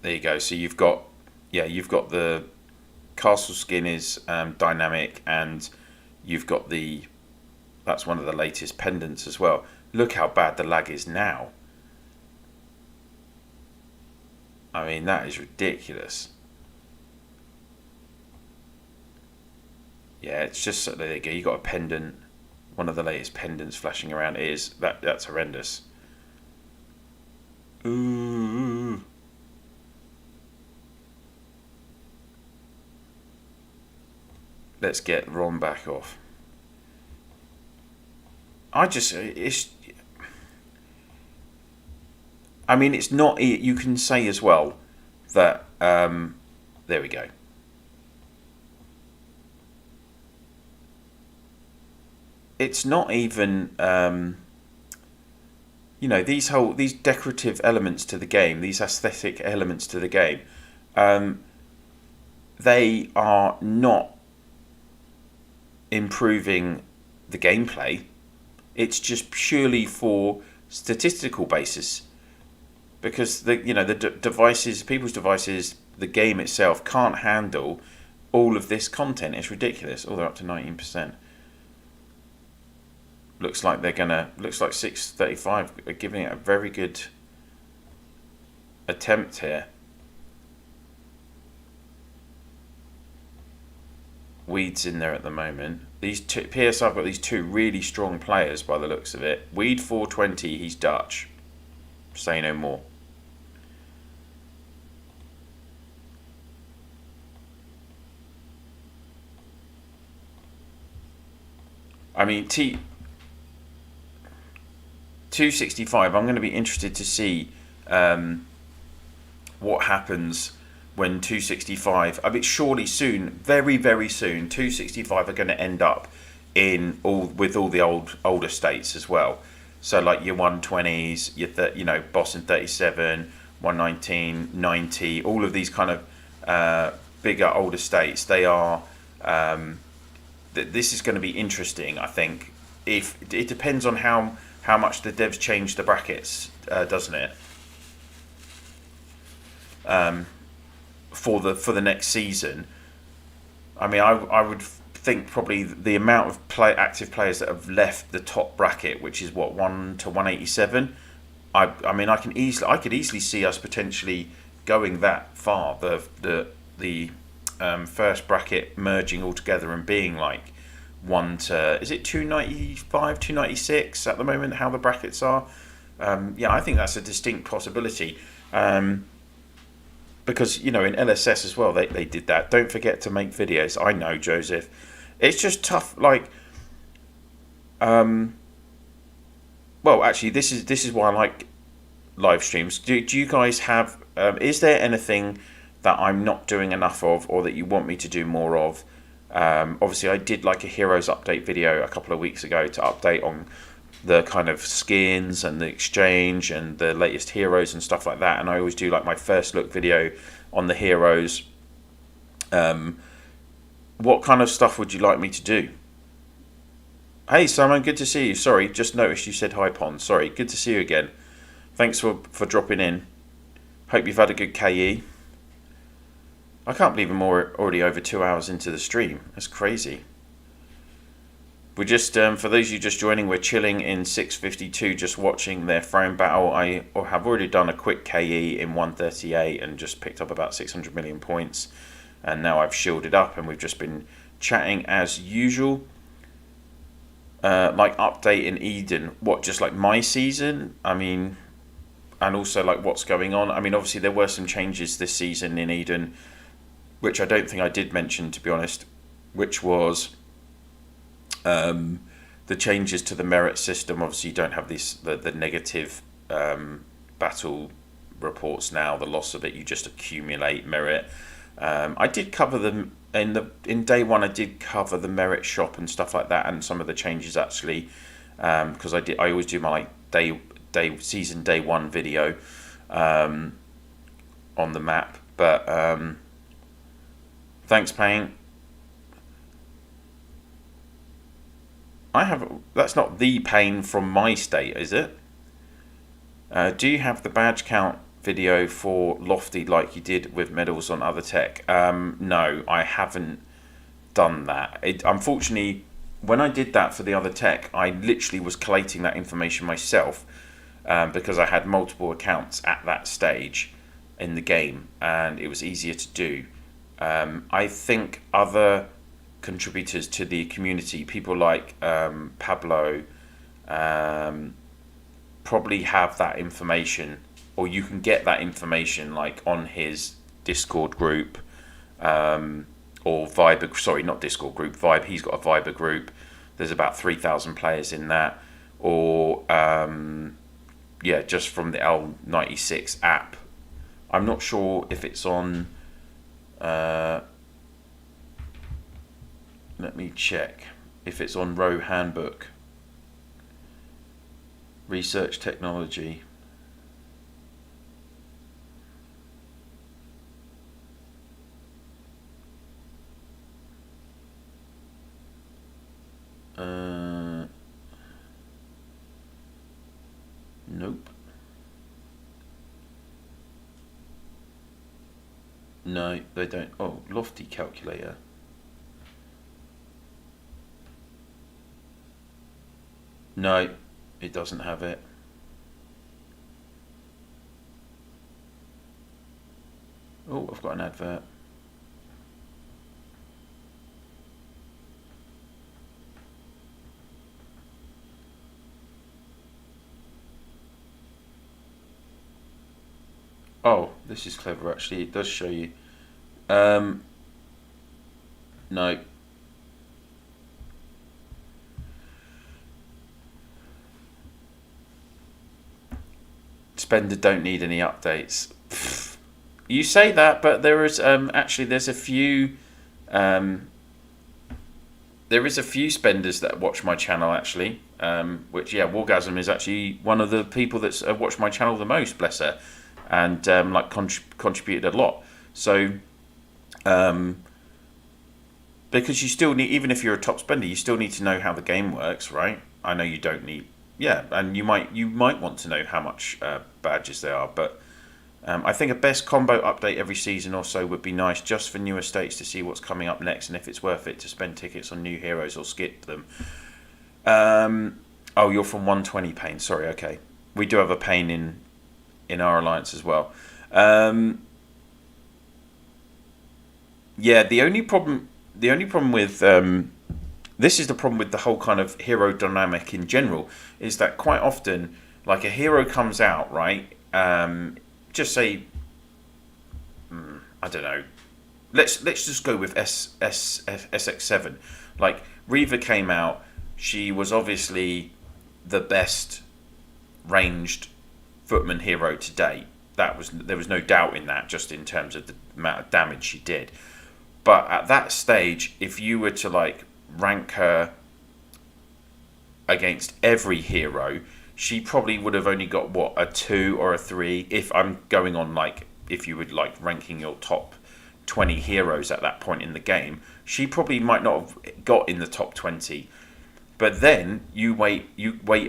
There you go. So you've got the castle skin is dynamic, and you've got that's one of the latest pendants as well. Look how bad the lag is now. I mean, that is ridiculous. Yeah, it's just, there you go. You got a pendant, one of the latest pendants flashing around. That's horrendous. Ooh. Let's get Ron back off. It's not. You can say as well that there we go. It's not even these decorative elements to the game, these aesthetic elements to the game. They are not improving the gameplay. It's just purely for statistical basis, because people's devices, the game itself can't handle all of this content. It's ridiculous. Oh, they're up to 19%. Looks like 635 are giving it a very good attempt here. Weed's in there at the moment. These two, PSI have got these two really strong players by the looks of it. Weed 420, he's Dutch. Say no more. I mean, 265, I'm going to be interested to see what happens when 265, I mean, surely soon, very, very soon, 265 are going to end up in with all the older states as well. So like your 120s, your Boston 37, 119, 90, all of these kind of bigger, older states, they are. This is going to be interesting, I think. If it depends on how much the devs change the brackets, doesn't it? For the next season. I mean, I would think probably the amount of active players that have left the top bracket, which is what, 1 to 187. I mean, I could easily see us potentially going that far. The first bracket merging all together and being like 1 to, is it 295, 296 at the moment, how the brackets are? Yeah, I think that's a distinct possibility. Because, in LSS as well, they did that. Don't forget to make videos. I know, Joseph. It's just tough, like, well, actually, this is why I like live streams. Do you guys have, is there anything that I'm not doing enough of, or that you want me to do more of? Obviously, I did like a Heroes update video a couple of weeks ago to update on the kind of skins and the exchange and the latest heroes and stuff like that. And I always do like my first look video on the heroes. What kind of stuff would you like me to do? Hey, Simon, good to see you. Sorry, just noticed you said hi, Pond. Sorry, good to see you again. Thanks for dropping in. Hope you've had a good KE. I can't believe I'm already over 2 hours into the stream. That's crazy. We're just, for those of you just joining, we're chilling in 652, just watching their throne battle. I have already done a quick KE in 138 and just picked up about 600 million points. And now I've shielded up and we've just been chatting as usual. Like update in Eden, what, just like my season? I mean, and also like what's going on. I mean, obviously there were some changes this season in Eden, which I don't think I did mention, to be honest, which was the changes to the merit system. Obviously you don't have the negative battle reports now, the loss of it, you just accumulate merit. I did cover them in day one. I did cover the merit shop and stuff like that, and some of the changes actually, because I always do my season day one video on the map. But thanks, Payne. That's not the Payne from my state, is it? Do you have the badge count video for Lofty like you did with medals on other tech? No, I haven't done that. Unfortunately, when I did that for the other tech, I literally was collating that information myself, because I had multiple accounts at that stage in the game and it was easier to do. I think other contributors to the community, people like Pablo, probably have that information, or you can get that information like on his Discord group, or Viber. Sorry, not Discord group, Vibe. He's got a Viber group. There's about 3,000 players in that, or yeah, just from the L96 app. I'm not sure if it's on. Let me check if it's on Row Handbook. Research Technology. Nope. No, they don't. Oh, Lofty Calculator. No, it doesn't have it. Oh, I've got an advert. Oh, this is clever actually. It does show you. No. Spender don't need any updates. You say that, but there is actually there's a few there is a few spenders that watch my channel actually. Which yeah, Wargasm is actually one of the people that's watched my channel the most, bless her, and like contributed a lot. So because you still need, even if you're a top spender, you still need to know how the game works, right? I know you don't need, yeah, and you might want to know how much badges there are, but I think a best combo update every season or so would be nice, just for newer states to see what's coming up next and if it's worth it to spend tickets on new heroes or skip them. Oh, you're from 120 Pain. Sorry, okay. We do have a Pain in our alliance as well. Yeah, the only problem with this is the problem with the whole kind of hero dynamic in general, is that quite often, like, a hero comes out, right? Just say, I don't know. Let's just go with SX7. Like, Reva came out. She was obviously the best ranged footman hero to date. There was no doubt in that, just in terms of the amount of damage she did. But at that stage, if you were to like rank her against every hero, she probably would have only got what, a 2 or a 3. If I'm going on, like, if you would like ranking your top 20 heroes at that point in the game, she probably might not have got in the top 20. But then you wait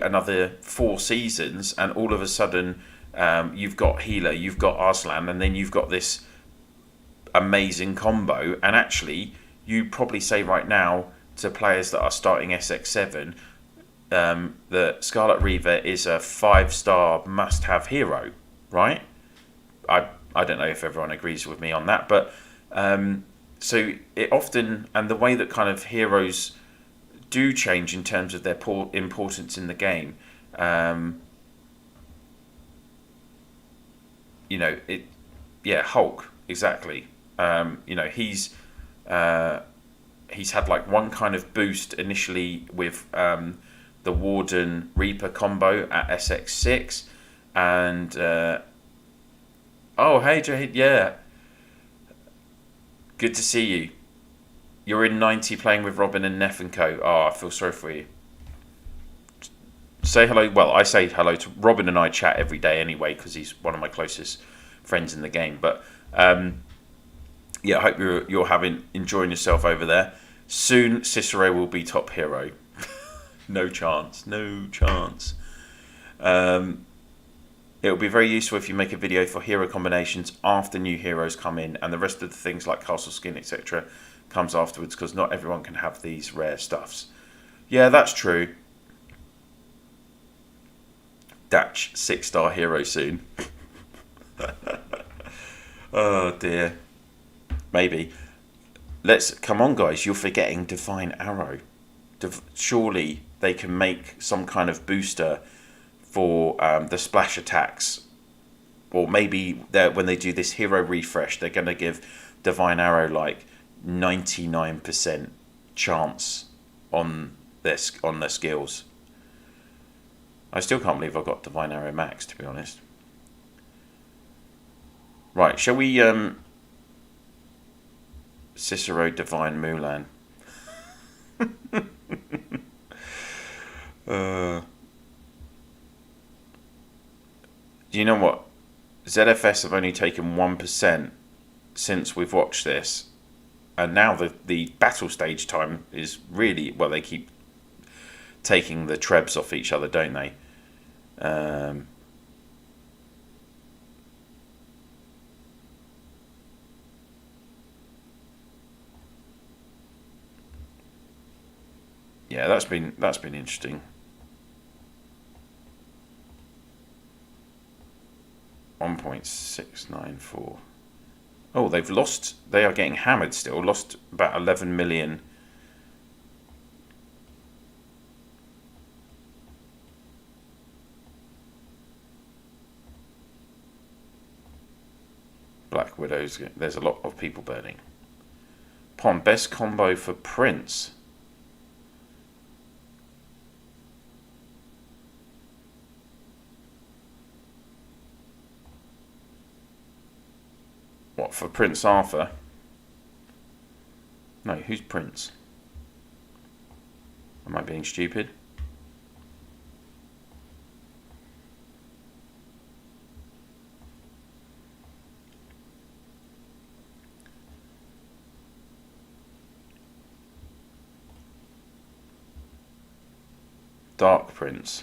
another 4 seasons, and all of a sudden you've got Healer, you've got Arslan, and then you've got this amazing combo. And actually, you probably say right now to players that are starting SX7 that Scarlet Reaver is a 5-star must-have hero, right? I don't know if everyone agrees with me on that, but so it often, and the way that kind of heroes do change in terms of their importance in the game, you know, it, yeah, Hulk, exactly. You know, he's had like one kind of boost initially with the Warden Reaper combo at SX6, and oh, hey Jade, yeah, good to see you. You're in 90 playing with Robin and Neff and Co. Oh, I feel sorry for you. Say hello. Well, I say hello to Robin, and I chat every day anyway because he's one of my closest friends in the game. But yeah, I hope you're enjoying yourself over there. Soon, Cicero will be top hero. No chance. No chance. It will be very useful if you make a video for hero combinations after new heroes come in, and the rest of the things like castle skin, etc. comes afterwards, because not everyone can have these rare stuffs. Yeah, that's true. Datch 6-star hero soon. Oh dear. Maybe. Come on guys, you're forgetting Divine Arrow. Surely they can make some kind of booster for the splash attacks, or maybe when they do this hero refresh, they're going to give Divine Arrow like 99% chance on their skills. I still can't believe I've got Divine Arrow Max, to be honest. Right, shall we Cicero Divine Mulan? Do you know what? ZFS have only taken 1% since we've watched this, and now the battle stage time is really, well, they keep taking the trebs off each other, don't they? Yeah, that's been interesting. 1.694. Oh, they've lost. They are getting hammered still. Lost about 11 million. Black Widows. There's a lot of people burning. Pond, best combo for Prince. What, for Prince Arthur? No, who's Prince? Am I being stupid? Dark Prince.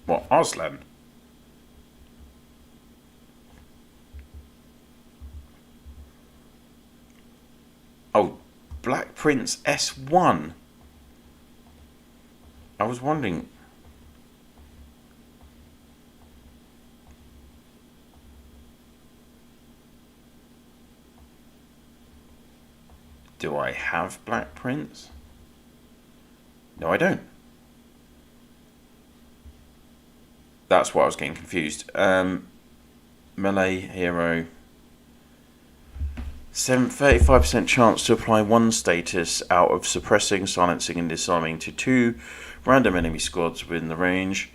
What, Aslan? Oh, Black Prince S1. I was wondering. Do I have Black Prince? No, I don't. That's why I was getting confused. Melee hero. 35% chance to apply one status out of suppressing, silencing, and disarming to 2 random enemy squads within the range.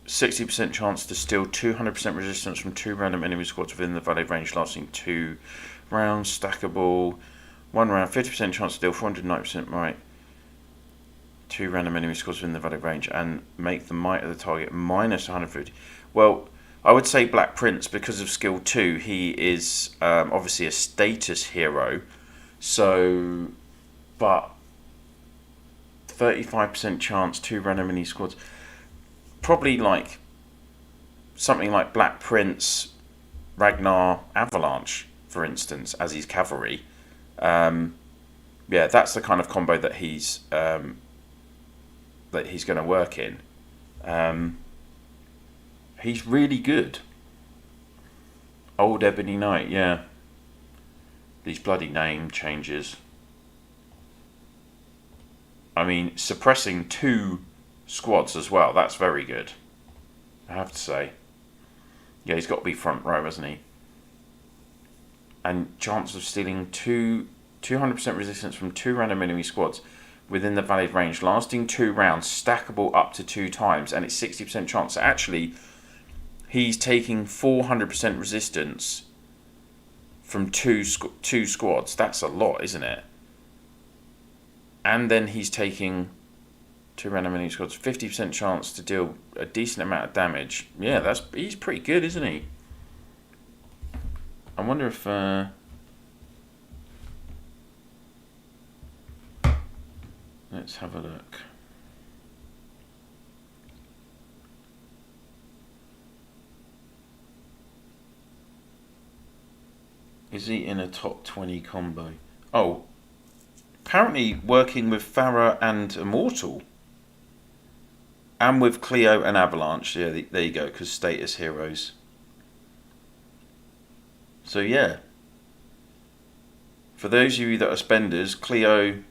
60% chance to steal 200% resistance from 2 random enemy squads within the valid range lasting 2 rounds. Stackable. 1 round. 50% chance to deal 490% might. 2 random enemy squads within the valid range and make the might of the target minus 150. Well, I would say Black Prince, because of skill 2, he is obviously a status hero. So, but 35% chance, 2 random enemy squads. Probably like something like Black Prince, Ragnar, Avalanche, for instance, as his cavalry. Yeah, that's the kind of combo that he's going to work in. He's really good. Old Ebony Knight, yeah. These bloody name changes. I mean, suppressing 2 squads as well, that's very good, I have to say. Yeah, he's got to be front row, hasn't he? And chance of stealing 200% resistance from 2 random enemy squads within the valid range, lasting 2 rounds, stackable up to 2 times, and it's 60% chance. So actually, he's taking 400% resistance from 2 squads. That's a lot, isn't it? And then he's taking 2 random enemy squads, 50% chance to deal a decent amount of damage. Yeah, he's pretty good, isn't he? I wonder if let's have a look. Is he in a top 20 combo? Oh, apparently working with Farah and Immortal. And with Cleo and Avalanche. Yeah, there you go, because status heroes. So yeah. For those of you that are spenders, Cleo,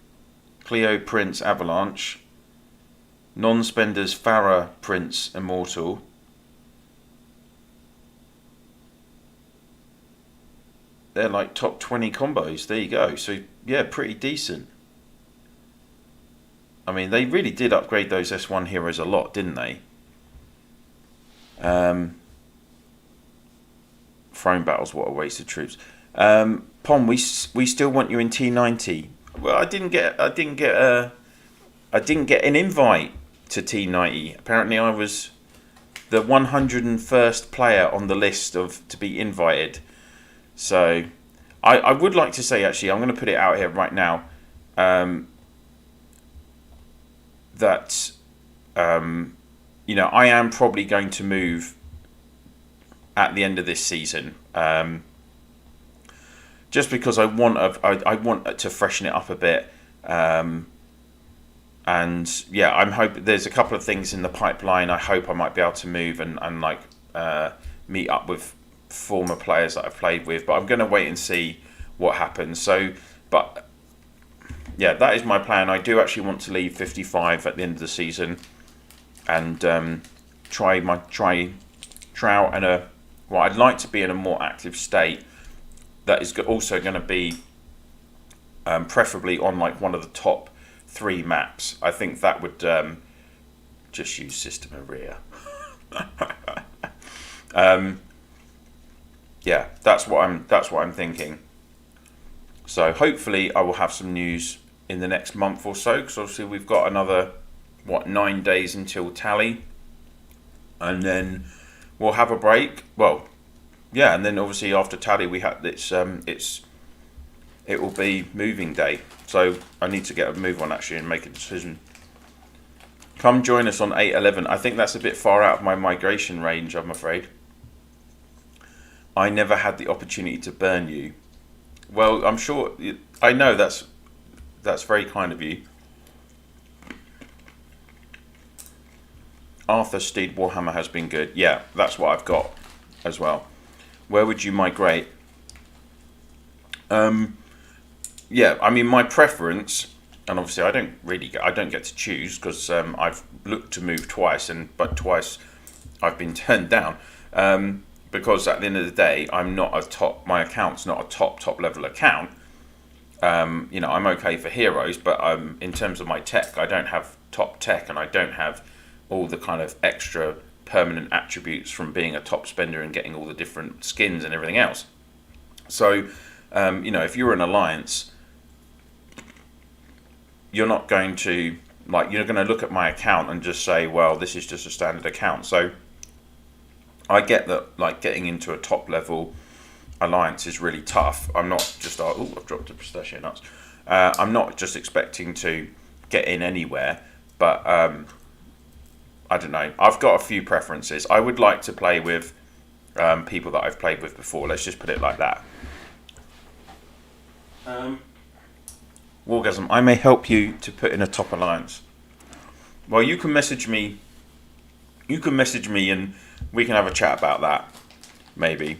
Prince, Avalanche. Non-spenders, Farah, Prince, Immortal. They're like top 20 combos. There you go. So yeah, pretty decent. I mean, they really did upgrade those S1 heroes a lot, didn't they? Throne battles, what a waste of troops. Pom, we still want you in T90. Well, I didn't get an invite to T90. Apparently, I was the 101st player on the list to be invited. So, I would like to say, actually, I'm going to put it out here right now, that I am probably going to move at the end of this season. Just because I want to freshen it up a bit, and yeah, I'm hoping there's a couple of things in the pipeline. I hope I might be able to move and meet up with former players that I've played with, but I'm going to wait and see what happens. So, but yeah, that is my plan. I do actually want to leave 55 at the end of the season, and try out I'd like to be in a more active state. That is also going to be preferably on one of the top 3 maps. I think that would just use System Area. Yeah, that's what I'm thinking. So hopefully I will have some news in the next month or so, because obviously we've got another 9 days until Tally, and then we'll have a break. Well, yeah, and then obviously after Tally we have it will be moving day. So I need to get a move on actually and make a decision. Come join us on 811. I think that's a bit far out of my migration range, I'm afraid. I never had the opportunity to burn you. Well, I'm sure I know that's very kind of you. Arthur Steed Warhammer has been good. Yeah, that's what I've got as well. Where would you migrate? Yeah, I mean my preference, and obviously I don't get to choose, because I've looked to move twice, but twice I've been turned down, because at the end of the day my account's not a top level account. I'm okay for heroes, but in terms of my tech, I don't have top tech, and I don't have all the kind of extra permanent attributes from being a top spender and getting all the different skins and everything else. So, if you're an alliance, you're not going to you're going to look at my account and just say, well, this is just a standard account. So I get that getting into a top level alliance is really tough. I'm not just I've dropped a pistachio nuts. I'm not just expecting to get in anywhere, but I don't know. I've got a few preferences. I would like to play with people that I've played with before. Let's just put it like that. Wargasm, I may help you to put in a top alliance. Well, you can message me. You can message me and we can have a chat about that, maybe.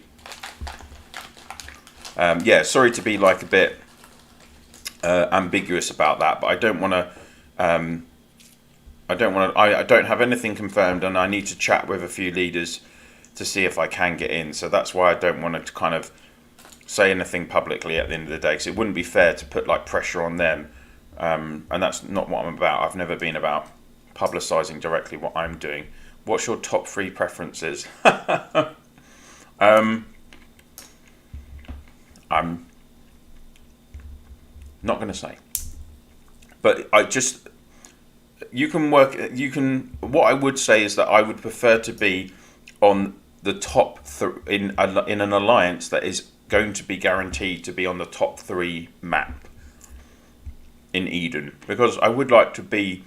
Yeah, sorry to be a bit ambiguous about that, but I don't want to. I don't have anything confirmed, and I need to chat with a few leaders to see if I can get in. So that's why I don't want to kind of say anything publicly at the end of the day, because it wouldn't be fair to put pressure on them, and that's not what I'm about. I've never been about publicising directly what I'm doing. What's your top 3 preferences? I'm not going to say, but what I would say is that I would prefer to be on the top in an alliance that is going to be guaranteed to be on the top 3 map in Eden, because I would like to be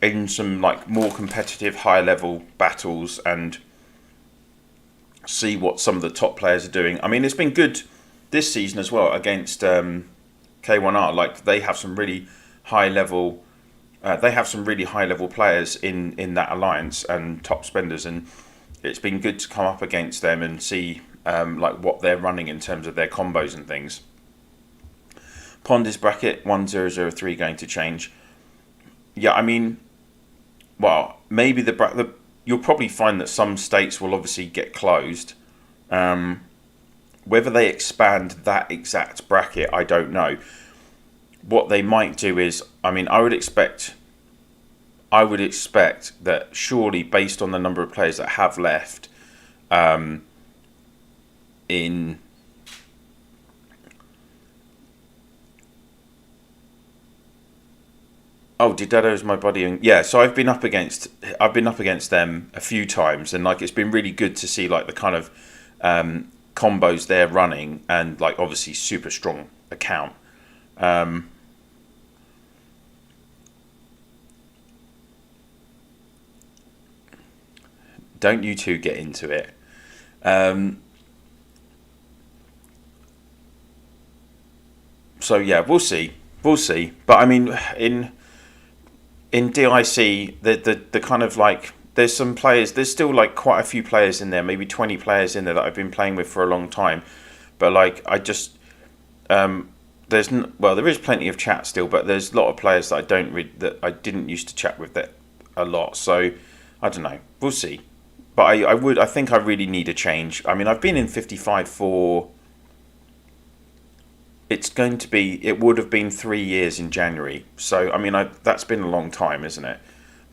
in some more competitive high level battles and see what some of the top players are doing. I mean, it's been good this season as well against K1R. They have some really high level players in that alliance and top spenders, and it's been good to come up against them and see what they're running in terms of their combos and things. Pond is bracket 1003 going to change? Yeah, I mean, well, maybe you'll probably find that some states will obviously get closed. Whether they expand that exact bracket, I don't know. What they might do is, I mean, I would expect that surely, based on the number of players that have left, in Oh, Didado's my buddy, and yeah. So I've been up against them a few times, and like it's been really good to see like the kind of combos they're running, and like obviously super strong account. Um, don't you two get into it? Um, so yeah, we'll see. But I mean, in DIC, the kind of like there's some players. There's still like quite a few players in there, maybe 20 players in there that I've been playing with for a long time. But like I just well, there is plenty of chat still, but there's a lot of players that I don't read that I didn't used to chat with that a lot. So I don't know. We'll see. But I think I really need a change. I mean, I've been in 55 for it would have been 3 years in January. So I mean, that's been a long time, isn't it?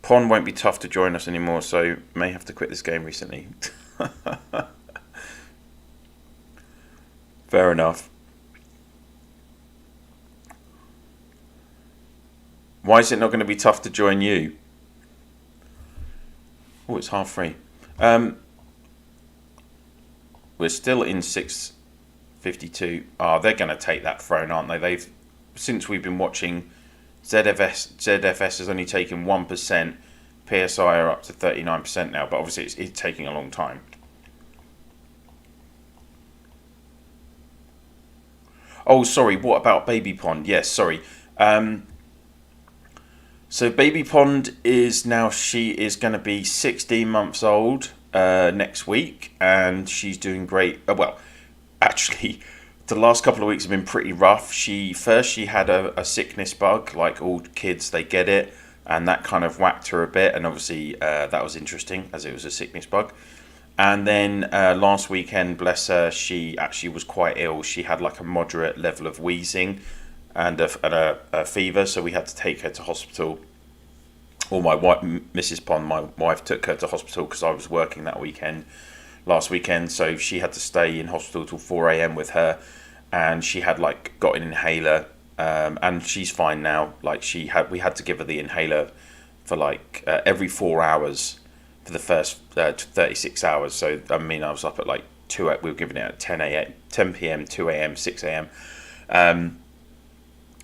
Pon won't be tough to join us anymore, so may have to quit this game recently. Fair enough. Why is it not going to be tough to join you? Oh, it's half free. Um, we're still in 6:52. Oh, they're going to take that throne, aren't they? Since we've been watching, ZFS has only taken 1%. PSI are up to 39% now, but obviously it's taking a long time. Oh, sorry. What about Baby Pond? Yes, sorry. Um, so Baby Pond she is going to be 16 months old next week, and she's doing great. Well, actually, the last couple of weeks have been pretty rough. She had a sickness bug, like all kids, they get it, and that kind of whacked her a bit. And obviously, that was interesting as it was a sickness bug. And then last weekend, bless her, she actually was quite ill. She had like a moderate level of wheezing and a fever, so we had to take her to hospital. Or my wife, Mrs. Pond, my wife, took her to hospital because I was working that last weekend, so she had to stay in hospital till 4 a.m. with her, and she had like got an inhaler, and she's fine now. Like we had to give her the inhaler for like every 4 hours for the first 36 hours. So I mean, I was up at like we were giving it at 10 p.m., 2 a.m., 6 a.m.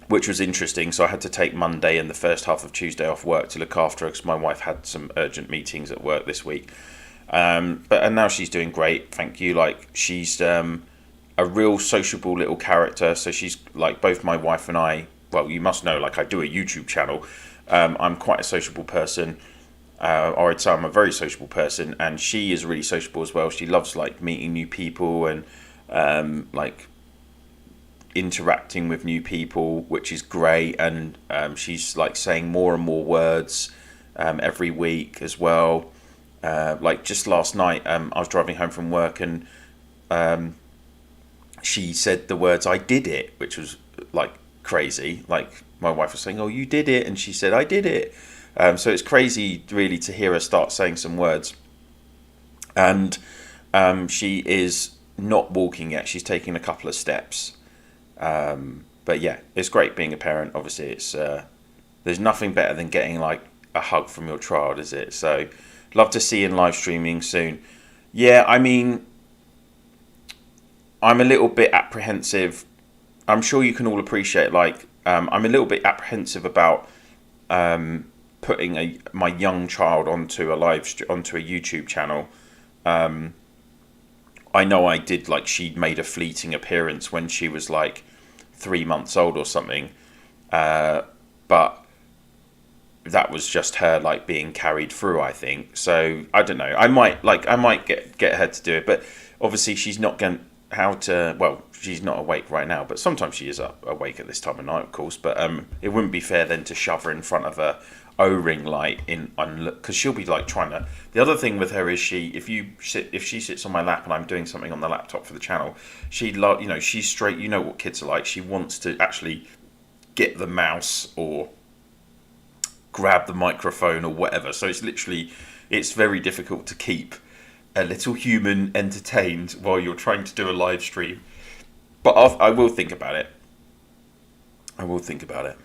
Which was interesting. So I had to take Monday and the first half of Tuesday off work to look after her because my wife had some urgent meetings at work this week. And now she's doing great, thank you. Like she's a real sociable little character. So she's like both my wife and I. Well, you must know, like I do a YouTube channel. I'm quite a sociable person. Or I'd say I'm a very sociable person, and she is really sociable as well. She loves like meeting new people and like interacting with new people, which is great. And she's like saying more and more words every week as well. Like just last night, I was driving home from work, and she said the words "I did it," which was like crazy. Like my wife was saying, "Oh, you did it," and she said, "I did it." So it's crazy, really, to hear her start saying some words. And she is not walking yet. She's taking a couple of steps. But yeah, it's great being a parent. Obviously, it's there's nothing better than getting like a hug from your child, is it? So, love to see in live streaming soon. Yeah, I mean, I'm a little bit apprehensive. I'm sure you can all appreciate. Like, I'm a little bit apprehensive about putting my young child onto onto a YouTube channel. I know I did, like, she'd made a fleeting appearance when she was like 3 months old or something, but that was just her like being carried through, I think. So I don't know. I might get her to do it, but obviously she's not going well, she's not awake right now, but sometimes she is awake at this time of night, of course. But it wouldn't be fair then to shove her in front of a O-ring light because she'll be like trying to. The other thing with her is if she sits on my lap and I'm doing something on the laptop for the channel, she's straight. You know what kids are like. She wants to actually get the mouse or grab the microphone or whatever. So it's very difficult to keep a little human entertained while you're trying to do a live stream. But I will think about it. I will think about it.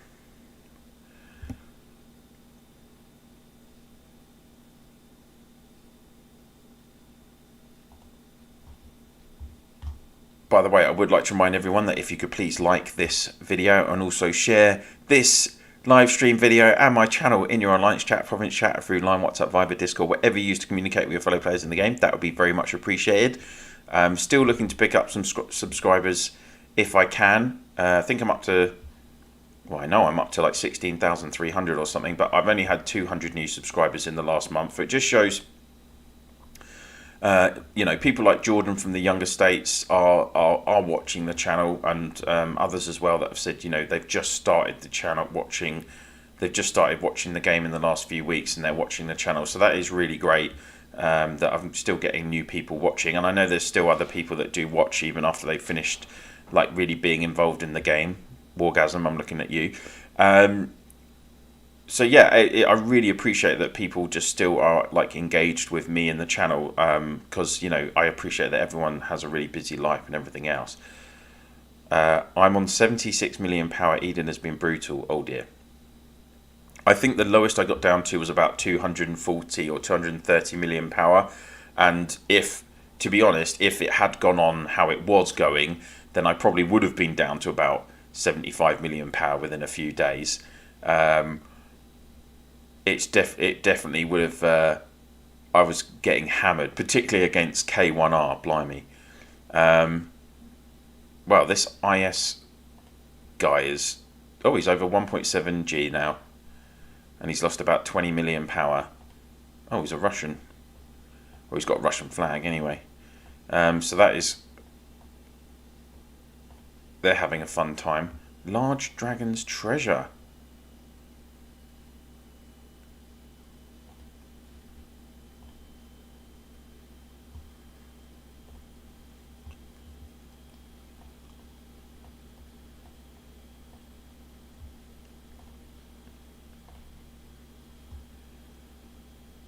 By the way, I would like to remind everyone that if you could please like this video and also share this live stream video and my channel in your online chat, province chat, through Line, WhatsApp, Viber, Discord, whatever you use to communicate with your fellow players in the game, that would be very much appreciated. Still looking to pick up some subscribers if I can. I think I'm up to, well, I know I'm up to like 16,300 or something, but I've only had 200 new subscribers in the last month. It just shows, you know, people like Jordan from the younger states are watching the channel, and others as well that have said, you know, they've just started the channel watching. They've just started watching the game in the last few weeks, and they're watching the channel. So that is really great. That I'm still getting new people watching, and I know there's still other people that do watch even after they've finished, like really being involved in the game. Wargasm, I'm looking at you. So yeah, I really appreciate that people just still are like engaged with me in the channel, because you know, I appreciate that everyone has a really busy life and everything else. I'm on 76 million power. Eden has been brutal. Oh dear. I think the lowest I got down to was about 240 or 230 million power, and if, to be honest, if it had gone on how it was going, then I probably would have been down to about 75 million power within a few days. It definitely would have. I was getting hammered, particularly against K1R. Blimey. Well, this IS guy is. Oh, he's over 1.7 G now, and he's lost about 20 million power. Oh, he's a Russian. Well, he's got a Russian flag anyway. So that is. They're having a fun time. Large Dragon's Treasure.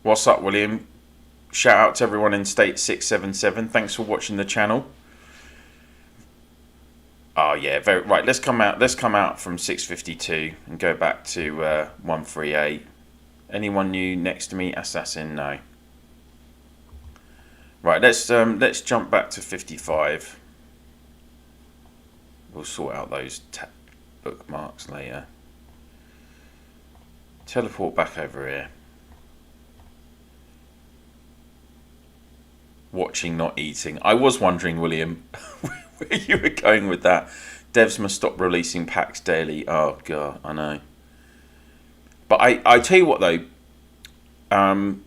What's up, William? Shout out to everyone in State 677. Thanks for watching the channel. Oh yeah, very right. Let's come out from 652 and go back to 138. Anyone new next to me? Assassin, no. Right, let's jump back to 55. We'll sort out those bookmarks later. Teleport back over here. Watching, not eating. I was wondering, William, where you were going with that. Devs must stop releasing packs daily. Oh god, I know. But I tell you what though, and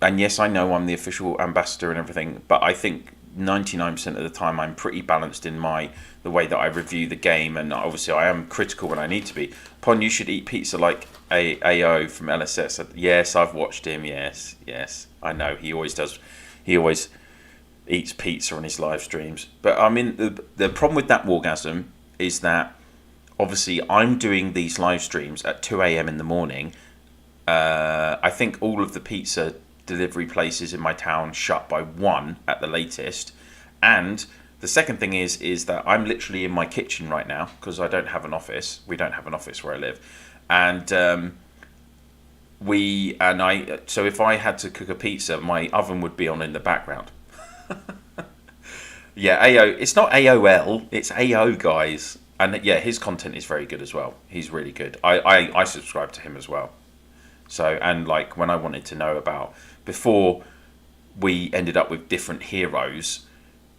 yes, I know I'm the official ambassador and everything, but I think 99% of the time I'm pretty balanced in the way that I review the game, and obviously I am critical when I need to be. Pon, you should eat pizza like AO from LSS. Yes, I've watched him. Yes, I know he always does. He always eats pizza on his live streams. But I mean, the problem with that, Wargasm, is that obviously I'm doing these live streams at 2 a.m. in the morning. I think all of the pizza delivery places in my town shut by 1 at the latest. And the second thing is that I'm literally in my kitchen right now because I don't have an office. We don't have an office where I live. And so if I had to cook a pizza, my oven would be on in the background. Yeah, AO. It's not AOL. It's AO, guys. And yeah, his content is very good as well. He's really good. I subscribe to him as well. So, and like when I wanted to know about, before we ended up with different heroes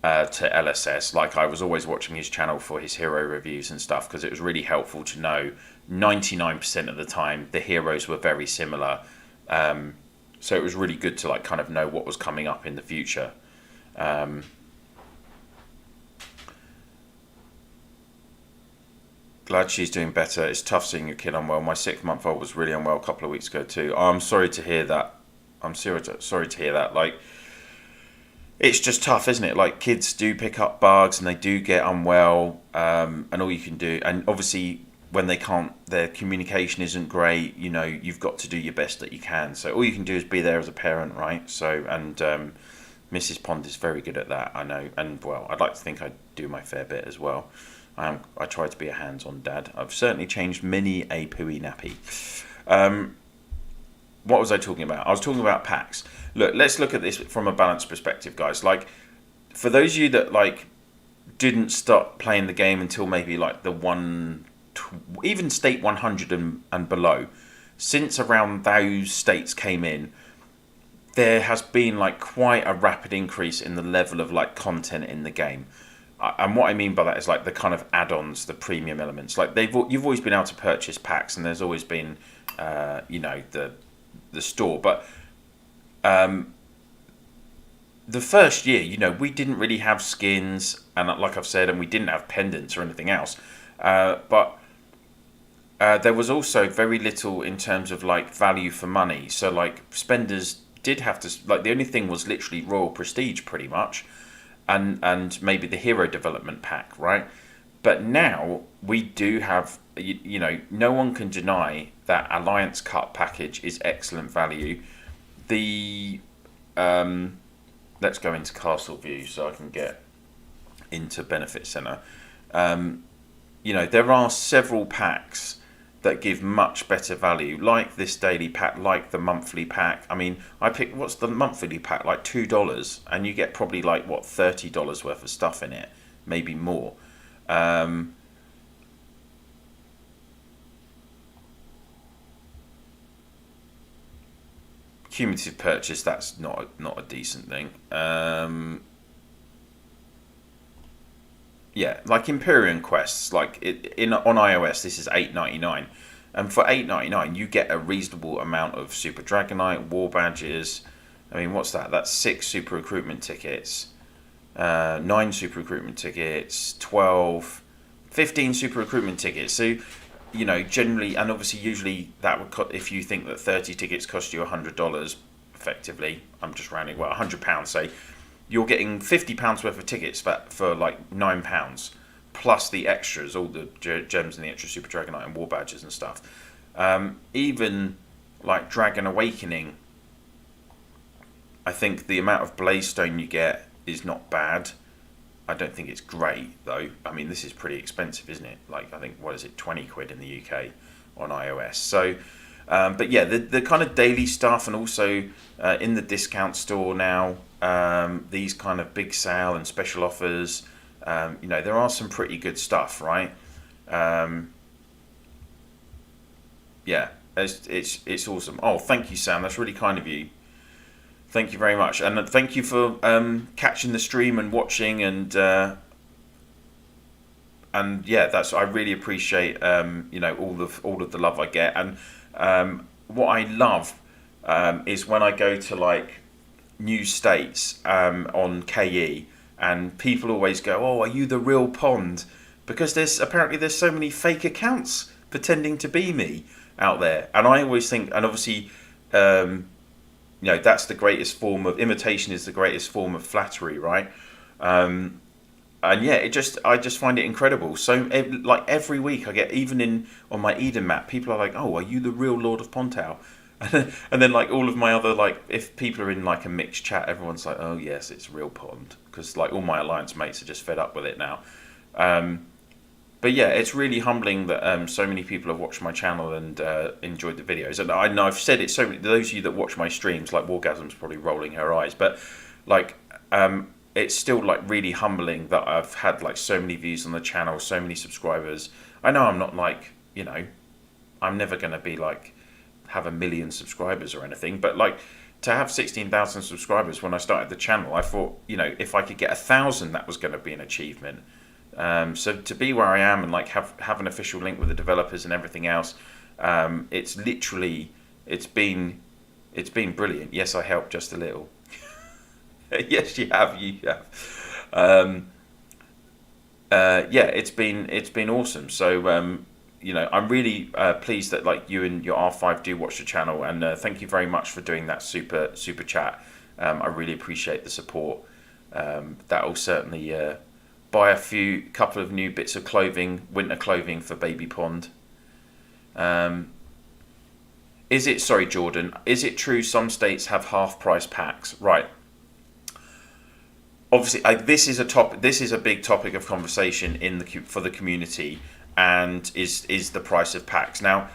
to LSS, like I was always watching his channel for his hero reviews and stuff, because it was really helpful to know 99% of the time the heroes were very similar. So it was really good to like kind of know what was coming up in the future. Glad she's doing better. It's tough seeing your kid unwell. My 6-month-old was really unwell a couple of weeks ago too. Oh, I'm sorry to hear that. I'm sorry to hear that. Like, it's just tough, isn't it? Like, kids do pick up bugs and they do get unwell, and all you can do, and obviously when they can't, their communication isn't great, you know, you've got to do your best that you can. So all you can do is be there as a parent, right? So, and Mrs. Pond is very good at that, I know, and well, I'd like to think I do my fair bit as well. I try to be a hands-on dad. I've certainly changed many a pooey nappy. What was I talking about? I was talking about packs. Look, let's look at this from a balanced perspective, guys. Like, for those of you that like didn't start playing the game until maybe like even state 100 and below, since around those states came in, there has been like quite a rapid increase in the level of like content in the game. And what I mean by that is like the kind of add-ons, the premium elements. Like you've always been able to purchase packs, and there's always been, the store. But the first year, we didn't really have skins, and like I've said, and we didn't have pendants or anything else. But there was also very little in terms of like value for money. So like spenders did have to, like, the only thing was literally Royal Prestige pretty much, and maybe the Hero Development Pack, right? But now we do have, no one can deny that Alliance Cut package is excellent value. The let's go into Castle View so I can get into Benefit Centre. There are several packs that give much better value, like this daily pack, like the monthly pack. I mean, I picked, what's the monthly pack, like $2, and you get probably like, $30 worth of stuff in it, maybe more. Cumulative purchase, that's not a decent thing. Yeah, like Empyrean quests, like on iOS, this is $8.99, and for $8.99 you get a reasonable amount of Super Dragonite, War Badges. I mean, what's that? That's 6 Super Recruitment tickets, 9 Super Recruitment tickets, 12, 15 Super Recruitment tickets. So, generally, and obviously, usually that would if you think that 30 tickets cost you $100, effectively, I'm just rounding, £100, say. You're getting £50 worth of tickets for like £9, plus the extras, all the gems and the extra Super Dragonite and War Badges and stuff. Even like Dragon Awakening, I think the amount of Blazestone you get is not bad. I don't think it's great though. I mean, this is pretty expensive, isn't it? Like, I think, what is it, 20 quid in the UK on iOS. So, but yeah, the kind of daily stuff, and also in the discount store now, these kind of big sale and special offers, there are some pretty good stuff, right? Yeah, it's awesome. Oh, thank you, Sam. That's really kind of you. Thank you very much, and thank you for catching the stream and watching, and yeah, I really appreciate all of the love I get, and what I love is when I go to like new states on KE, and people always go, "Oh, are you the real Pond?" Because there's so many fake accounts pretending to be me out there, and I always think, and obviously, that's the greatest form of imitation, is the greatest form of flattery, right? And yeah, I just find it incredible. So like every week I get, even on my Eden map, people are like, "Oh, are you the real Lord of Pondtail?" And then like all of my other, like, if people are in like a mixed chat, everyone's like, "Oh yes, it's real Pond," because like all my Alliance mates are just fed up with it now. But yeah, it's really humbling that so many people have watched my channel and enjoyed the videos. And I know I've said it so many, those of you that watch my streams, like Wargasm's probably rolling her eyes, but like it's still like really humbling that I've had like so many views on the channel, so many subscribers. I know I'm not like, I'm never going to be like have 1 million subscribers or anything, but like to have 16,000 subscribers when I started the channel, I thought, if I could get 1,000, that was going to be an achievement. So to be where I am and like have an official link with the developers and everything else, it's been brilliant. Yes, I helped just a little. Yes, you have. Yeah, it's been awesome. So I'm really pleased that like you and your R5 do watch the channel, and thank you very much for doing that super chat. I really appreciate the support. That will certainly buy a couple of new bits of clothing, winter clothing for Baby Pond. Sorry, Jordan, is it true some states have half price packs? Right. obviously this is a big topic of conversation for the community, and is the price of packs. Now,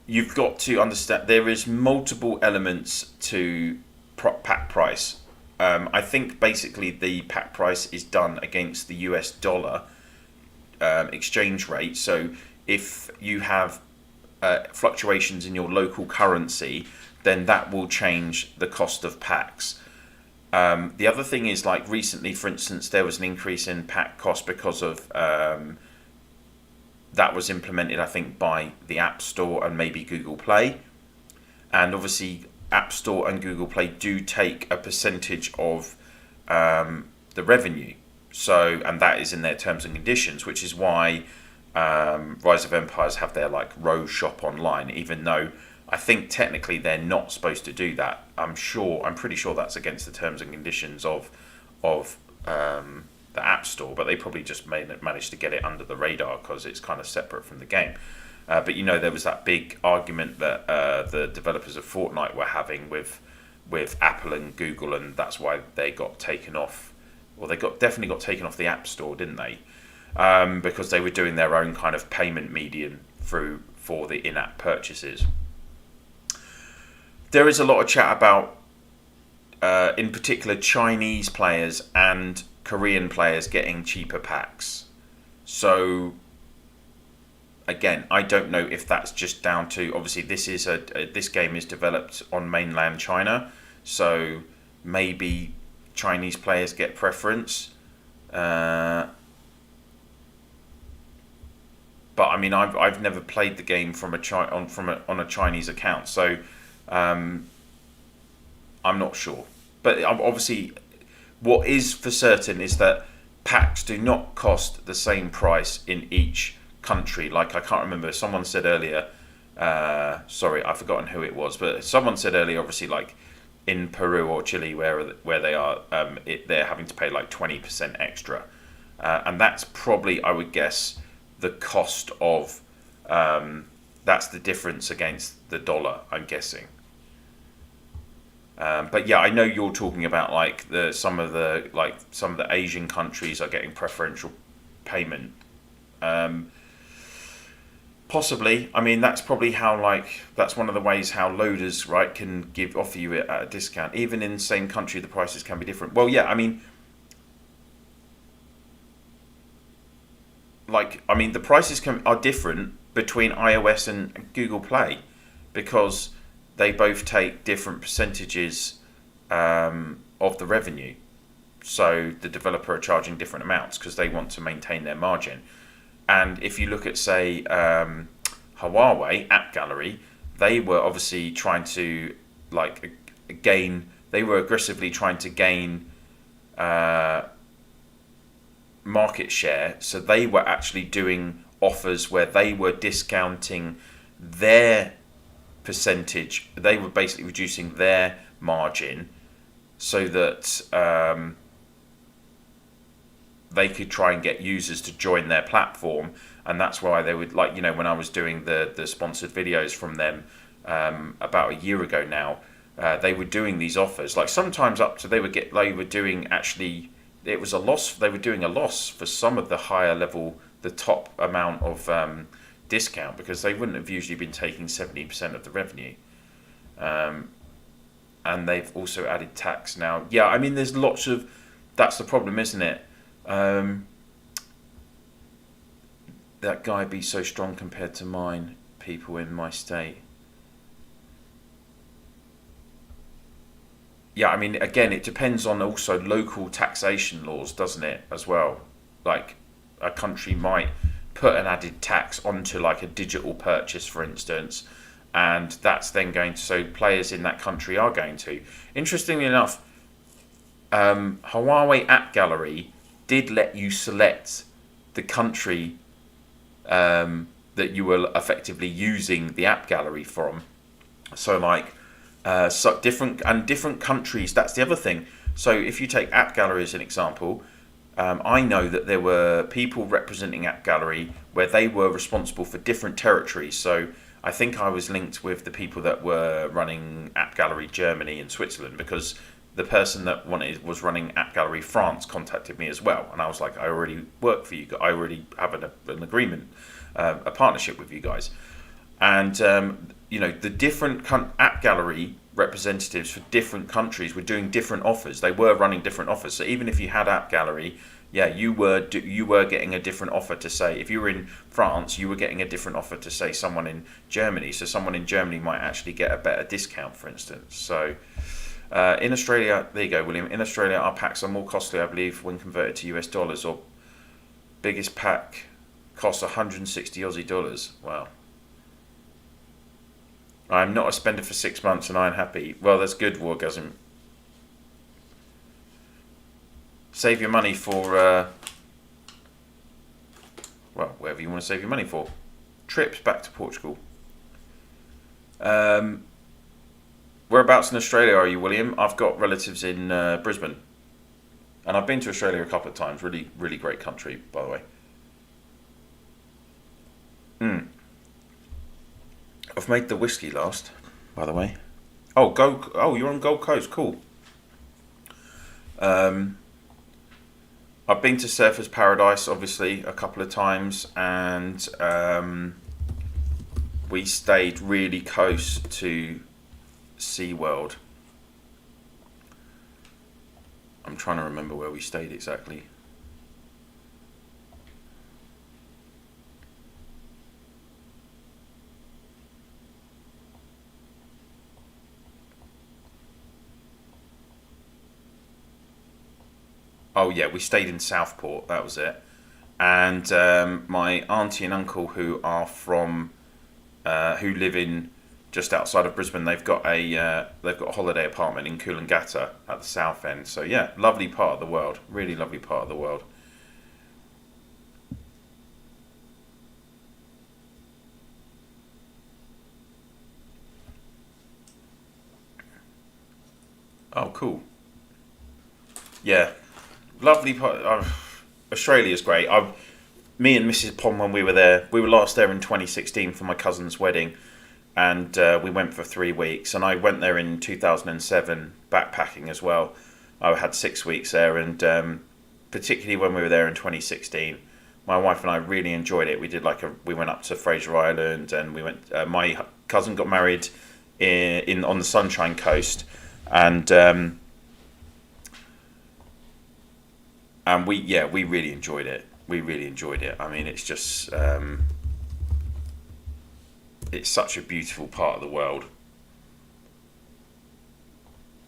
you've got to understand there is multiple elements to pack price. I think basically the pack price is done against the US dollar exchange rate. So if you have fluctuations in your local currency, then that will change the cost of packs. The other thing is, like recently, for instance, there was an increase in pack cost because of that was implemented, I think, by the App Store and maybe Google Play. And obviously, App Store and Google Play do take a percentage of the revenue. So, and that is in their terms and conditions, which is why Rise of Empires have their like Row shop online, even though I think technically they're not supposed to do that. I'm pretty sure that's against the terms and conditions of the App Store, but they probably just managed to get it under the radar because it's kind of separate from the game. But there was that big argument that the developers of Fortnite were having with Apple and Google, and that's why they got taken off. Well, they definitely got taken off the App Store, didn't they? Because they were doing their own kind of payment medium for the in-app purchases. There is a lot of chat about, in particular, Chinese players and Korean players getting cheaper packs. So, again, I don't know if that's just down to, obviously this game is developed on mainland China, so maybe Chinese players get preference. But I mean, I've never played the game on a Chinese account, so I'm not sure. But obviously, what is for certain is that packs do not cost the same price in each country. Like, I can't remember, someone said earlier, sorry, I've forgotten who it was, but someone said earlier, obviously, like in Peru or Chile, where they are, they're having to pay like 20% extra, and that's probably, I would guess, the cost of that's the difference against the dollar, I'm guessing. But yeah, I know you're talking about like some of the Asian countries are getting preferential payment. Possibly. I mean, that's probably how that's one of the ways how loaders, right, can offer you it at a discount. Even in the same country, the prices can be different. Well, yeah, I mean, the prices are different between iOS and Google Play because they both take different percentages of the revenue. So the developer are charging different amounts because they want to maintain their margin. And if you look at, say, Huawei App Gallery, they were obviously trying to they were aggressively trying to gain market share. So they were actually doing offers where they were discounting their percentage. They were basically reducing their margin so that they could try and get users to join their platform. And that's why they would, when I was doing the sponsored videos from them about a year ago now, they were doing these offers. Like sometimes they were doing it was a loss. They were doing a loss for some of the higher level, the top amount of discount, because they wouldn't have usually been taking 70% of the revenue. And they've also added tax now. Yeah, I mean, there's lots of, that's the problem, isn't it? That guy be so strong compared to mine, people in my state. Yeah, I mean, again, it depends on also local taxation laws, doesn't it, as well? Like, a country might put an added tax onto like a digital purchase, for instance, and that's then going to, so players in that country are going to. Interestingly enough, Huawei App Gallery did let you select the country that you were effectively using the App Gallery from. So different countries, that's the other thing. So if you take App Gallery as an example, I know that there were people representing App Gallery where they were responsible for different territories. So I think I was linked with the people that were running App Gallery Germany and Switzerland because the person that was running App Gallery France contacted me as well, and I was like, I already work for you. I already have an agreement, a partnership with you guys, and the different App Gallery representatives for different countries were doing different offers. They were running different offers. So even if you had App Gallery, yeah, you were getting a different offer to say. If you were in France, you were getting a different offer to say someone in Germany. So someone in Germany might actually get a better discount, for instance. So in Australia, there you go, William. In Australia, our packs are more costly, I believe, when converted to US dollars. Or biggest pack costs 160 Aussie dollars. Wow. I'm not a spender for 6 months and I'm happy. Well, that's good, Wargasm. Save your money for, whatever you want to save your money for. Trips back to Portugal. Whereabouts in Australia are you, William? I've got relatives in Brisbane. And I've been to Australia a couple of times. Really, really great country, by the way. I've made the whiskey last, by the way. Oh, you're on Gold Coast. Cool. I've been to Surfers Paradise, obviously, a couple of times, and we stayed really close to SeaWorld. I'm trying to remember where we stayed exactly. Oh yeah, we stayed in Southport. That was it. And my auntie and uncle, who are from, who live in just outside of Brisbane, they've got a holiday apartment in Coolangatta at the south end. So yeah, lovely part of the world. Really lovely part of the world. Oh, cool. Yeah, lovely part. Australia's great. Me and Mrs. Pond, when we were last there in 2016 for my cousin's wedding, and we went for 3 weeks. And I went there in 2007 backpacking as well. I had 6 weeks there, and particularly when we were there in 2016, my wife and I really enjoyed it. We went up to Fraser Island, and we went. My cousin got married in on the Sunshine Coast, and we really enjoyed it. We really enjoyed it. I mean, it's just it's such a beautiful part of the world.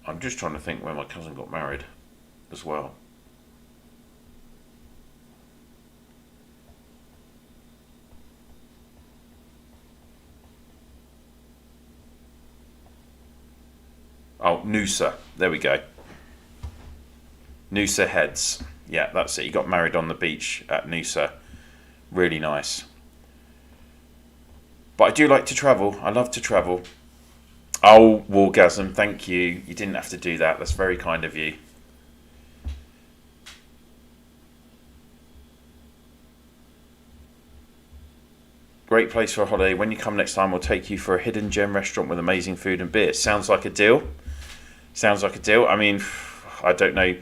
I'm just trying to think where my cousin got married as well. Oh, Noosa. There we go. Noosa Heads. Yeah, that's it. He got married on the beach at Noosa. Really nice. But I do like to travel. I love to travel. Oh, Wargasm, thank you. You didn't have to do that. That's very kind of you. Great place for a holiday. When you come next time, we'll take you for a hidden gem restaurant with amazing food and beer. Sounds like a deal. Sounds like a deal. I mean, I don't know.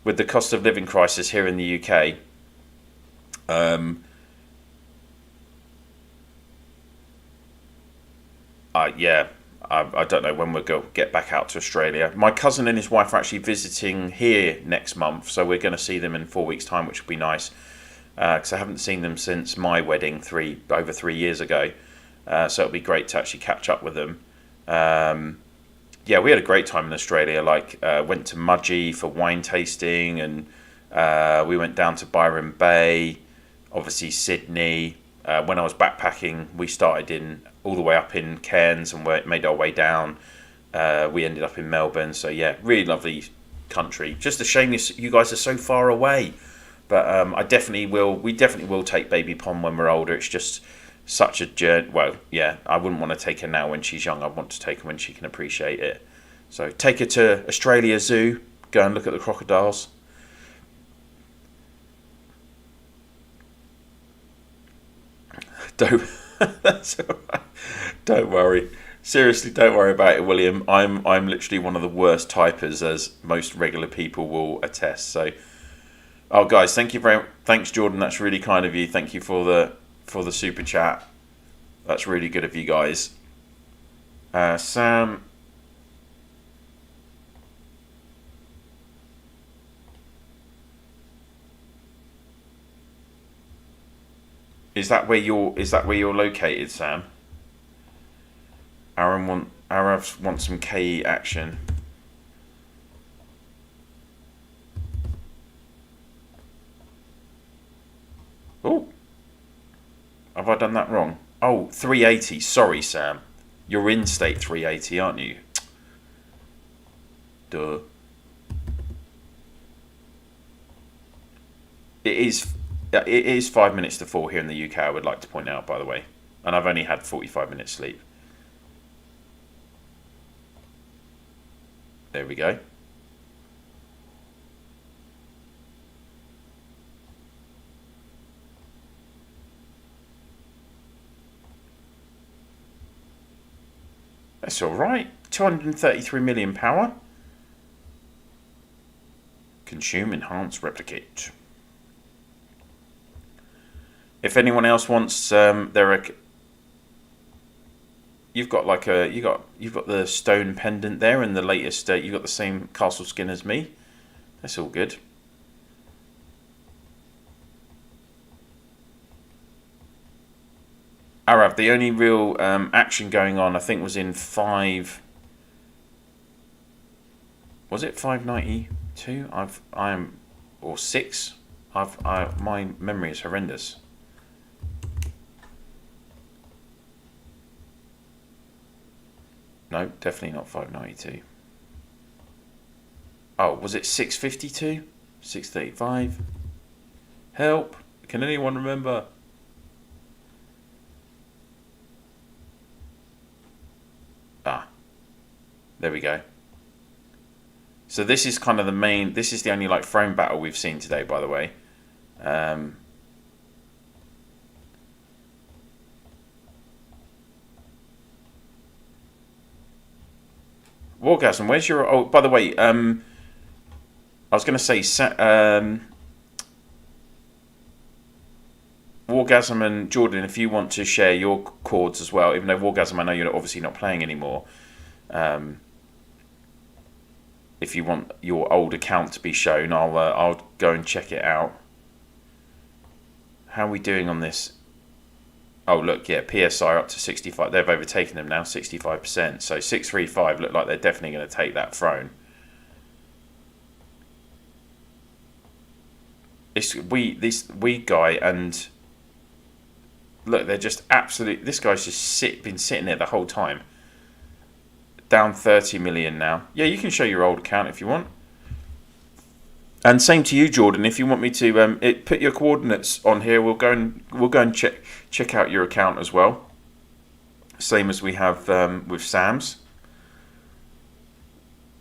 With the cost of living crisis here in the UK, yeah, I don't know when we'll get back out to Australia. My cousin and his wife are actually visiting here next month, so we're going to see them in 4 weeks' time, which will be nice. Because I haven't seen them since my wedding over 3 years ago. So it'll be great to actually catch up with them. Yeah, we had a great time in Australia. Went to Mudgee for wine tasting, and we went down to Byron Bay, obviously Sydney. When I was backpacking, we started all the way up in Cairns and made our way down. We ended up in Melbourne. So yeah, really lovely country. Just a shame you guys are so far away. But I definitely will. We definitely will take Baby Pom when we're older. It's just such a journey. Well, yeah, I wouldn't want to take her now when she's young. I want to take her when she can appreciate it. So take her to Australia Zoo. Go and look at the crocodiles. Don't. That's all right. Don't worry. Seriously, don't worry about it, William. I'm literally one of the worst typers, as most regular people will attest. So, oh guys, thanks Jordan. That's really kind of you. Thank you for the super chat. That's really good of you guys. Sam. Is that where you're located, Sam? Arav wants some KE action. Oh, have I done that wrong? Oh, 380. Sorry, Sam. You're in state 380, aren't you? Duh. It is 5 minutes to 4 here in the UK. I would like to point out, by the way, and I've only had 45 minutes sleep. There we go. That's all right. 233 million power. Consume, enhance, replicate. If anyone else wants, you've got like you've got the stone pendant there, and the latest you've got the same castle skin as me. That's all good. Arab, the only real action going on, I think, was in 5. Was it 592? Or 6. My memory is horrendous. No, definitely not 592. Oh, was it 652? 635? Help! Can anyone remember? Ah, there we go. So this is kind of the main. This is the only like throne battle we've seen today, by the way. Wargasm, where's your? Oh, by the way, I was going to say, Wargasm and Jordan, if you want to share your chords as well, even though Wargasm, I know you're obviously not playing anymore. If you want your old account to be shown, I'll go and check it out. How are we doing on this? Oh look, yeah, PSI up to 65. They've overtaken them now, 65%. So 635 look like they're definitely going to take that throne. This weed guy, and look, they're just absolute. This guy's just been sitting there the whole time. Down 30 million now. Yeah, you can show your old account if you want. And same to you, Jordan. If you want me to put your coordinates on here, we'll go and check out your account as well. Same as we have with Sam's.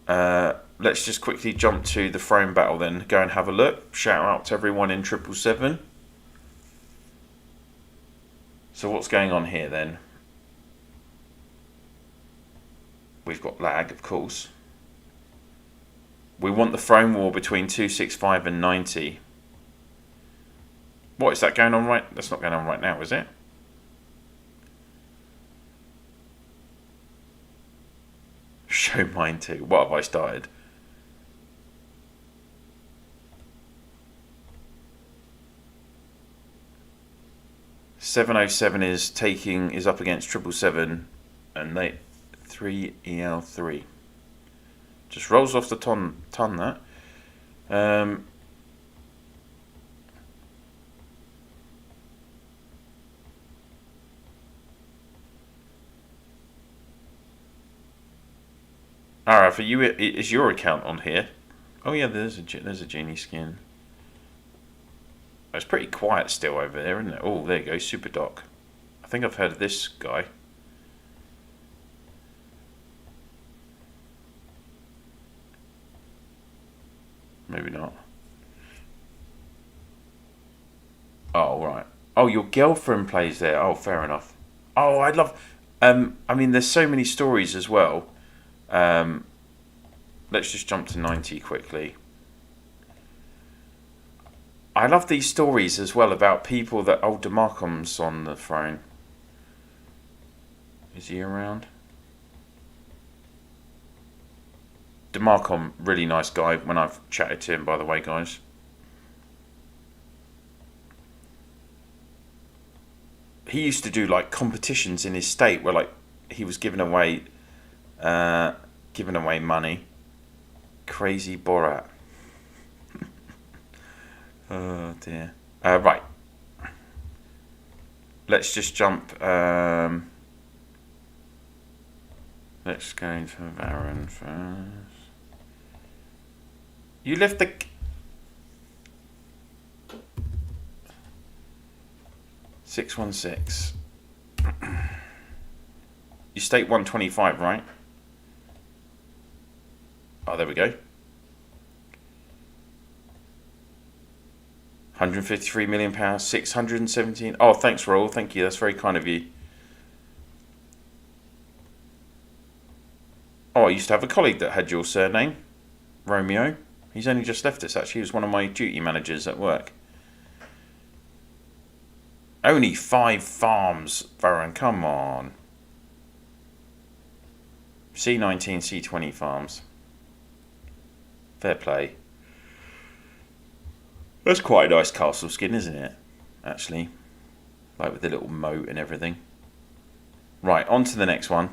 Let's just quickly jump to the throne battle then. Go and have a look. Shout out to everyone in 777. So what's going on here then? We've got lag, of course. We want the throne war between 265 and 90. What is that going on right? That's not going on right now, is it? Show mine too. What have I started? .707 is up against 777, and they 3EL3. Just rolls off the ton that. Alright, for you, is your account on here? Oh yeah, there's a genie skin. It's pretty quiet still over there, isn't it? Oh, there you go, Super Doc. I think I've heard of this guy. Maybe not. Oh, right. Oh, your girlfriend plays there. Oh, fair enough. Oh, I'd love... I mean, there's so many stories as well. Let's just jump to 90 quickly. I love these stories as well about people that... Oh, DeMarcom's on the phone. Is he around? DeMarcom, really nice guy when I've chatted to him, by the way, guys. He used to do like competitions in his state where like he was giving away money. Crazy Borat. Oh dear. Right. Let's just jump. Let's go into Baron first. You left the... $616. You state 125, right? Oh, there we go. 153 million pounds, 617. Oh, thanks, Raoul. Thank you. That's very kind of you. Oh, I used to have a colleague that had your surname, Romeo. He's only just left us, actually. He was one of my duty managers at work. Only 5 farms, Varun. Come on. C19, C20 farms. Fair play. That's quite a nice castle skin, isn't it? Actually. Like with the little moat and everything. Right, on to the next one.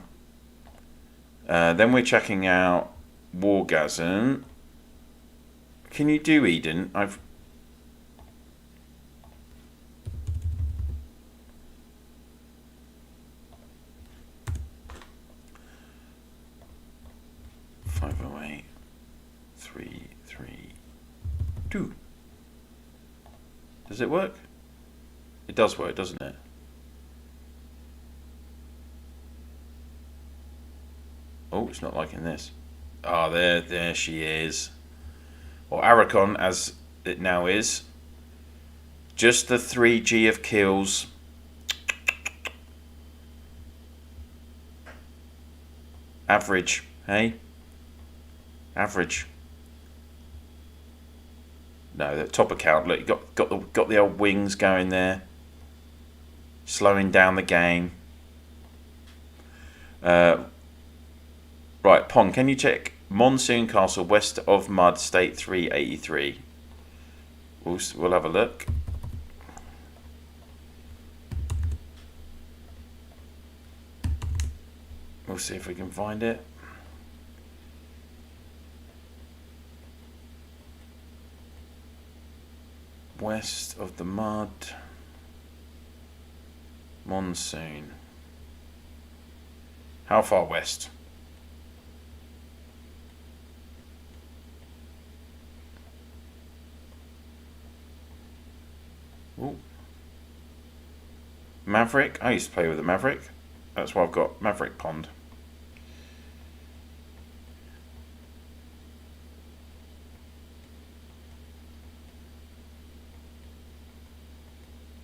Then we're checking out Wargasm. Can you do Eden? I've... $508 332. Does it work? It does work, doesn't it? Oh, it's not liking this. Ah, there she is. Or Arachon, as it now is. Just the 3G of kills. Average, hey? Average. No, the top account. Look, you got the old wings going there, slowing down the game. Right, Pong, can you check Monsoon Castle west of Mud, State 383? We'll have a look. We'll see if we can find it. West of the Mud, Monsoon. How far west? Ooh. Maverick. I used to play with a Maverick. That's why I've got Maverick Pond.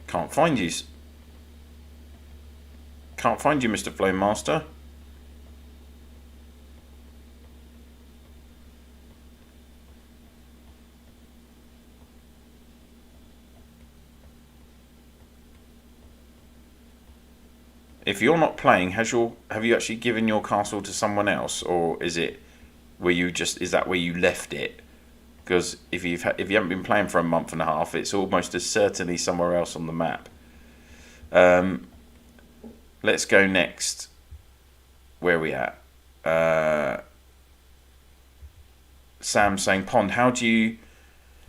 Can't find you. Can't find you, Mr. Flowmaster. If you're not playing, have you actually given your castle to someone else, or is it is that where you left it? Because if you haven't been playing for a month and a half, it's almost as certainly somewhere else on the map. Let's go next. Where are we at? Sam saying, Pond, how do you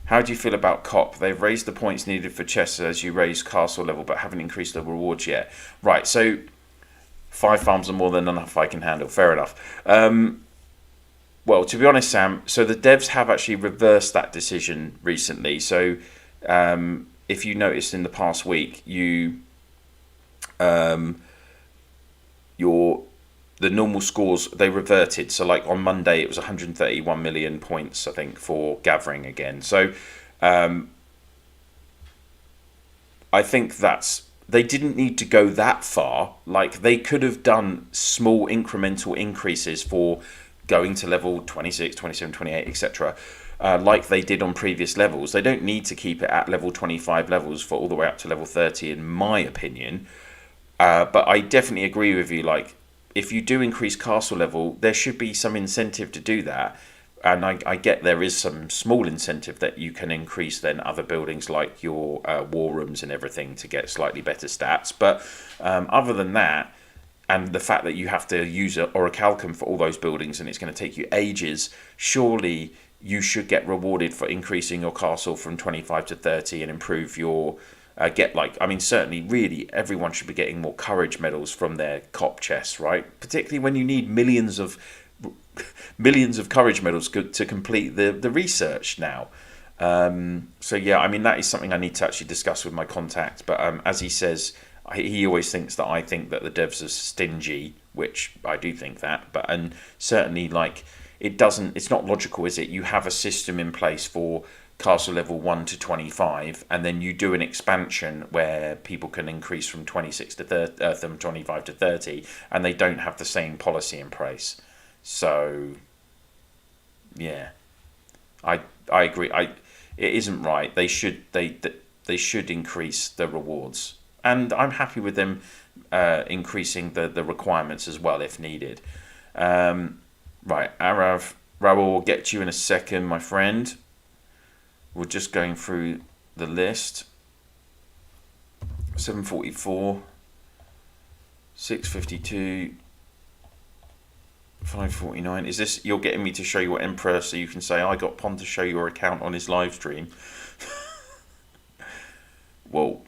feel about COP? They've raised the points needed for chess as you raise castle level, but haven't increased the rewards yet. Right, so 5 farms are more than enough I can handle. Fair enough. Well, to be honest, Sam, so the devs have actually reversed that decision recently. So if you noticed in the past week, the normal scores, they reverted. So like on Monday it was 131 million points, I think, for gathering again. So I think that's they didn't need to go that far. Like, they could have done small incremental increases for going to level 26, 27, 28, etc. Like they did on previous levels. They don't need to keep it at level 25 levels for all the way up to level 30, in my opinion. But I definitely agree with you. Like, if you do increase castle level, there should be some incentive to do that. And I get there is some small incentive that you can increase then other buildings like your war rooms and everything to get slightly better stats. But other than that, and the fact that you have to use Orichalcum for all those buildings and it's going to take you ages, surely you should get rewarded for increasing your castle from 25 to 30 and improve your certainly really everyone should be getting more courage medals from their cop chests, right? Particularly when you need millions of courage medals to complete the research now. So yeah, I mean, that is something I need to actually discuss with my contact. But as he says, he always thinks that I think that the devs are stingy, which I do think that. But and certainly, like, it's not logical, is it? You have a system in place for castle level 1 to 25, and then you do an expansion where people can increase from 26 to 30, from 25 to 30, and they don't have the same policy in place. So yeah, I agree. It isn't right. They should increase the rewards, and I'm happy with them increasing the requirements as well if needed. Right, Arav, Raul will get to you in a second, my friend. We're just going through the list. 744, 652, 549. Is this, you're getting me to show your Emperor so you can say I got Pond to show your account on his live stream? Well,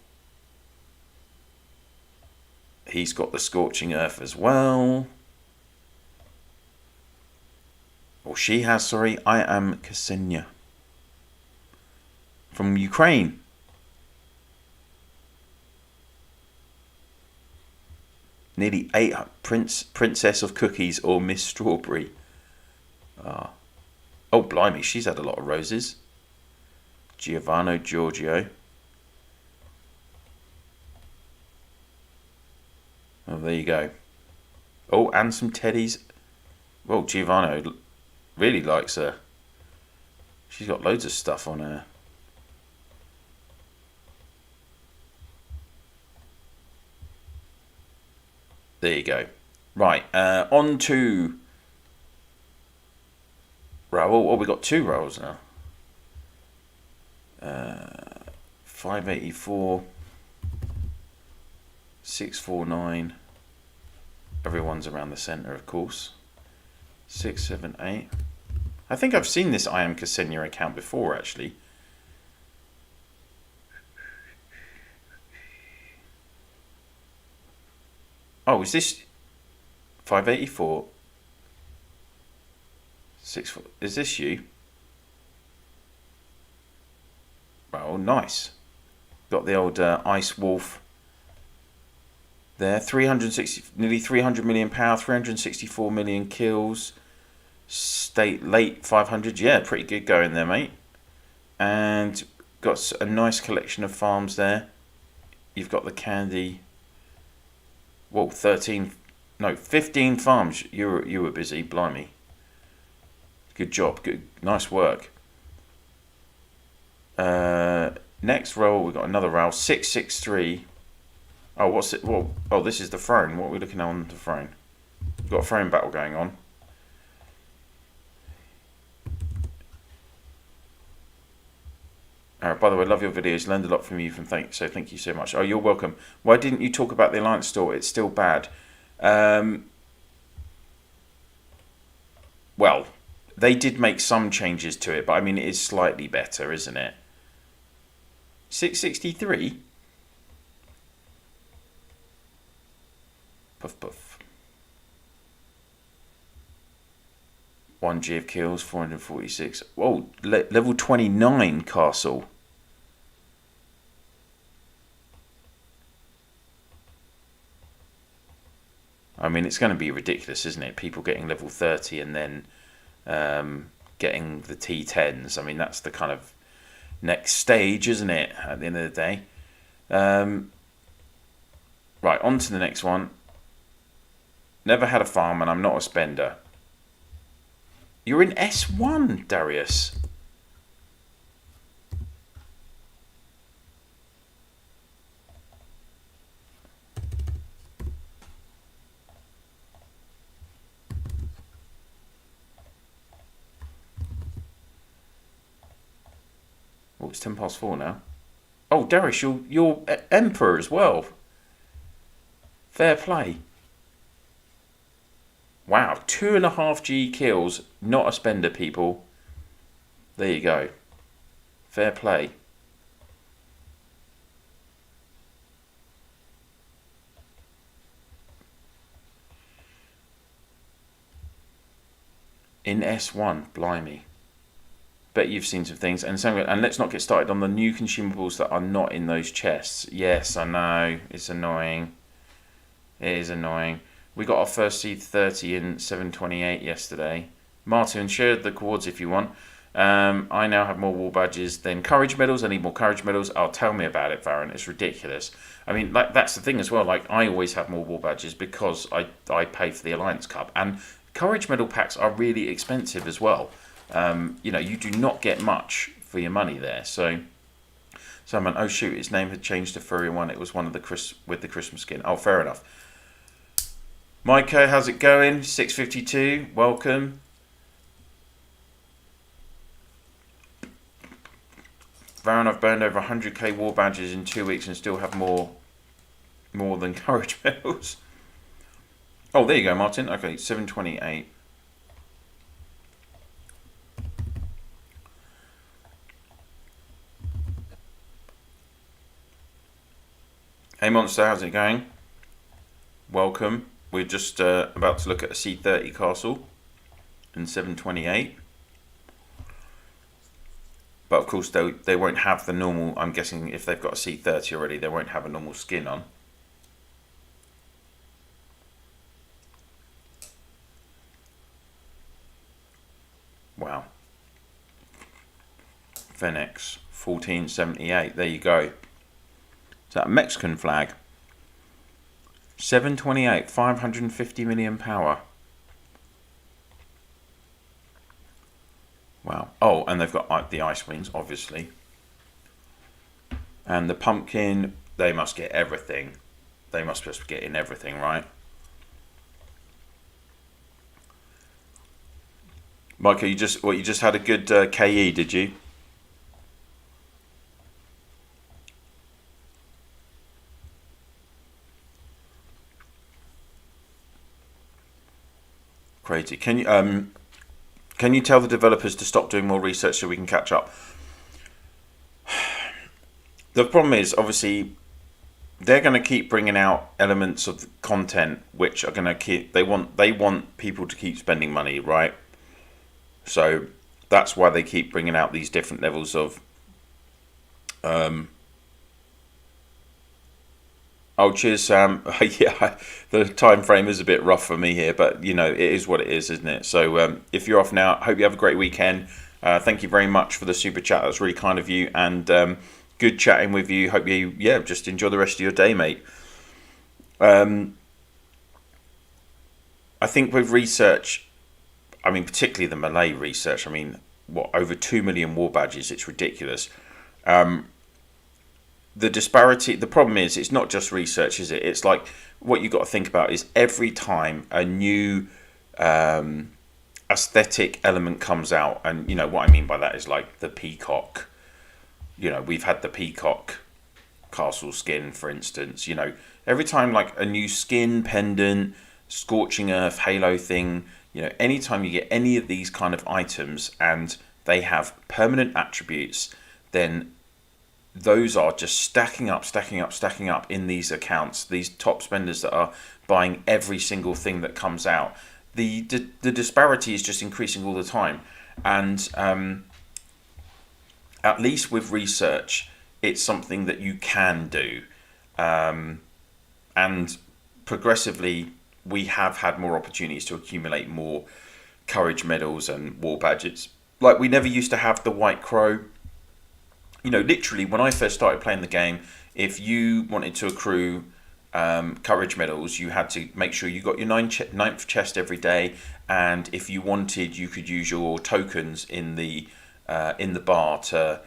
he's got the Scorching Earth as well. Or she has, sorry. I am Ksenia from Ukraine. Nearly 8 Princess of Cookies or Miss Strawberry. Oh, blimey, she's had a lot of roses. Giorgio. Oh, there you go. Oh, and some teddies. Well, Giovanni really likes her. She's got loads of stuff on her. There you go. Right, on to Raoul. Oh, we got 2 Raouls now. 584, 649. Everyone's around the centre, of course. 678. I think I've seen this I Am Ksenia account before, actually. Oh, is this 584? 6. Is this you? Oh, nice. Got the old Ice Wolf there. 360, nearly 300 million power, 364 million kills. State late 500. Yeah, pretty good going there, mate. And got a nice collection of farms there. You've got the candy. Whoa, 15 farms. You were busy, blimey. Good job, good, nice work. Next roll, we've got another roll, 663. Oh, what's it? Well, oh, this is the throne. What are we looking at on the throne? We've got a throne battle going on. By the way, love your videos. Learned a lot from you. So thank you so much. Oh, you're welcome. Why didn't you talk about the Alliance store? It's still bad. Well, they did make some changes to it, but I mean, it is slightly better, isn't it? 663. Puff puff. 1G of kills, 446. Whoa, level 29 castle. I mean, it's going to be ridiculous, isn't it? People getting level 30 and then getting the T10s. I mean, that's the kind of next stage, isn't it? At the end of the day. Right, on to the next one. Never had a farm and I'm not a spender. You're in S1, Darius. Oh, it's 4:10 now. Oh, Darius, you're Emperor as well. Fair play. Wow, 2.5G kills, not a spender, people. There you go. Fair play. In S1, blimey. Bet you've seen some things. And let's not get started on the new consumables that are not in those chests. Yes, I know. It's annoying. It is annoying. We got our first C30 in 728 yesterday. Martin, share the cords if you want. I now have more war badges than courage medals. I need more courage medals. Oh, tell me about it, Varron. It's ridiculous. I mean, like, that's the thing as well. Like, I always have more war badges because I pay for the Alliance Cup. And courage medal packs are really expensive as well. You know, you do not get much for your money there. So, someone, oh shoot, his name had changed to Furry One. It was one of the with the Christmas skin. Oh, fair enough. Micah, how's it going? 652, welcome. Varron, I've burned over 100k war badges in 2 weeks and still have more than courage medals. Oh, there you go, Martin. Okay, 728. Hey Monster, how's it going? Welcome. We're just about to look at a C30 castle in 728. But of course they won't have the normal, I'm guessing if they've got a C30 already, they won't have a normal skin on. Wow. Phoenix, 1478, there you go. Is that a Mexican flag? 728, 550 million power. Wow. Oh, and they've got the ice wings, obviously. And the pumpkin, they must get everything. They must just get in everything, right? Micah, you just had a good KE, did you? Crazy. Can you tell the developers to stop doing more research so we can catch up? The problem is, obviously, they're going to keep bringing out elements of content which are going to keep. They want people to keep spending money, right? So that's why they keep bringing out these different levels of. Oh, cheers, Sam. Yeah, the time frame is a bit rough for me here, but you know it is what it is, isn't it? So if you're off now, hope you have a great weekend. Thank you very much for the super chat. That's really kind of you, and good chatting with you. Hope you just enjoy the rest of your day, mate. I think with research, I mean particularly the Malay research. I mean, what, over 2 million war badges? It's ridiculous. The disparity, the problem is it's not just research, is it? It's like what you got to think about is every time a new aesthetic element comes out, and you know what I mean by that is like the peacock. You know, we've had the peacock castle skin, for instance. You know, every time like a new skin, pendant, scorching earth, halo thing, you know, anytime you get any of these kind of items and they have permanent attributes, then those are just stacking up in these accounts, these top spenders that are buying every single thing that comes out. The disparity is just increasing all the time, and at least with research, it's something that you can do, and progressively we have had more opportunities to accumulate more courage medals and war badges. Like, we never used to have the White Crow. You know, literally, when I first started playing the game, if you wanted to accrue courage medals, you had to make sure you got your ninth chest every day, and if you wanted, you could use your tokens in the bar to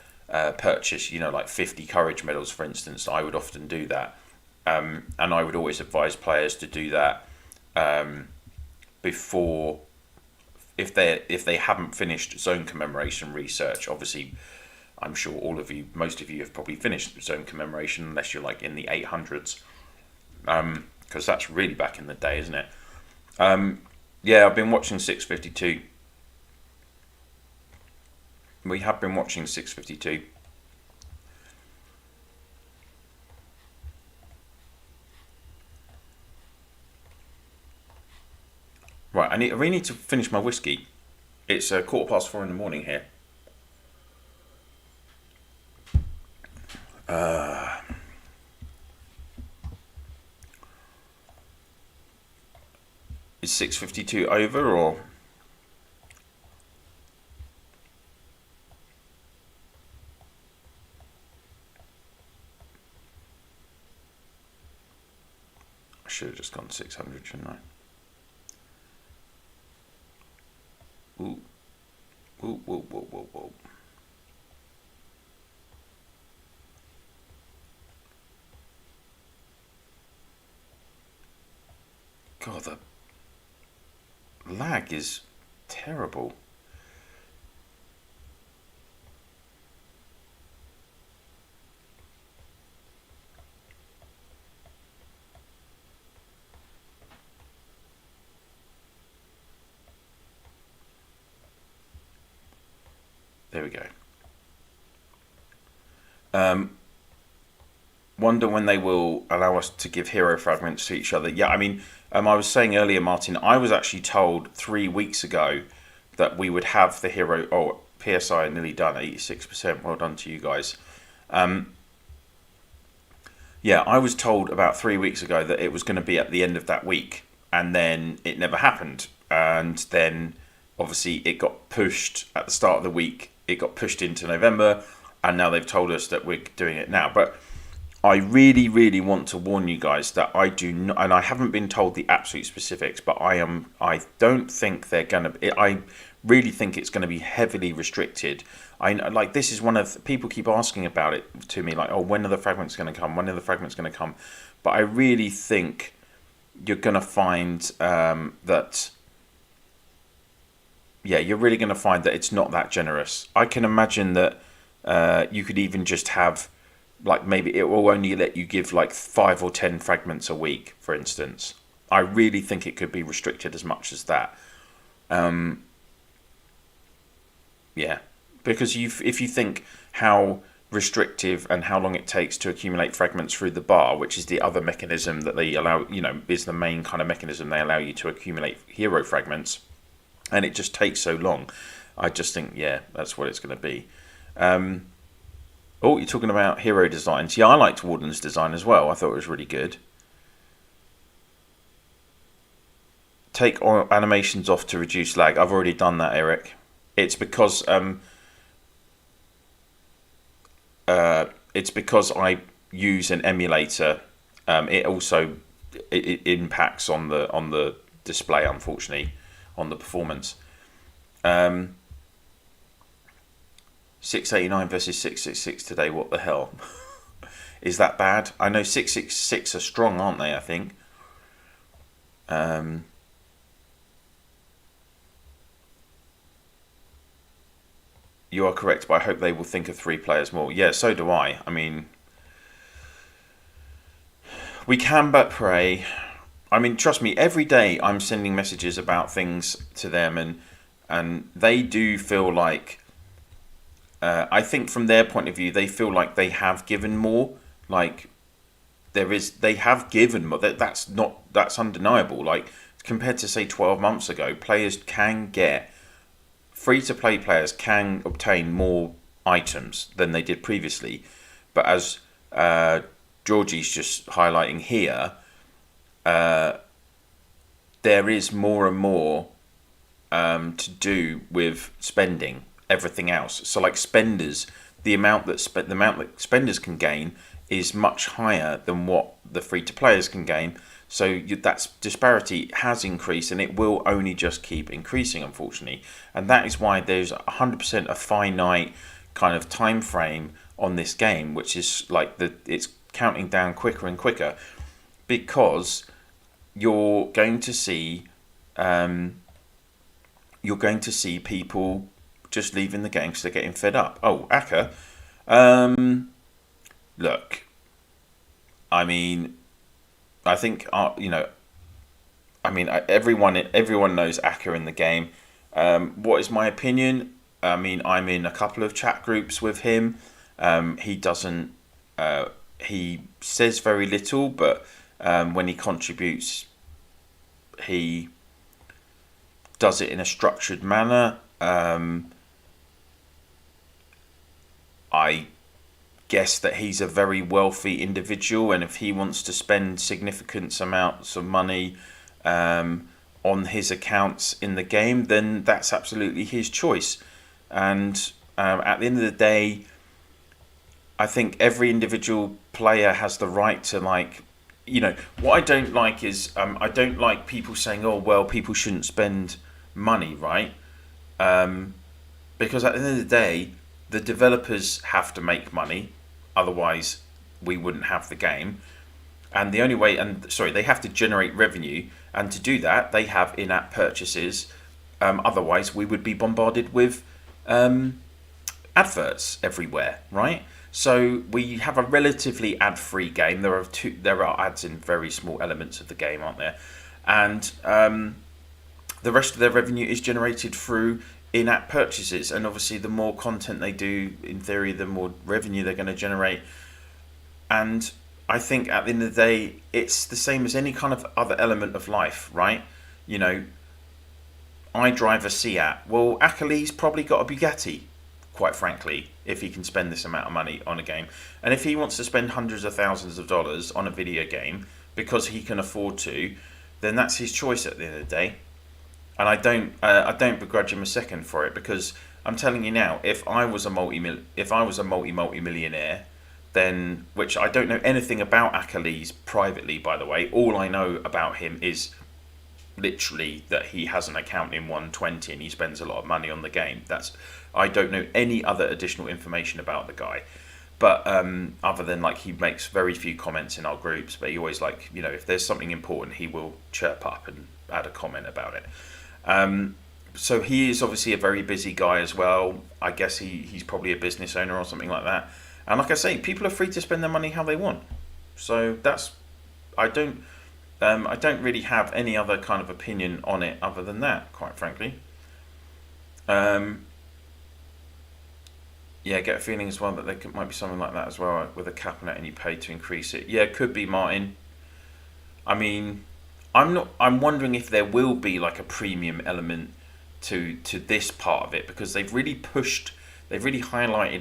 purchase, like 50 courage medals, for instance. I would often do that, and I would always advise players to do that before, if they haven't finished zone commemoration research. Obviously, I'm sure most of you have probably finished zone commemoration, unless you're like in the 800s. Because that's really back in the day, isn't it? Yeah, I've been watching 652. We have been watching 652. Right, I really need to finish my whiskey. It's 4:15 in the morning here. Is 6:52 over, or? I should have just gone 600, shouldn't I? Ooh. Ooh, whoa, whoa, whoa, whoa. God, the lag is terrible. There we go. Wonder when they will allow us to give hero fragments to each other. Yeah, I mean, I was saying earlier, Martin, I was actually told 3 weeks ago that we would have the hero. Oh, PSI nearly done, 86%. Well done to you guys. Yeah, I was told about 3 weeks ago that it was going to be at the end of that week, and then it never happened. And then, obviously, it got pushed at the start of the week. It got pushed into November, and now they've told us that we're doing it now. But I really, really want to warn you guys that I do not, and I haven't been told the absolute specifics, but I don't think they're going to, I really think it's going to be heavily restricted. This is one of, people keep asking about it to me, like, oh, when are the fragments going to come? When are the fragments going to come? But I really think you're going to find that, yeah, you're really going to find that it's not that generous. I can imagine that you could even just have, like, maybe it will only let you give like 5 or 10 fragments a week, for instance. I really think it could be restricted as much as that. Yeah, because if you think how restrictive and how long it takes to accumulate fragments through the bar, which is the other mechanism that they allow, is the main kind of mechanism they allow you to accumulate hero fragments, and it just takes so long. I just think, yeah, that's what it's going to be. Oh, you're talking about hero designs. Yeah, I liked Warden's design as well. I thought it was really good. Take animations off to reduce lag. I've already done that, Eric. It's because I use an emulator. It also it impacts on the display, unfortunately, on the performance. 689 versus 666 today. What the hell? Is that bad? I know 666 are strong, aren't they? I think. You are correct, but I hope they will think of 3 players more. Yeah, so do I. I mean, we can but pray. I mean, trust me, every day I'm sending messages about things to them, and they do feel like, I think from their point of view, they feel like they have given more. Like, they have given more. That's undeniable. Like, compared to, say, 12 months ago, free-to-play players can obtain more items than they did previously. But as Georgie's just highlighting here, there is more and more to do with spending everything else. So, like, spenders, the amount that spenders can gain is much higher than what the free-to-players can gain. So that disparity has increased, and it will only just keep increasing, unfortunately. And that is why there's 100% a finite kind of time frame on this game, which is like it's counting down quicker and quicker, because you're going to see people just leaving the game because they're getting fed up. Oh, Aka, look, I mean, I think everyone knows Aka in the game. What is my opinion? I mean, I'm in a couple of chat groups with him. He says very little, but when he contributes, he does it in a structured manner. I guess that he's a very wealthy individual, and if he wants to spend significant amounts of money on his accounts in the game, then that's absolutely his choice. And at the end of the day, I think every individual player has the right to, like, what I don't like is I don't like people saying, oh, well, people shouldn't spend money, right? Because at the end of the day, the developers have to make money, otherwise we wouldn't have the game. And the only way, they have to generate revenue, and to do that, they have in-app purchases. Otherwise, we would be bombarded with adverts everywhere, right? So we have a relatively ad-free game. There are ads in very small elements of the game, aren't there? And the rest of their revenue is generated through in-app purchases. And obviously, the more content they do, in theory, the more revenue they're going to generate. And I think at the end of the day, it's the same as any kind of other element of life, right? I drive a Seat. Well, Achilles probably got a Bugatti, quite frankly, if he can spend this amount of money on a game. And if he wants to spend hundreds of thousands of dollars on a video game because he can afford to, then that's his choice at the end of the day. And I don't begrudge him a second for it, because I'm telling you now, if I was a multi-millionaire, then, which I don't know anything about Achilles privately, by the way. All I know about him is literally that he has an account in 120 and he spends a lot of money on the game. I don't know any other additional information about the guy, but other than, like, he makes very few comments in our groups, but he always, like, if there's something important, he will chirp up and add a comment about it. So he is obviously a very busy guy as well. I guess he's probably a business owner or something like that. And like I say, people are free to spend their money how they want. So I don't really have any other kind of opinion on it other than that, quite frankly. Yeah, get a feeling as well that there might be something like that as well, with a cap on it and you pay to increase it. Yeah, it could be, Martin. I mean, I'm wondering if there will be like a premium element to this part of it, because they've really highlighted,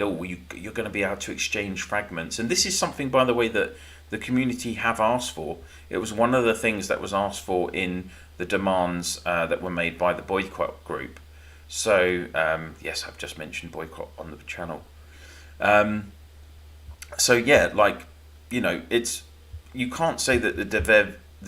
you're going to be able to exchange fragments. And this is something, by the way, that the community have asked for. It was one of the things that was asked for in the demands that were made by the boycott group. So, yes, I've just mentioned boycott on the channel. So, yeah, like, you can't say that the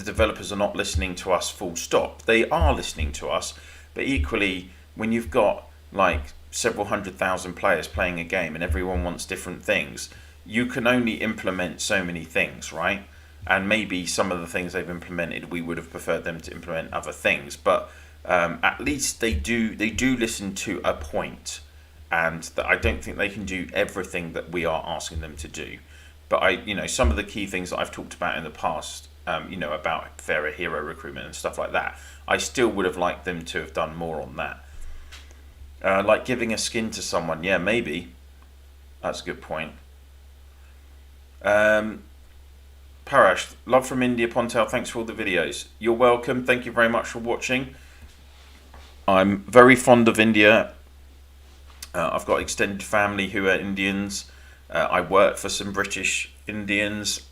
developers are not listening to us full stop. They are listening to us, but equally, when you've got, like, several 100,000 players playing a game and everyone wants different things, you can only implement so many things, right? And maybe some of the things they've implemented, we would have preferred them to implement other things, but at least they do listen to a point, and that I don't think they can do everything that we are asking them to do. But some of the key things that I've talked about in the past, about fairer hero recruitment and stuff like that, I still would have liked them to have done more on that. Like giving a skin to someone, yeah, maybe. That's a good point. Parash, love from India, Pontail, thanks for all the videos. You're welcome, thank you very much for watching. I'm very fond of India. I've got extended family who are Indians. I work for some British Indians,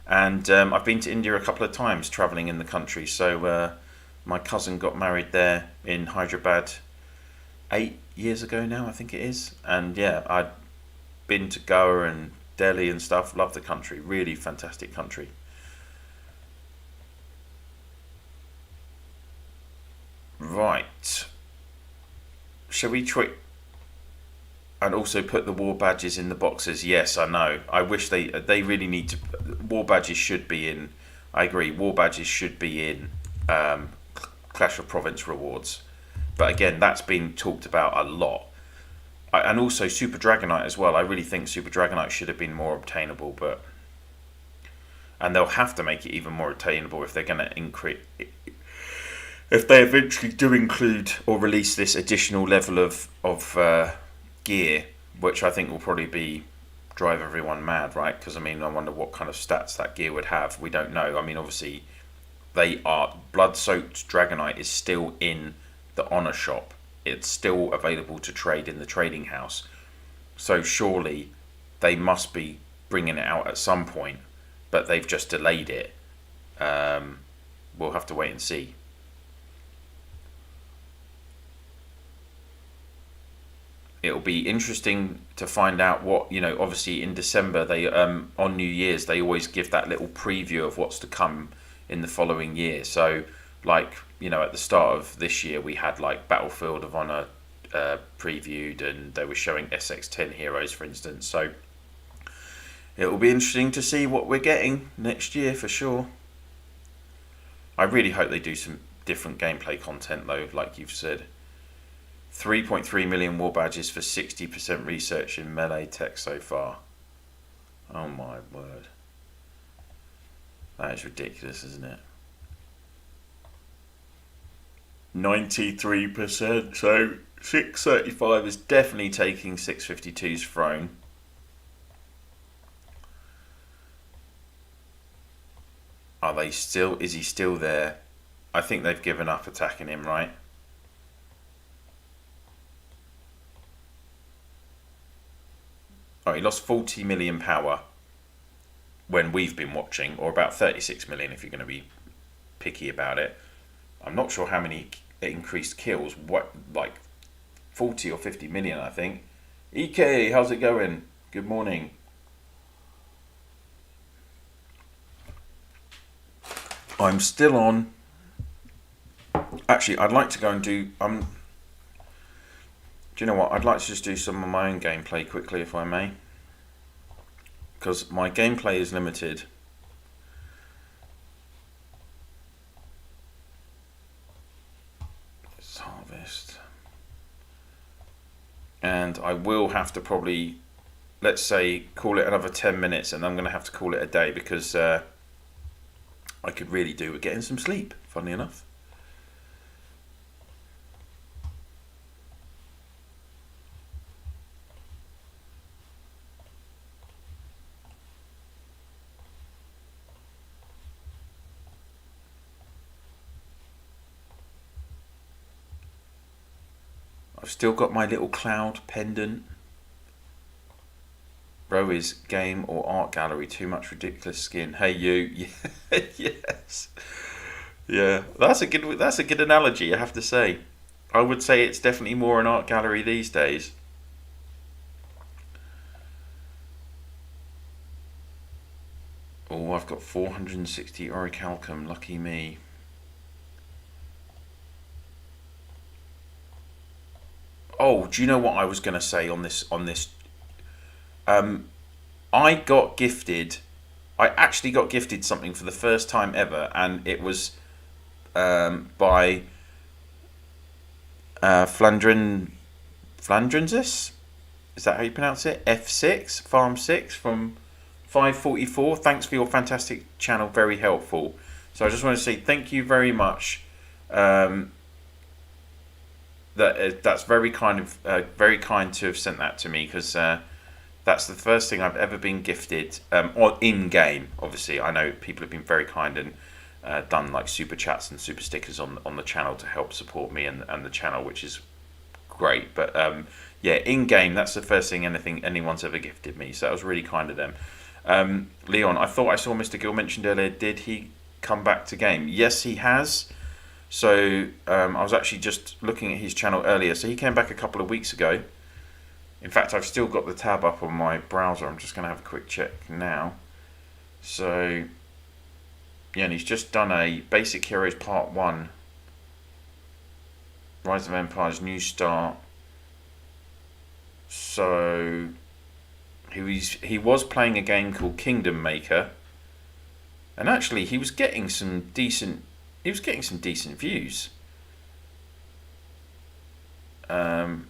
and I've been to India a couple of times travelling in the country. So my cousin got married there in Hyderabad 8 years ago now, I think it is. And yeah, I'd been to Goa and Delhi and stuff. Love the country. Really fantastic country. Right. Shall we tweet and also put the war badges in the boxes? Yes, I know. I wish they really need to. War badges should be in. I agree. War badges should be in Clash of Province rewards. But again, that's been talked about a lot. And also Super Dragonite as well. I really think Super Dragonite should have been more obtainable, and they'll have to make it even more attainable if they're going to increase. If they eventually do include or release this additional level of gear, which I think will probably drive everyone mad, right? Because I mean, I wonder what kind of stats that gear would have. We don't know. I mean, obviously, blood-soaked Dragonite is still in the Honor Shop. It's still available to trade in the trading house. So surely they must be bringing it out at some point, but they've just delayed it. We'll have to wait and see. It'll be interesting to find out what, obviously in December, they on New Year's, they always give that little preview of what's to come in the following year. So, like, at the start of this year, we had, like, Battlefield of Honor previewed, and they were showing SX10 heroes, for instance. So, it will be interesting to see what we're getting next year, for sure. I really hope they do some different gameplay content, though, like you've said. 3.3 million war badges for 60% research in melee tech so far. Oh my word. That is ridiculous, isn't it? 93%. So 635 is definitely taking 652's throne. Is he still there? I think they've given up attacking him, right? Oh, he lost 40 million power when we've been watching, or about 36 million if you're going to be picky about it. I'm not sure how many increased kills, like 40 or 50 million, I think. EK, how's it going? Good morning. I'm still on. Actually, I'd like to go and do... Do you know what? I'd like to just do some of my own gameplay quickly, if I may. Because my gameplay is limited. Let's harvest. And I will have to probably, let's say, call it another 10 minutes, and I'm going to have to call it a day, because I could really do with getting some sleep, funnily enough. I've still got my little cloud pendant. Bro, is game or art gallery too much ridiculous skin? Hey you, yes, yeah. That's a good analogy, I have to say. I would say it's definitely more an art gallery these days. Oh, I've got 460 orichalcum. Lucky me. Oh, do you know what I was going to say on this? I got gifted. I actually got gifted something for the first time ever, and it was by Flandrensis. Is that how you pronounce it? F6 Farm 6 from 544. Thanks for your fantastic channel. Very helpful. So I just want to say thank you very much. That's very kind to have sent that to me, because that's the first thing I've ever been gifted, or in game. Obviously, I know people have been very kind and done like super chats and super stickers on the channel to help support me and the channel, which is great. But yeah, in game, that's the first thing anyone's ever gifted me. So that was really kind of them. Leon, I thought I saw Mr. Gill mentioned earlier. Did he come back to game? Yes, he has. So I was actually just looking at his channel earlier. So he came back a couple of weeks ago. In fact, I've still got the tab up on my browser. I'm just going to have a quick check now. So, yeah, and he's just done a Basic Heroes Part 1. Rise of Empires New Start. So, he was playing a game called Kingdom Maker. And actually, he was getting some decent views. And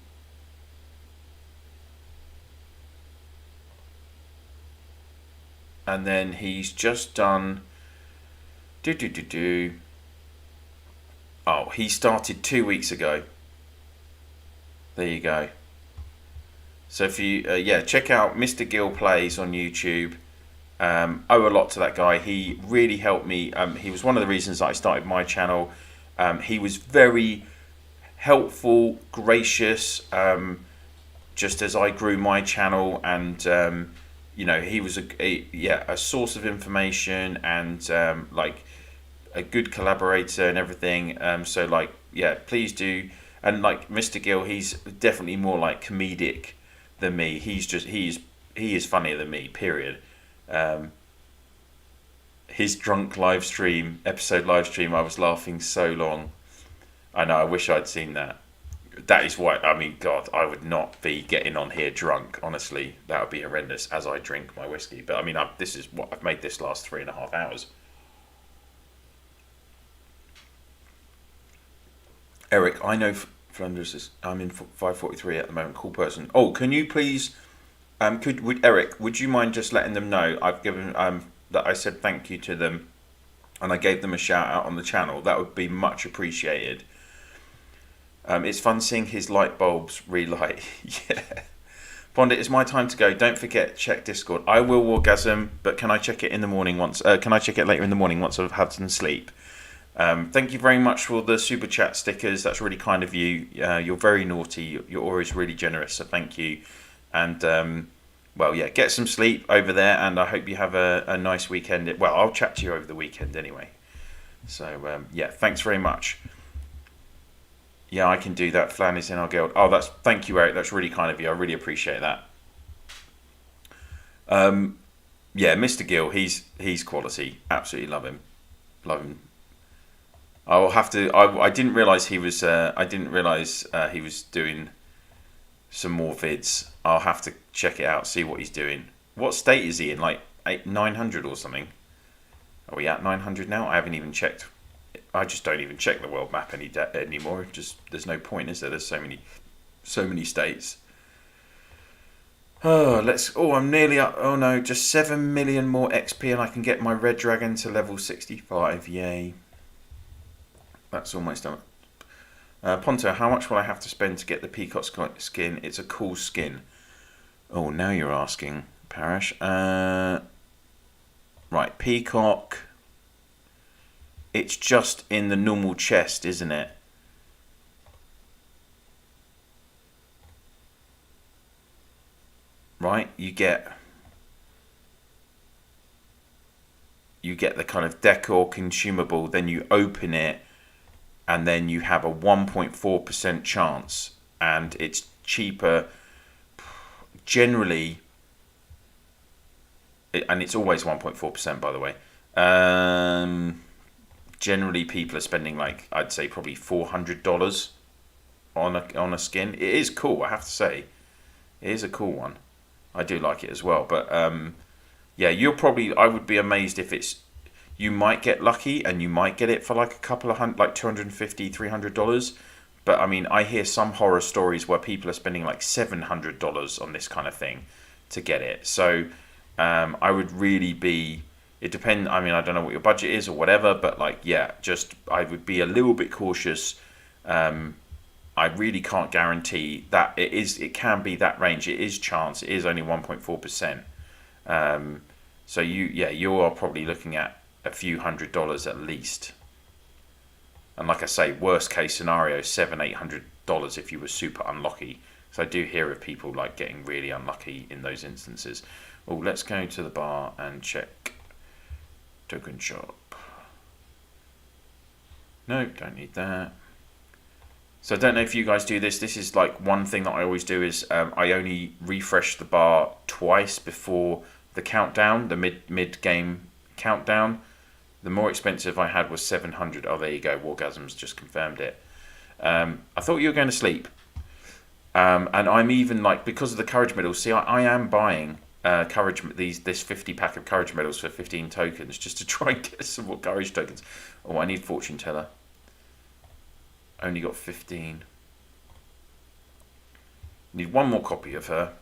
then he's just done. Oh, he started 2 weeks ago. There you go. So if you check out Mr. Gill Plays on YouTube. Owe a lot to that guy. He really helped me. He was one of the reasons that I started my channel. He was very helpful, gracious, just as I grew my channel, and he was a source of information, and like a good collaborator and everything. So like, yeah, please do. And like Mr. Gill, he's definitely more like comedic than me. He is funnier than me, period. His drunk episode live stream, I was laughing so long. I know, I wish I'd seen that. That is why, I mean, God, I would not be getting on here drunk, honestly. That would be horrendous as I drink my whiskey. But I mean, I've made this last 3.5 hours. Eric, I know Flanders I'm in 543 at the moment, cool person. Oh, can you please, Eric, would you mind just letting them know I've given, that I said thank you to them and I gave them a shout out on the channel? That would be much appreciated. It's fun seeing his light bulbs relight. Yeah. Pondit, it's my time to go. Don't forget, check Discord. I will, Wargasm, but can I check it in the morning once? Can I check it later in the morning once I've had some sleep? Thank you very much for the super chat stickers. That's really kind of you. You're very naughty. You're always really generous, so thank you. And well, yeah, get some sleep over there, and I hope you have a nice weekend. Well, I'll chat to you over the weekend anyway. So yeah, thanks very much. Yeah, I can do that. Flan is in our guild. Oh, thank you, Eric. That's really kind of you. I really appreciate that. Yeah, Mr. Gill, he's quality. Absolutely love him. Love him. I'll have to. I didn't realize he was. I didn't realize he was doing some more vids. I'll have to check it out. See what he's doing. What state is he in? Like 900 or something? Are we at 900 now? I haven't even checked. I just don't even check the world map anymore. Just there's no point, is there? There's so many states. Oh, I'm nearly up. Oh no, just 7 million more XP, and I can get my red dragon to level 65. Yay! That's almost done. Ponto, how much will I have to spend to get the peacock skin? It's a cool skin. Oh, now you're asking, Parish. Right, peacock. It's just in the normal chest, isn't it? Right, you get the kind of decor consumable, then you open it, and then you have a 1.4% chance, and it's cheaper generally, and it's always 1.4%, by the way. Generally, people are spending, like, I'd say probably $400 on a skin. It is cool, I have to say. It is a cool one. I do like it as well. But yeah, I would be amazed if you might get lucky and you might get it for like a couple of hundred, like $250, $300. But I mean, I hear some horror stories where people are spending like $700 on this kind of thing to get it. So I would really be. It depends. I mean, I don't know what your budget is or whatever, but like, yeah, I would be a little bit cautious. I really can't guarantee that it can be that range. It is chance. It is only 1.4%. So you are probably looking at a few $100s at least. And like I say, worst case scenario, $700-800 if you were super unlucky. So I do hear of people like getting really unlucky in those instances. Oh, let's go to the bar and check. Token shop. No, don't need that. So I don't know if you guys do this. This is like one thing that I always do is I only refresh the bar twice before the countdown, the mid game countdown. The more expensive I had was 700. Oh, there you go. Wargasms just confirmed it. I thought you were going to sleep. And I'm even like, because of the courage medals. See, I am buying this 50 pack of courage medals for 15 tokens just to try and get some more courage tokens. Oh, I need fortune teller. Only got 15. Need one more copy of her.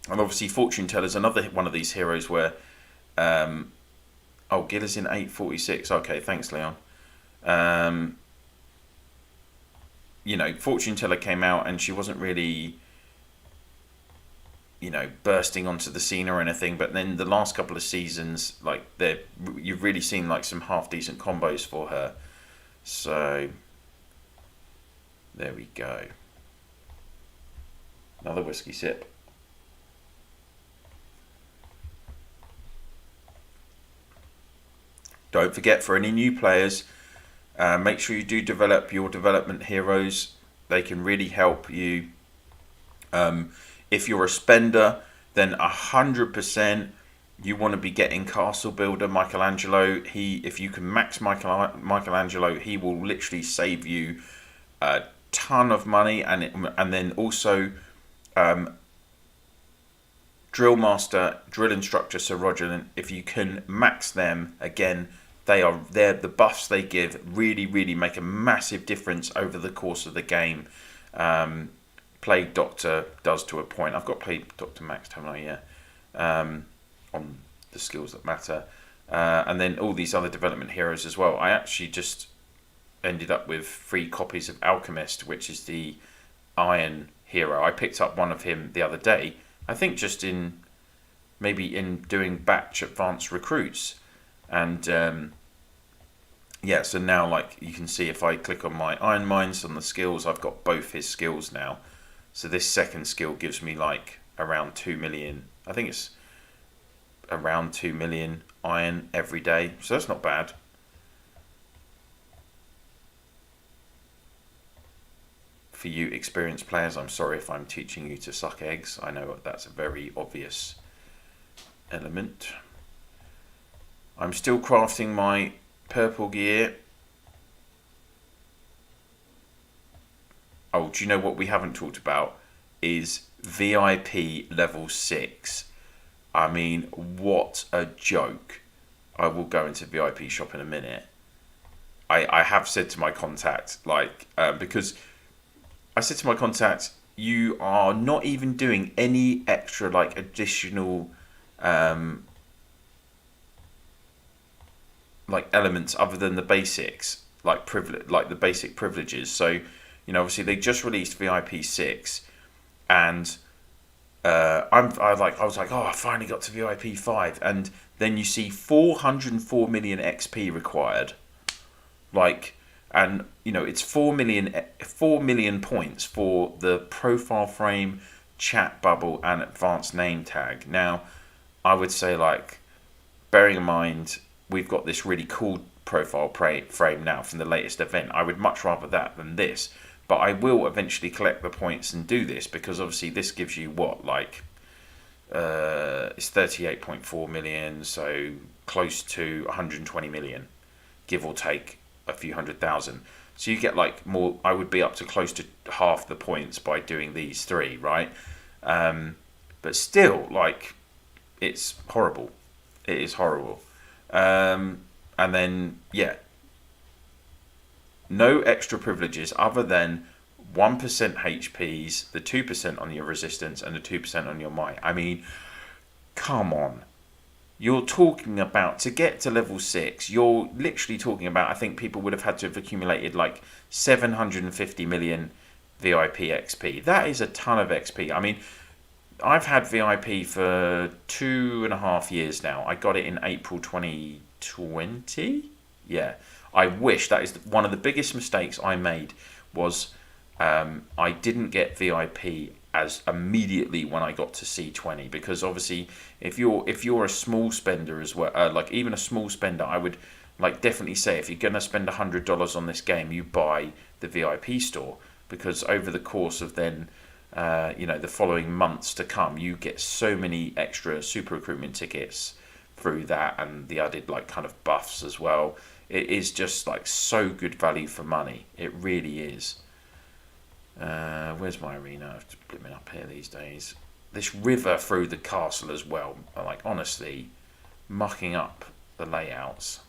And obviously fortune teller's another one of these heroes where oh, Gill is in 846. Okay, thanks, Leon. You know, fortune teller came out and she wasn't really, you know, bursting onto the scene or anything, but then the last couple of seasons, like, you've really seen like some half decent combos for her. So there we go. Another whiskey sip. Don't forget, for any new players, make sure you do develop your development heroes. They can really help you. If you're a spender, then 100% you want to be getting Castle Builder Michelangelo. If you can max Michelangelo, he will literally save you a ton of money, and then also Drill Master, Drill Instructor Sir Roger. If you can max them, again, the buffs they give really make a massive difference over the course of the game. Plague Doctor does to a point. I've got Plague Doctor maxed, haven't I? Yeah. On the skills that matter, and then all these other development heroes as well. I actually just ended up with 3 copies of Alchemist, which is the iron hero. I picked up one of him the other day. I think just in doing batch advanced recruits, and yeah. So now, like, you can see if I click on my iron mines on the skills, I've got both his skills now. So this second skill gives me like around 2 million. I think it's around 2 million iron every day. So that's not bad. For you experienced players, I'm sorry if I'm teaching you to suck eggs. I know that's a very obvious element. I'm still crafting my purple gear. Oh, do you know what we haven't talked about? Is VIP level 6. I mean, what a joke. I will go into VIP shop in a minute. I have said to my contact, like, because I said to my contact, you are not even doing any extra, like, additional like elements other than the basics, like the basic privileges. So, you know, obviously they just released VIP 6, and I was like, oh, I finally got to VIP 5, and then you see 404 million XP required, like, and you know, it's 4 million points for the profile frame, chat bubble, and advanced name tag. Now, I would say, like, bearing in mind we've got this really cool profile frame now from the latest event, I would much rather that than this. But I will eventually collect the points and do this, because obviously this gives you what, like, it's 38.4 million, so close to 120 million, give or take a few 100,000. So you get like more. I would be up to close to half the points by doing these 3, right? But still, like, it's horrible. It is horrible. And then, yeah, no extra privileges other than 1% HPs, the 2% on your resistance, and the 2% on your might. I mean, come on. You're talking about, to get to level 6, you're literally talking about, I think people would have had to have accumulated like 750 million VIP XP. That is a ton of XP. I mean, I've had VIP for 2.5 years now. I got it in April 2020. Yeah. I wish, that is one of the biggest mistakes I made, was I didn't get VIP as immediately when I got to C20, because obviously if you're a small spender as well, like even a small spender, I would like definitely say if you're going to spend $100 on this game, you buy the VIP store, because over the course of then the following months to come, you get so many extra super recruitment tickets through that, and the added like kind of buffs as well. It is just like so good value for money. It really is. Where's my arena? I've just blooming up here these days. This river through the castle as well. Like honestly, mucking up the layouts.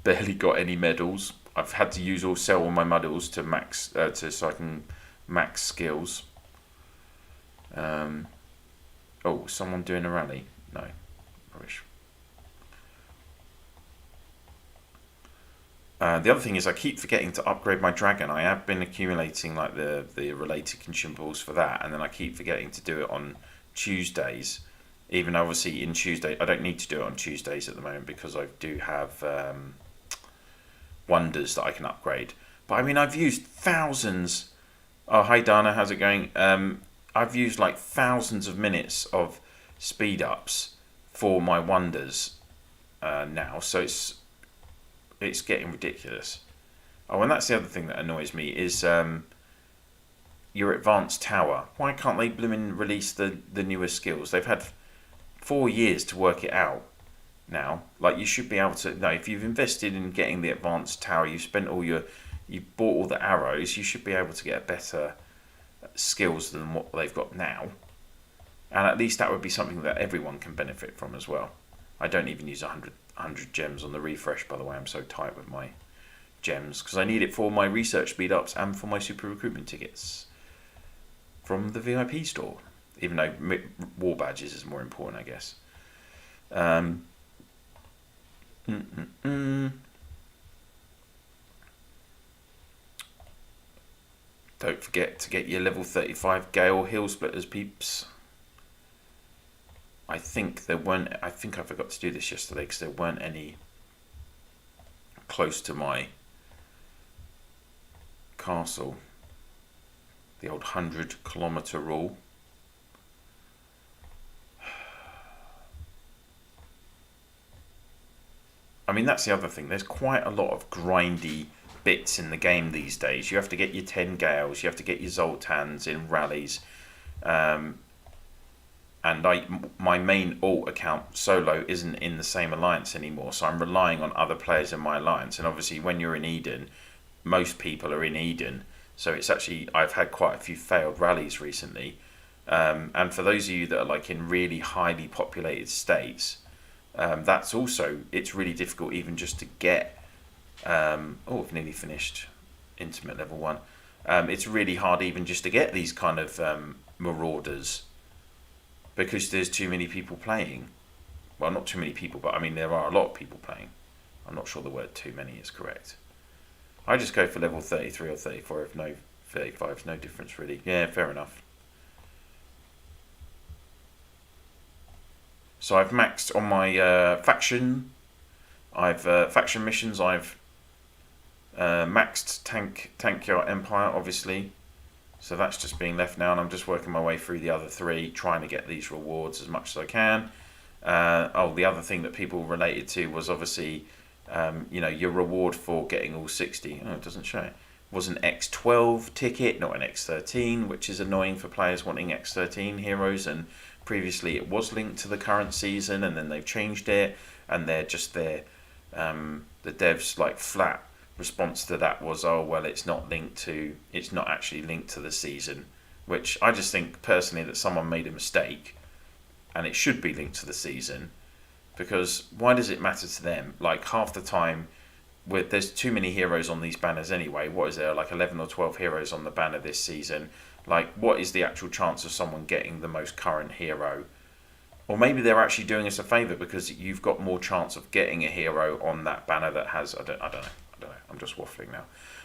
Barely got any medals. I've had to sell all my medals to max so I can max skills. Someone doing a rally? No, rubbish. The other thing is I keep forgetting to upgrade my dragon. I have been accumulating like the related consumables for that, and then I keep forgetting to do it on Tuesdays. Even obviously in Tuesday, I don't need to do it on Tuesdays at the moment because I do have wonders that I can upgrade. But I mean, I've used thousands. Oh, hi Dana, how's it going? I've used like thousands of minutes of speed ups for my wonders now, so it's getting ridiculous. Oh, and that's the other thing that annoys me is your advanced tower. Why can't they blooming release the newer skills? They've had 4 years to work it out now. Like, you should be able to. No, if you've invested in getting the advanced tower, you've bought all the arrows, you should be able to get better skills than what they've got now. And at least that would be something that everyone can benefit from as well. I don't even use 100 gems on the refresh, by the way. I'm so tight with my gems because I need it for my research speed ups and for my super recruitment tickets from the VIP store, even though war badges is more important, I guess. Don't forget to get your level 35 Gale Hill Splitters, peeps. I think I forgot to do this yesterday because there weren't any close to my castle. The old 100-kilometer rule. I mean, that's the other thing. There's quite a lot of grindy bits in the game these days. You have to get your 10 Gales, you have to get your Zoltans in rallies. And my main alt account solo isn't in the same alliance anymore, so I'm relying on other players in my alliance. And obviously when you're in Eden, most people are in Eden, so it's actually, I've had quite a few failed rallies recently. And for those of you that are like in really highly populated states, that's also, it's really difficult even just to get, I've nearly finished Intimate level 1. It's really hard even just to get these kind of Marauders, because there's too many people playing. Well, not too many people, but I mean there are a lot of people playing. I'm not sure the word too many is correct. I just go for level 33 or 34 if no 35, no difference really. Yeah, fair enough. So I've maxed on my faction. Faction missions. I've maxed tank your empire, obviously. So that's just being left now, and I'm just working my way through the other 3, trying to get these rewards as much as I can. The other thing that people related to was obviously, your reward for getting all 60. Oh, it doesn't show it. Was an X12 ticket, not an X13, which is annoying for players wanting X13 heroes. And previously it was linked to the current season, and then they've changed it, and they're just there. The devs like flat response to that was, it's not actually linked to the season, which I just think personally that someone made a mistake, and it should be linked to the season, because why does it matter to them? Like half the time, there's too many heroes on these banners anyway. What is there, like 11 or 12 heroes on the banner this season? Like, what is the actual chance of someone getting the most current hero? Or maybe they're actually doing us a favour because you've got more chance of getting a hero on that banner that has, I don't know. I'm just waffling now.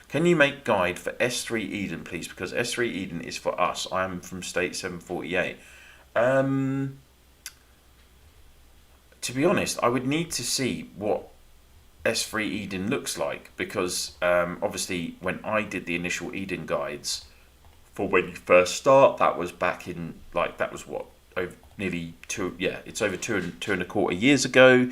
Can you make guide for S3 Eden, please? Because S3 Eden is for us. I am from state 748. To be honest, I would need to see what S3 Eden looks like, because obviously when I did the initial Eden guides for when you first start. That was back in like that was what over nearly two. Yeah, it's over two and a quarter years ago.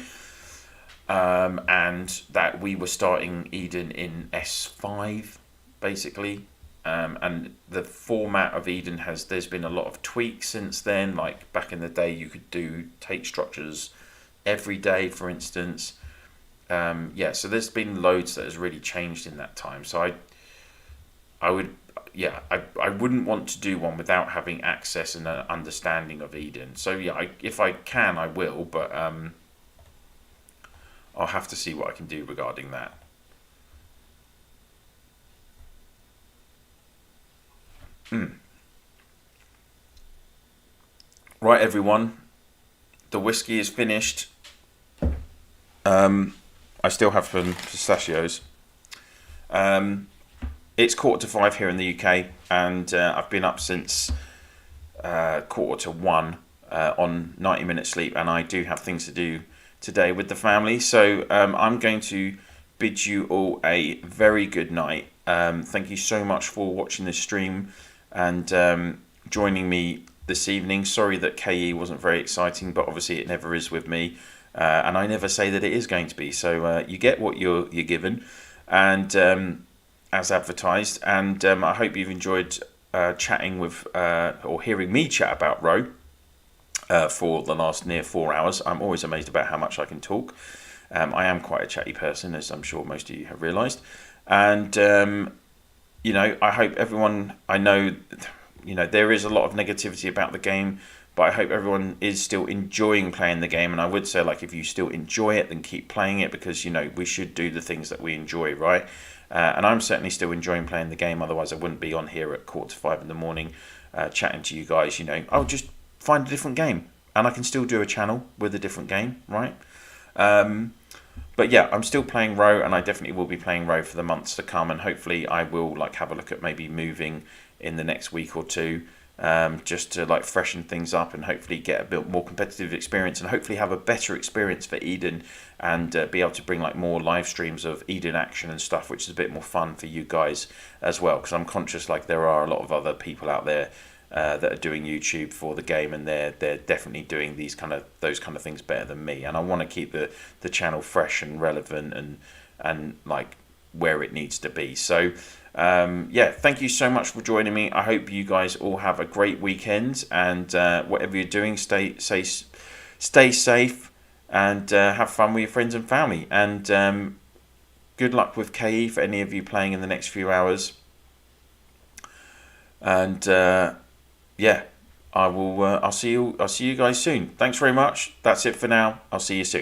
And that we were starting Eden in S5, basically. And the format of Eden there's been a lot of tweaks since then. Like back in the day, you could take structures every day, for instance. So there's been loads that has really changed in that time. So I wouldn't want to do one without having access and an understanding of Eden. So yeah, if I can, I will, but I'll have to see what I can do regarding that. Right, everyone, the whiskey is finished. I still have some pistachios. It's 4:45 here in the UK, and I've been up since 1:45 on 90-minute sleep, and I do have things to do today with the family. So I'm going to bid you all a very good night. Thank you so much for watching this stream and joining me this evening. Sorry that KE wasn't very exciting, but obviously it never is with me. And I never say that it is going to be. So you get what you're given, and as advertised. And I hope you've enjoyed chatting with or hearing me chat about Row for the last near 4 hours. I'm always amazed about how much I can talk. I am quite a chatty person, as I'm sure most of you have realised. And I hope everyone. I know, there is a lot of negativity about the game, but I hope everyone is still enjoying playing the game. And I would say, like, if you still enjoy it, then keep playing it, because we should do the things that we enjoy, right? And I'm certainly still enjoying playing the game. Otherwise, I wouldn't be on here at 4:45 in the morning chatting to you guys. I'll just find a different game, and I can still do a channel with a different game, right? But yeah, I'm still playing Row, and I definitely will be playing Row for the months to come. And hopefully, I will have a look at maybe moving in the next week or two, just to freshen things up and hopefully get a bit more competitive experience, and hopefully have a better experience for Eden, and be able to bring more live streams of Eden action and stuff, which is a bit more fun for you guys as well. Because I'm conscious there are a lot of other people out there that are doing YouTube for the game, and they're definitely doing those kind of things better than me. And I want to keep the channel fresh and relevant and where it needs to be. So thank you so much for joining me. I hope you guys all have a great weekend, and whatever you're doing, stay safe, and have fun with your friends and family. And good luck with KE for any of you playing in the next few hours. And I will. I'll see you guys soon. Thanks very much. That's it for now. I'll see you soon.